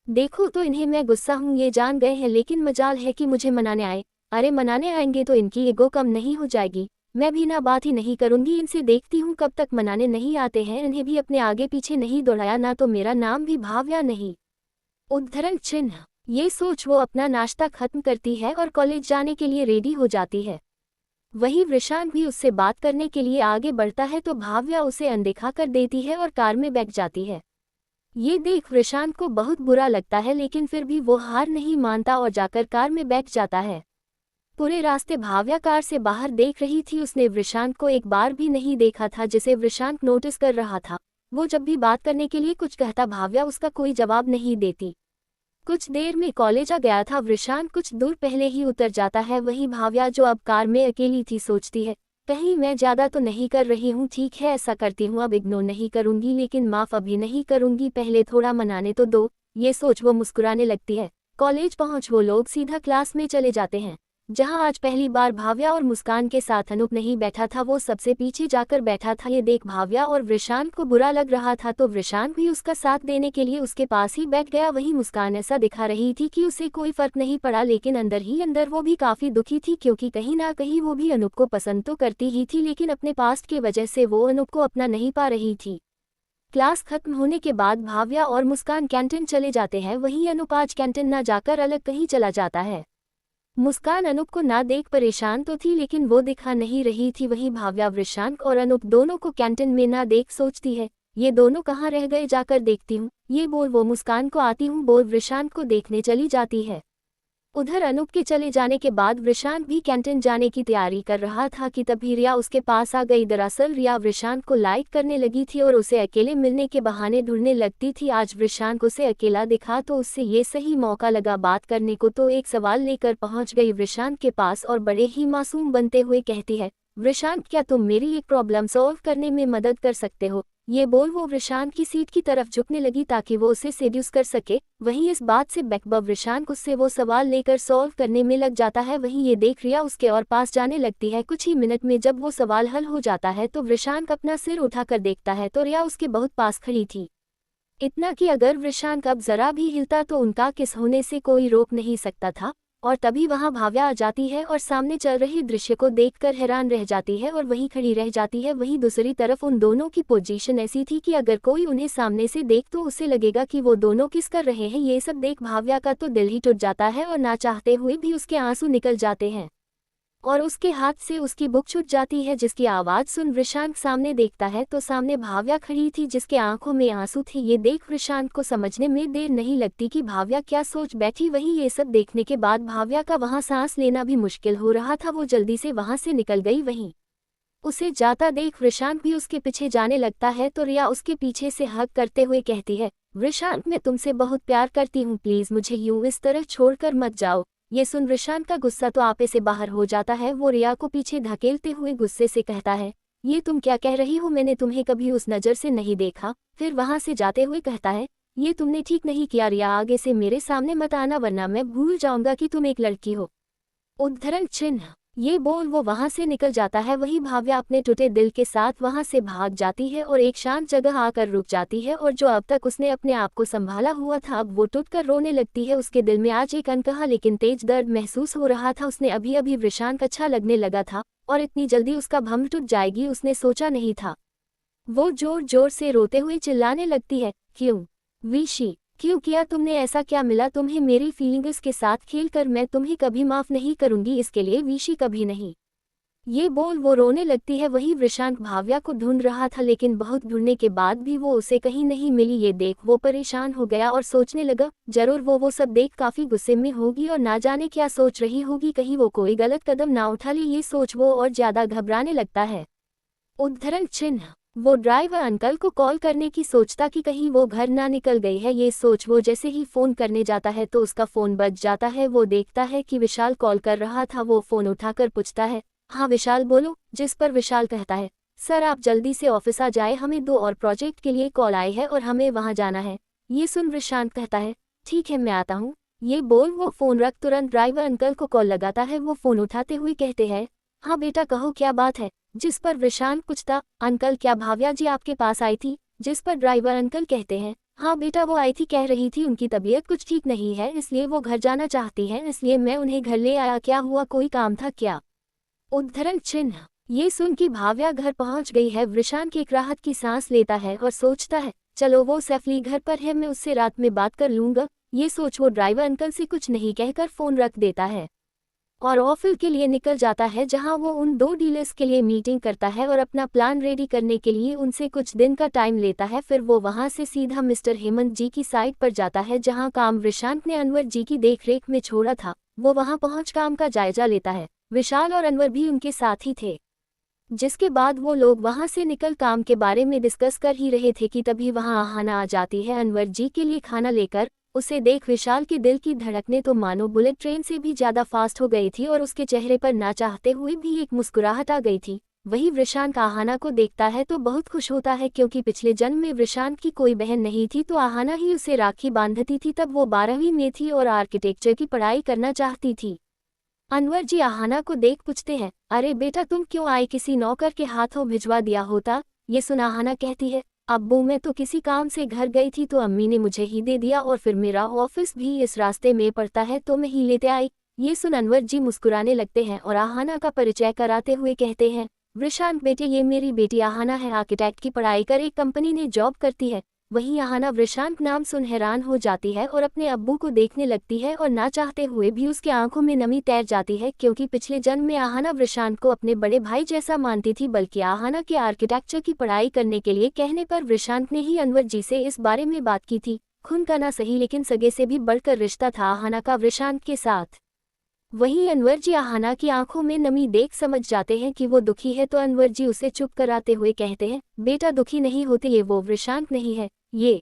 देखो तो इन्हें मैं गुस्सा हूँ ये जान गए हैं, लेकिन मजाल है कि मुझे मनाने आए। अरे मनाने आएंगे तो इनकी ईगो कम नहीं हो जाएगी। मैं भी ना बात ही नहीं करूंगी इनसे, देखती हूँ कब तक मनाने नहीं आते हैं। इन्हें भी अपने आगे पीछे नहीं दौड़ाया ना तो मेरा नाम भी भाव्या नहीं। उद्धरण चिन्ह। ये सोच वो अपना नाश्ता खत्म करती है और कॉलेज जाने के लिए रेडी हो जाती है। वहीं वृषांक भी उससे बात करने के लिए आगे बढ़ता है तो भाव्या उसे अनदेखा कर देती है और कार में बैठ जाती है। ये देख वृषांक को बहुत बुरा लगता है, लेकिन फिर भी वो हार नहीं मानता और जाकर कार में बैठ जाता है। पूरे रास्ते भाव्या कार से बाहर देख रही थी। उसने वृषांक को एक बार भी नहीं देखा था, जिसे वृषांक नोटिस कर रहा था। वो जब भी बात करने के लिए कुछ कहता, भाव्या उसका कोई जवाब नहीं देती। कुछ देर में कॉलेज आ गया था। वृषांक कुछ दूर पहले ही उतर जाता है। वहीं भाव्या जो अब कार में अकेली थी सोचती है, कहीं मैं ज्यादा तो नहीं कर रही हूँ। ठीक है ऐसा करती हूँ, अब इग्नोर नहीं करूंगी, लेकिन माफ अभी नहीं करूंगी, पहले थोड़ा मनाने तो दो। ये सोच वो मुस्कुराने लगती है। कॉलेज पहुंच वो लोग सीधा क्लास में चले जाते हैं, जहां आज पहली बार भाव्या और मुस्कान के साथ अनूप नहीं बैठा था। वो सबसे पीछे जाकर बैठा था। ये देख भाव्या और वृषांक को बुरा लग रहा था, तो वृषांक भी उसका साथ देने के लिए उसके पास ही बैठ गया। वहीं मुस्कान ऐसा दिखा रही थी कि उसे कोई फर्क नहीं पड़ा, लेकिन अंदर ही अंदर वो भी काफी दुखी थी, क्योंकि कहीं ना कहीं वो भी अनूप को पसंद तो करती ही थी, लेकिन अपने पास्ट की वजह से वो अनूप को अपना नहीं पा रही थी। क्लास खत्म होने के बाद भाव्या और मुस्कान कैंटीन चले जाते हैं। वहीं अनूप आज कैंटीन न जाकर अलग कहीं चला जाता है। मुस्कान अनूप को ना देख परेशान तो थी, लेकिन वो दिखा नहीं रही थी। वहीं भाव्या वृषांक और अनूप दोनों को कैंटीन में ना देख सोचती है, ये दोनों कहाँ रह गए, जाकर देखती हूँ। ये बोल वो मुस्कान को आती हूँ बोल वृषांक को देखने चली जाती है। उधर अनूप के चले जाने के बाद वृषांक भी कैंटीन जाने की तैयारी कर रहा था कि तभी रिया उसके पास आ गई। दरअसल रिया वृषांक को लाइक करने लगी थी और उसे अकेले मिलने के बहाने ढूंढने लगती थी। आज वृषांक उसे अकेला दिखा तो उससे ये सही मौका लगा बात करने को, तो एक सवाल लेकर पहुंच गई वृषांक के पास और बड़े ही मासूम बनते हुए कहती है, वृषांक क्या तुम मेरी एक प्रॉब्लम सॉल्व करने में मदद कर सकते हो? ये बोल वो वृषांक की सीट की तरफ झुकने लगी ताकि वो उसे सेड्यूस कर सके। वहीं इस बात से बेखबर वृषांक उससे वो सवाल लेकर सॉल्व करने में लग जाता है। वहीं ये देख रिया उसके और पास जाने लगती है। कुछ ही मिनट में जब वो सवाल हल हो जाता है तो वृषांक अपना सिर उठाकर देखता है तो रिया उसके बहुत पास खड़ी थी। इतना कि अगर वृषांक अब जरा भी हिलता तो उनका किस होने से कोई रोक नहीं सकता था। और तभी वहां भाव्या आ जाती है और सामने चल रहे दृश्य को देखकर हैरान रह जाती है और वहीं खड़ी रह जाती है। वहीं दूसरी तरफ उन दोनों की पोजीशन ऐसी थी कि अगर कोई उन्हें सामने से देख तो उसे लगेगा कि वो दोनों किस कर रहे हैं। ये सब देख भाव्या का तो दिल ही टूट जाता है और ना चाहते हुए भी उसके आंसू निकल जाते हैं और उसके हाथ से उसकी बुक छूट जाती है, जिसकी आवाज़ सुन वृषांक सामने देखता है तो सामने भाव्या खड़ी थी जिसके आंखों में आंसू थे। ये देख वृषांक को समझने में देर नहीं लगती कि भाव्या क्या सोच बैठी। वहीं ये सब देखने के बाद भाव्या का वहां सांस लेना भी मुश्किल हो रहा था। वो जल्दी से वहां से निकल गई। वहीं उसे जाता देख वृषांक भी उसके पीछे जाने लगता है तो रिया उसके पीछे से हग करते हुए कहती है, वृषांक मैं तुमसे बहुत प्यार करती हूँ, प्लीज मुझे यूं इस तरह छोड़कर मत जाओ। ये सुन वृषांक का गुस्सा तो आपे से बाहर हो जाता है। वो रिया को पीछे धकेलते हुए गुस्से से कहता है, ये तुम क्या कह रही हो, मैंने तुम्हें कभी उस नज़र से नहीं देखा। फिर वहां से जाते हुए कहता है, ये तुमने ठीक नहीं किया रिया, आगे से मेरे सामने मत आना वरना मैं भूल जाऊंगा कि तुम एक लड़की हो। उद्धरण चिन्ह। ये बोल वो वहां से निकल जाता है। वहीं भाव्या अपने टूटे दिल के साथ वहां से भाग जाती है और एक शांत जगह आकर रुक जाती है और जो अब तक उसने अपने आप को संभाला हुआ था अब वो टूटकर रोने लगती है। उसके दिल में आज एक अनकहा लेकिन तेज दर्द महसूस हो रहा था। उसने अभी अभी वृषांक अच्छा लगने लगा था और इतनी जल्दी उसका भंग टूट जाएगी उसने सोचा नहीं था। वो जोर जोर से रोते हुए चिल्लाने लगती है, क्यों विशी, क्यों किया तुमने ऐसा, क्या मिला तुम्हें मेरी फीलिंग्स के साथ खेलकर? मैं तुम्हें कभी माफ नहीं करूंगी इसके लिए विशी, कभी नहीं। ये बोल वो रोने लगती है। वहीं वृषांक भाव्या को ढूंढ रहा था लेकिन बहुत ढूंढने के बाद भी वो उसे कहीं नहीं मिली। ये देख वो परेशान हो गया और सोचने लगा जरूर वो सब देख काफी गुस्से में होगी और ना जाने क्या सोच रही होगी, कहीं वो कोई गलत कदम ना उठा ले। ये सोच वो और ज्यादा घबराने लगता है। उद्धरण चिन्ह वो ड्राइवर अंकल को कॉल करने की सोचता कि कहीं वो घर ना निकल गई है। ये सोच वो जैसे ही फोन करने जाता है तो उसका फोन बज जाता है। वो देखता है कि विशाल कॉल कर रहा था। वो फोन उठाकर पूछता है, हाँ विशाल बोलो। जिस पर विशाल कहता है, सर आप जल्दी से ऑफिस आ जाए, हमें 2 और प्रोजेक्ट के लिए कॉल आई है और हमें वहां जाना है। ये सुन वृषांत कहता है, ठीक है मैं आता हूँ। ये बोल वो फोन रख तुरंत ड्राइवर अंकल को कॉल लगाता है। वो फोन उठाते हुए कहते हैं, हाँ बेटा कहो क्या बात है। जिस पर वृषांत पूछता, अंकल क्या भाव्या जी आपके पास आई थी। जिस पर ड्राइवर अंकल कहते हैं, हाँ बेटा वो आई थी, कह रही थी उनकी तबीयत कुछ ठीक नहीं है इसलिए वो घर जाना चाहती हैं, इसलिए मैं उन्हें घर ले आया। क्या हुआ, कोई काम था क्या। उद्धरण चिन्ह ये सुन कि भाव्या घर पहुंच गई है वृषांत एक राहत की सांस लेता है और सोचता है चलो वो सेफली घर पर है, मैं उससे रात में बात कर लूंगा। ये सोच वो ड्राइवर अंकल से कुछ नहीं कहकर फोन रख देता है और ऑफिस के लिए निकल जाता है जहां वो उन 2 डीलर्स के लिए मीटिंग करता है और अपना प्लान रेडी करने के लिए उनसे कुछ दिन का टाइम लेता है। फिर वो वहां से सीधा मिस्टर हेमंत जी की साइट पर जाता है जहां काम वृषांत ने अनवर जी की देखरेख में छोड़ा था। वो वहां पहुंच काम का जायजा लेता है। विशाल और अनवर भी उनके साथ ही थे। जिसके बाद वो लोग वहां से निकल काम के बारे में डिस्कस कर ही रहे थे कि तभी वहां आहाना आ जाती है अनवर जी के लिए खाना लेकर। उसे देख विशाल के दिल की धड़कनें तो मानो बुलेट ट्रेन से भी ज्यादा फास्ट हो गई थी और उसके चेहरे पर ना चाहते हुए भी एक मुस्कुराहट आ गई थी। वही वृषांत आहाना को देखता है तो बहुत खुश होता है क्योंकि पिछले जन्म में वृषांत की कोई बहन नहीं थी तो आहाना ही उसे राखी बांधती थी। तब वो 12वीं में थी और आर्किटेक्चर की पढ़ाई करना चाहती थी। अनवर जी आहाना को देख पूछते हैं, अरे बेटा तुम क्यों आए, किसी नौकर के हाथों भिजवा दिया होता। ये सुन आहाना कहती है, अब्बू मैं तो किसी काम से घर गई थी तो अम्मी ने मुझे ही दे दिया और फिर मेरा ऑफिस भी इस रास्ते में पड़ता है तो मैं ही लेते आई। ये सुन अनवर जी मुस्कुराने लगते हैं और आहाना का परिचय कराते हुए कहते हैं, वृषांत बेटे ये मेरी बेटी आहाना है, आर्किटेक्ट की पढ़ाई कर एक कंपनी में जॉब करती है। वहीं आहाना वृषांत नाम सुन हैरान हो जाती है और अपने अब्बू को देखने लगती है और ना चाहते हुए भी उसके आंखों में नमी तैर जाती है क्योंकि पिछले जन्म में आहाना वृषांत को अपने बड़े भाई जैसा मानती थी। बल्कि आहाना के आर्किटेक्चर की पढ़ाई करने के लिए कहने पर वृषांत ने ही अनवर जी से इस बारे में बात की थी। खून का ना सही लेकिन सगे से भी बढ़कर रिश्ता था आहाना का वृषांत के साथ। वहीं अनवर जी आहाना की आंखों में नमी देख समझ जाते हैं कि वो दुखी है तो अनवर जी उसे चुप कराते हुए कहते हैं, बेटा दुखी नहीं होते, ये वो वृषांत नहीं है। ये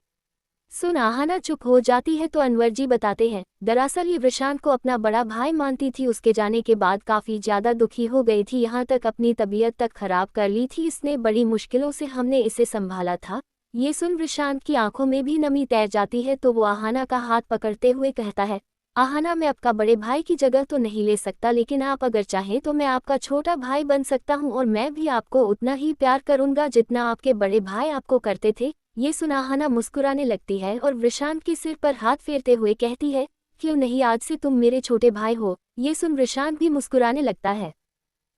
सुन आहाना चुप हो जाती है तो अनवर जी बताते हैं, दरअसल ये वृषांत को अपना बड़ा भाई मानती थी, उसके जाने के बाद काफी ज्यादा दुखी हो गई थी, यहाँ तक अपनी तबीयत तक खराब कर ली थी, इसने बड़ी मुश्किलों से हमने इसे संभाला था। ये सुन वृषांत की आंखों में भी नमी तैर जाती है तो वो आहाना का हाथ पकड़ते हुए कहता है, आहाना मैं आपका बड़े भाई की जगह तो नहीं ले सकता लेकिन आप अगर चाहें तो मैं आपका छोटा भाई बन सकता हूं और मैं भी आपको उतना ही प्यार करूंगा जितना आपके बड़े भाई आपको करते थे। ये सुन आहाना मुस्कुराने लगती है और वृषांत के सिर पर हाथ फेरते हुए कहती है, क्यों नहीं, आज से तुम मेरे छोटे भाई हो। ये सुन वृषांत भी मुस्कुराने लगता है।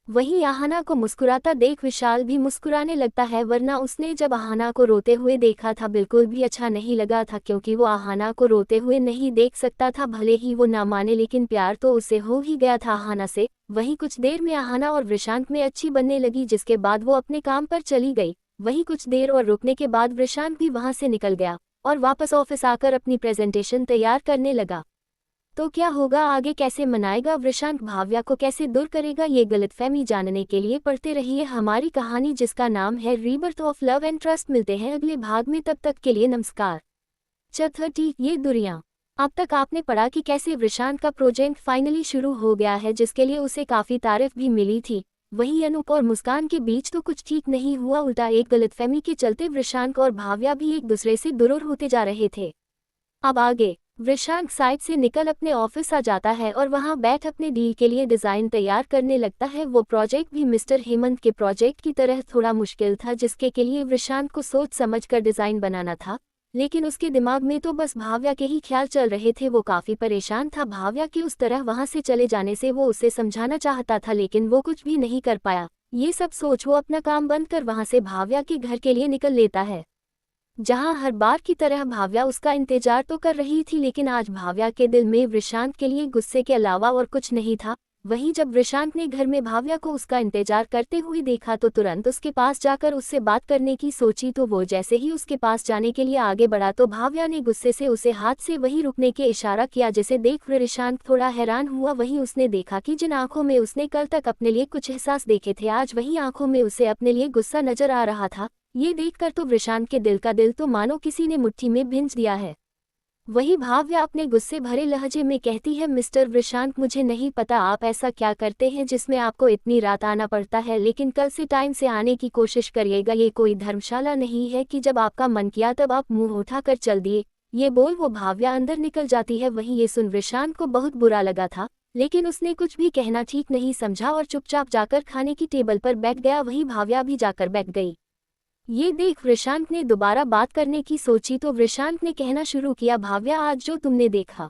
वहीं आहाना को मुस्कुराता देख विशाल भी मुस्कुराने लगता है, वरना उसने जब आहाना को रोते हुए देखा था बिल्कुल भी अच्छा नहीं लगा था क्योंकि वो आहाना को रोते हुए नहीं देख सकता था, भले ही वो ना माने लेकिन प्यार तो उसे हो ही गया था आहाना से। वहीं कुछ देर में आहाना और वृषांत में अच्छी बनने लगी जिसके बाद वो अपने काम पर चली गई। वहीं कुछ देर और रुकने के बाद वृषांत भी वहां से निकल गया और वापस ऑफिस आकर अपनी प्रेजेंटेशन तैयार करने लगा। तो क्या होगा आगे, कैसे मनाएगा वृषांत, भाव्या को कैसे दूर करेगा, ये गलतफहमी जानने के लिए पढ़ते रहिए हमारी कहानी जिसका नाम है rebirth of love and trust. मिलते हैं अगले भाग में, तब तक के लिए नमस्कार। चौथी, ये दुनिया। अब तक आपने पढ़ा कि कैसे वृषांत का प्रोजेक्ट फाइनली शुरू हो गया है जिसके लिए उसे काफी तारीफ भी मिली थी। वहीं अनूप और मुस्कान के बीच तो कुछ ठीक नहीं हुआ, उल्टा एक गलतफहमी के चलते वृषांत और भाव्या भी एक दूसरे से दूर होते जा रहे थे। अब आगे वृषांत साइट से निकल अपने ऑफिस आ जाता है और वहां बैठ अपने डील के लिए डिजाइन तैयार करने लगता है। वो प्रोजेक्ट भी मिस्टर हेमंत के प्रोजेक्ट की तरह थोड़ा मुश्किल था जिसके के लिए वृषांत को सोच समझ कर डिजाइन बनाना था, लेकिन उसके दिमाग में तो बस भाव्या के ही ख्याल चल रहे थे। वो काफी परेशान था भाव्या के उस तरह वहां से चले जाने से। वो उसे समझाना चाहता था लेकिन वो कुछ भी नहीं कर पाया। ये सब सोच वो अपना काम बंद कर वहां से भाव्या के घर के लिए निकल लेता है, जहां हर बार की तरह भाव्या उसका इंतजार तो कर रही थी लेकिन आज भाव्या के दिल में वृषांत के लिए गुस्से के अलावा और कुछ नहीं था। वहीं जब वृषांक ने घर में भाव्या को उसका इंतजार करते हुए देखा तो तुरंत उसके पास जाकर उससे बात करने की सोची, तो वो जैसे ही उसके पास जाने के लिए आगे बढ़ा तो भाव्या ने गुस्से से उसे हाथ से वहीं रुकने के इशारा किया, जिसे देख वृषांक थोड़ा हैरान हुआ। वहीं उसने देखा कि जिन आंखों में उसने कल तक अपने लिए कुछ एहसास देखे थे, आज वही आंखों में उसे अपने लिए गुस्सा नजर आ रहा था। ये देखकर तो वृषांक के दिल का दिल तो मानो किसी ने मुट्ठी में भिंज दिया है। वही भाव्या अपने गुस्से भरे लहजे में कहती है, मिस्टर वृषांक, मुझे नहीं पता आप ऐसा क्या करते हैं जिसमें आपको इतनी रात आना पड़ता है, लेकिन कल से टाइम से आने की कोशिश करिएगा। ये कोई धर्मशाला नहीं है कि जब आपका मन किया तब आप मुंह उठाकर चल दिए। ये बोल वो भाव्या अंदर निकल जाती है। वहीं ये सुन वृषांक को बहुत बुरा लगा था, लेकिन उसने कुछ भी कहना ठीक नहीं समझा और चुपचाप जाकर खाने की टेबल पर बैठ गया। वहीं भाव्या भी जाकर बैठ गई। ये देख वृषांक ने दोबारा बात करने की सोची तो वृषांक ने कहना शुरू किया, भाव्या, आज जो तुमने देखा।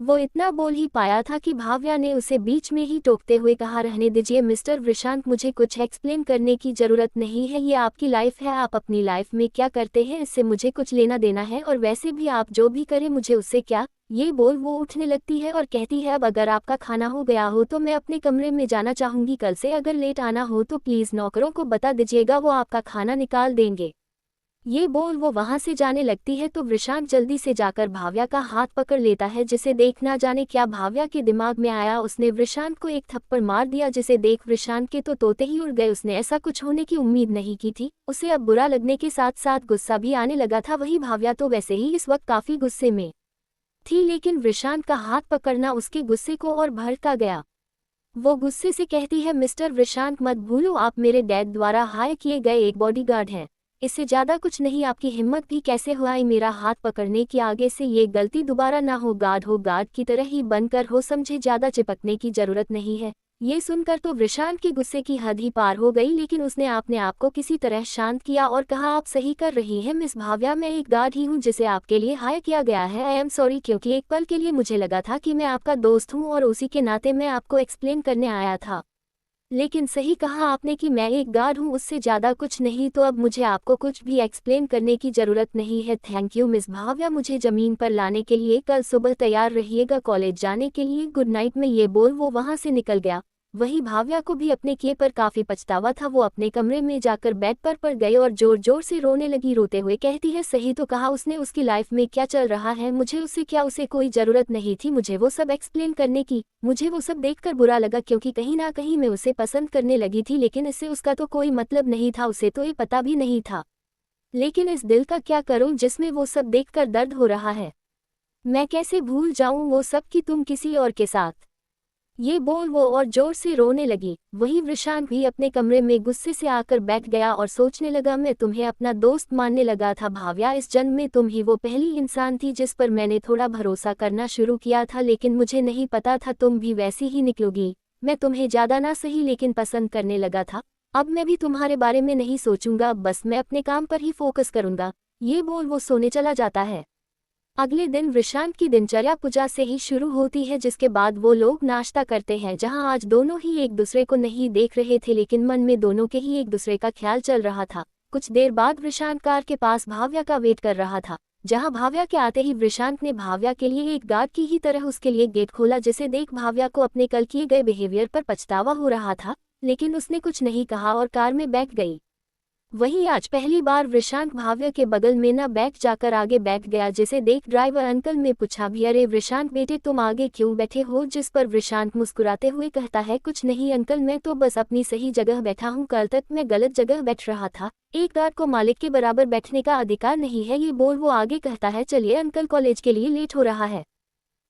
वो इतना बोल ही पाया था कि भाव्या ने उसे बीच में ही टोकते हुए कहा, रहने दीजिए मिस्टर वृषांक, मुझे कुछ एक्सप्लेन करने की जरूरत नहीं है। ये आपकी लाइफ है, आप अपनी लाइफ में क्या करते हैं इससे मुझे कुछ लेना देना है, और वैसे भी आप जो भी करें मुझे उससे क्या। ये बोल वो उठने लगती है और कहती है, अब अगर आपका खाना हो गया हो तो मैं अपने कमरे में जाना चाहूंगी। कल से अगर लेट आना हो तो प्लीज नौकरों को बता दीजिएगा, वो आपका खाना निकाल देंगे। ये बोल वो वहां से जाने लगती है तो वृषांक जल्दी से जाकर भाव्या का हाथ पकड़ लेता है, जिसे देख ना जाने क्या भाव्या के दिमाग में आया। उसने वृषांक को एक थप्पड़ मार दिया, जिसे देख वृषांक के तो तोते ही उड़ गए। उसने ऐसा कुछ होने की उम्मीद नहीं की थी। उसे अब बुरा लगने के साथ साथ गुस्सा भी आने लगा था। वही भाव्या तो वैसे ही इस वक्त काफी गुस्से में थी, लेकिन वृषांक का हाथ पकड़ना उसके गुस्से को और भड़का गया। वो गुस्से से कहती है, मिस्टर वृषांक, मत भूलो आप मेरे डैड द्वारा हायर किए गए एक बॉडीगार्ड हैं। इससे ज्यादा कुछ नहीं। आपकी हिम्मत भी कैसे हुआ मेरा हाथ पकड़ने की? आगे से ये गलती दोबारा ना हो। गार्ड की तरह ही बनकर हो, समझे? ज्यादा चिपकने की जरूरत नहीं है। ये सुनकर तो वृषांक के गुस्से की हद ही पार हो गई, लेकिन उसने अपने आप को किसी तरह शांत किया और कहा, आप सही कर रही हैं मिस भाव्या, मैं एक गार्ड ही हूँ जिसे आपके लिए हायर किया गया है। आई एम सॉरी, क्योंकि एक पल के लिए मुझे लगा था कि मैं आपका दोस्त हूँ और उसी के नाते मैं आपको एक्सप्लेन करने आया था। लेकिन सही कहा आपने कि मैं एक गार्ड हूँ, उससे ज़्यादा कुछ नहीं। तो अब मुझे आपको कुछ भी एक्सप्लेन करने की ज़रूरत नहीं है। थैंक यू मिस भाव्या, मुझे ज़मीन पर लाने के लिए। कल सुबह तैयार रहिएगा कॉलेज जाने के लिए। Good night. में ये बोल वो वहाँ से निकल गया। वही भाव्या को भी अपने किए पर काफ़ी पछतावा था। वो अपने कमरे में जाकर बेड पर पड़ गई और जोर जोर से रोने लगी। रोते हुए कहती है, सही तो कहा उसने, उसकी लाइफ में क्या चल रहा है मुझे उससे क्या, उसे कोई ज़रूरत नहीं थी मुझे वो सब एक्सप्लेन करने की। मुझे वो सब देखकर बुरा लगा, क्योंकि कहीं ना कहीं मैं उसे पसंद करने लगी थी, लेकिन इससे उसका तो कोई मतलब नहीं था, उसे तो ये पता भी नहीं था। लेकिन इस दिल का क्या करूं जिसमें वो सब देखकर दर्द हो रहा है? मैं कैसे भूल जाऊं वो सब कि तुम किसी और के साथ। ये बोल वो और जोर से रोने लगी। वही वृषांक भी अपने कमरे में गुस्से से आकर बैठ गया और सोचने लगा, मैं तुम्हें अपना दोस्त मानने लगा था भाव्या, इस जन्म में तुम ही वो पहली इंसान थी जिस पर मैंने थोड़ा भरोसा करना शुरू किया था, लेकिन मुझे नहीं पता था तुम भी वैसी ही निकलोगी। मैं तुम्हें ज्यादा ना सही लेकिन पसंद करने लगा था। अब मैं भी तुम्हारे बारे में नहीं सोचूंगा, बस मैं अपने काम पर ही फोकस करूंगा। ये बोल वो सोने चला जाता है। अगले दिन वृषांक की दिनचर्या पूजा से ही शुरू होती है, जिसके बाद वो लोग नाश्ता करते हैं, जहां आज दोनों ही एक दूसरे को नहीं देख रहे थे, लेकिन मन में दोनों के ही एक दूसरे का ख्याल चल रहा था। कुछ देर बाद वृषांक कार के पास भाव्या का वेट कर रहा था, जहां भाव्या के आते ही वृषांक ने भाव्या के लिए एक गार्ड की ही तरह उसके लिए गेट खोला, जिसे देख भाव्या को अपने कल किए गए बिहेवियर पर पछतावा हो रहा था, लेकिन उसने कुछ नहीं कहा और कार में बैठ गई। वहीं आज पहली बार वृषांक भाव्या के बगल में न बैठ जाकर आगे बैठ गया, जिसे देख ड्राइवर अंकल ने पूछा भी, अरे वृषांक बेटे तुम आगे क्यों बैठे हो? जिस पर वृषांक मुस्कुराते हुए कहता है, कुछ नहीं अंकल, मैं तो बस अपनी सही जगह बैठा हूँ, कल तक मैं गलत जगह बैठ रहा था। एक गार्ड को मालिक के बराबर बैठने का अधिकार नहीं है। ये बोल वो आगे कहता है, चलिए अंकल कॉलेज के लिए लेट हो रहा है।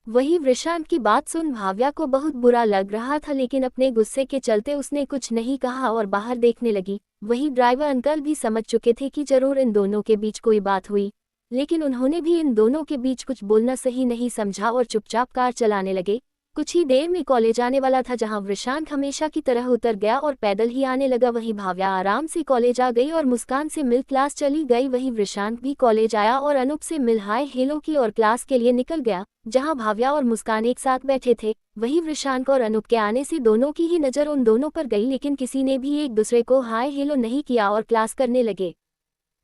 वही वृषांक की बात सुन भाव्या को बहुत बुरा लग रहा था, लेकिन अपने गुस्से के चलते उसने कुछ नहीं कहा और बाहर देखने लगी। वही ड्राइवर अंकल भी समझ चुके थे कि जरूर इन दोनों के बीच कोई बात हुई, लेकिन उन्होंने भी इन दोनों के बीच कुछ बोलना सही नहीं समझा और चुपचाप कार चलाने लगे। कुछ ही देर में कॉलेज आने वाला था, जहां वृषांक हमेशा की तरह उतर गया और पैदल ही आने लगा। वहीं भाव्या आराम से कॉलेज आ गई और मुस्कान से मिल क्लास चली गई। वहीं वृषांक भी कॉलेज आया और अनूप से मिल हाय हेलो की और क्लास के लिए निकल गया, जहां भाव्या और मुस्कान एक साथ बैठे थे। वहीं वृषांक और अनूप के आने से दोनों की ही नज़र उन दोनों पर गई, लेकिन किसी ने भी एक दूसरे को हाय हेलो नहीं किया और क्लास करने लगे।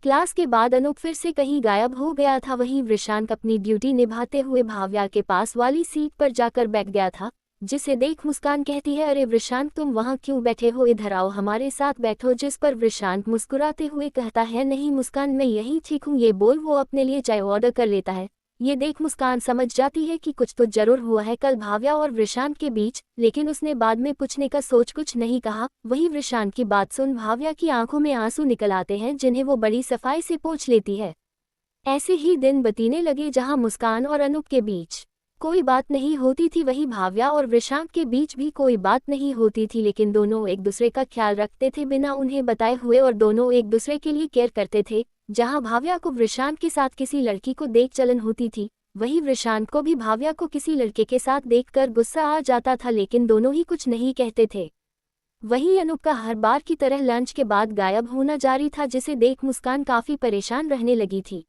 क्लास के बाद अनूप फिर से कहीं गायब हो गया था। वहीं वृषांक अपनी ड्यूटी निभाते हुए भाव्या के पास वाली सीट पर जाकर बैठ गया था। जिसे देख मुस्कान कहती है, अरे वृषांक तुम वहाँ क्यों बैठे हो, इधर आओ हमारे साथ बैठो। जिस पर वृषांक मुस्कुराते हुए कहता है, नहीं मुस्कान मैं यहीं ठीक हूँ। ये बोल वो अपने लिए चाय ऑर्डर कर लेता है। ये देख मुस्कान समझ जाती है कि कुछ तो जरूर हुआ है कल भाव्या और वृषांक के बीच, लेकिन उसने बाद में पूछने का सोच कुछ नहीं कहा। वहीं वृषांक की बात सुन भाव्या की आंखों में आंसू निकल आते हैं, जिन्हें वो बड़ी सफाई से पोंछ लेती है। ऐसे ही दिन बीतने लगे जहां मुस्कान और अनूप के बीच कोई बात नहीं होती थी, वहीं भाव्या और वृषांक के बीच भी कोई बात नहीं होती थी, लेकिन दोनों एक दूसरे का ख्याल रखते थे बिना उन्हें बताए हुए, और दोनों एक दूसरे के लिए केयर करते थे। जहां भाव्या को वृषांक के साथ किसी लड़की को देख जलन होती थी, वहीं वृषांक को भी भाव्या को किसी लड़के के साथ देखकर गुस्सा आ जाता था, लेकिन दोनों ही कुछ नहीं कहते थे। वहीं अनूप का हर बार की तरह लंच के बाद गायब होना जारी था, जिसे देख मुस्कान काफी परेशान रहने लगी थी।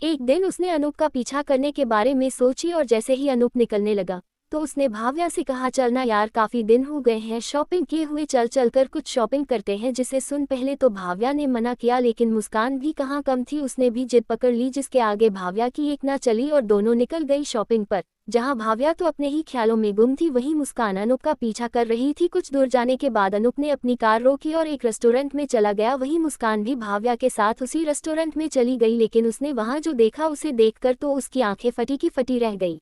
एक दिन उसने अनूप का पीछा करने के बारे में सोची, और जैसे ही अनूप निकलने लगा तो उसने भाव्या से कहा, चलना यार काफी दिन हो गए हैं शॉपिंग किए हुए, चल चलकर कुछ शॉपिंग करते हैं। जिसे सुन पहले तो भाव्या ने मना किया, लेकिन मुस्कान भी कहाँ कम थी, उसने भी जिद पकड़ ली, जिसके आगे भाव्या की एक ना चली और दोनों निकल गई शॉपिंग पर। जहां भाव्या तो अपने ही ख्यालों में गुम थी, वहीं मुस्कान अनूप का पीछा कर रही थी। कुछ दूर जाने के बाद अनूप ने अपनी कार रोकी और एक रेस्टोरेंट में चला गया। वहीं मुस्कान भी भाव्या के साथ उसी रेस्टोरेंट में चली गई, लेकिन उसने वहां जो देखा उसे देखकर तो उसकी आंखें फटी की फटी रह गई।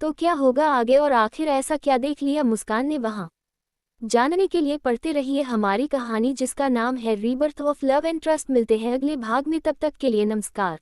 तो क्या होगा आगे और आखिर ऐसा क्या देख लिया मुस्कान ने वहां, जानने के लिए पढ़ते रहिए हमारी कहानी जिसका नाम है rebirth of love and trust. मिलते हैं अगले भाग में, तब तक के लिए नमस्कार।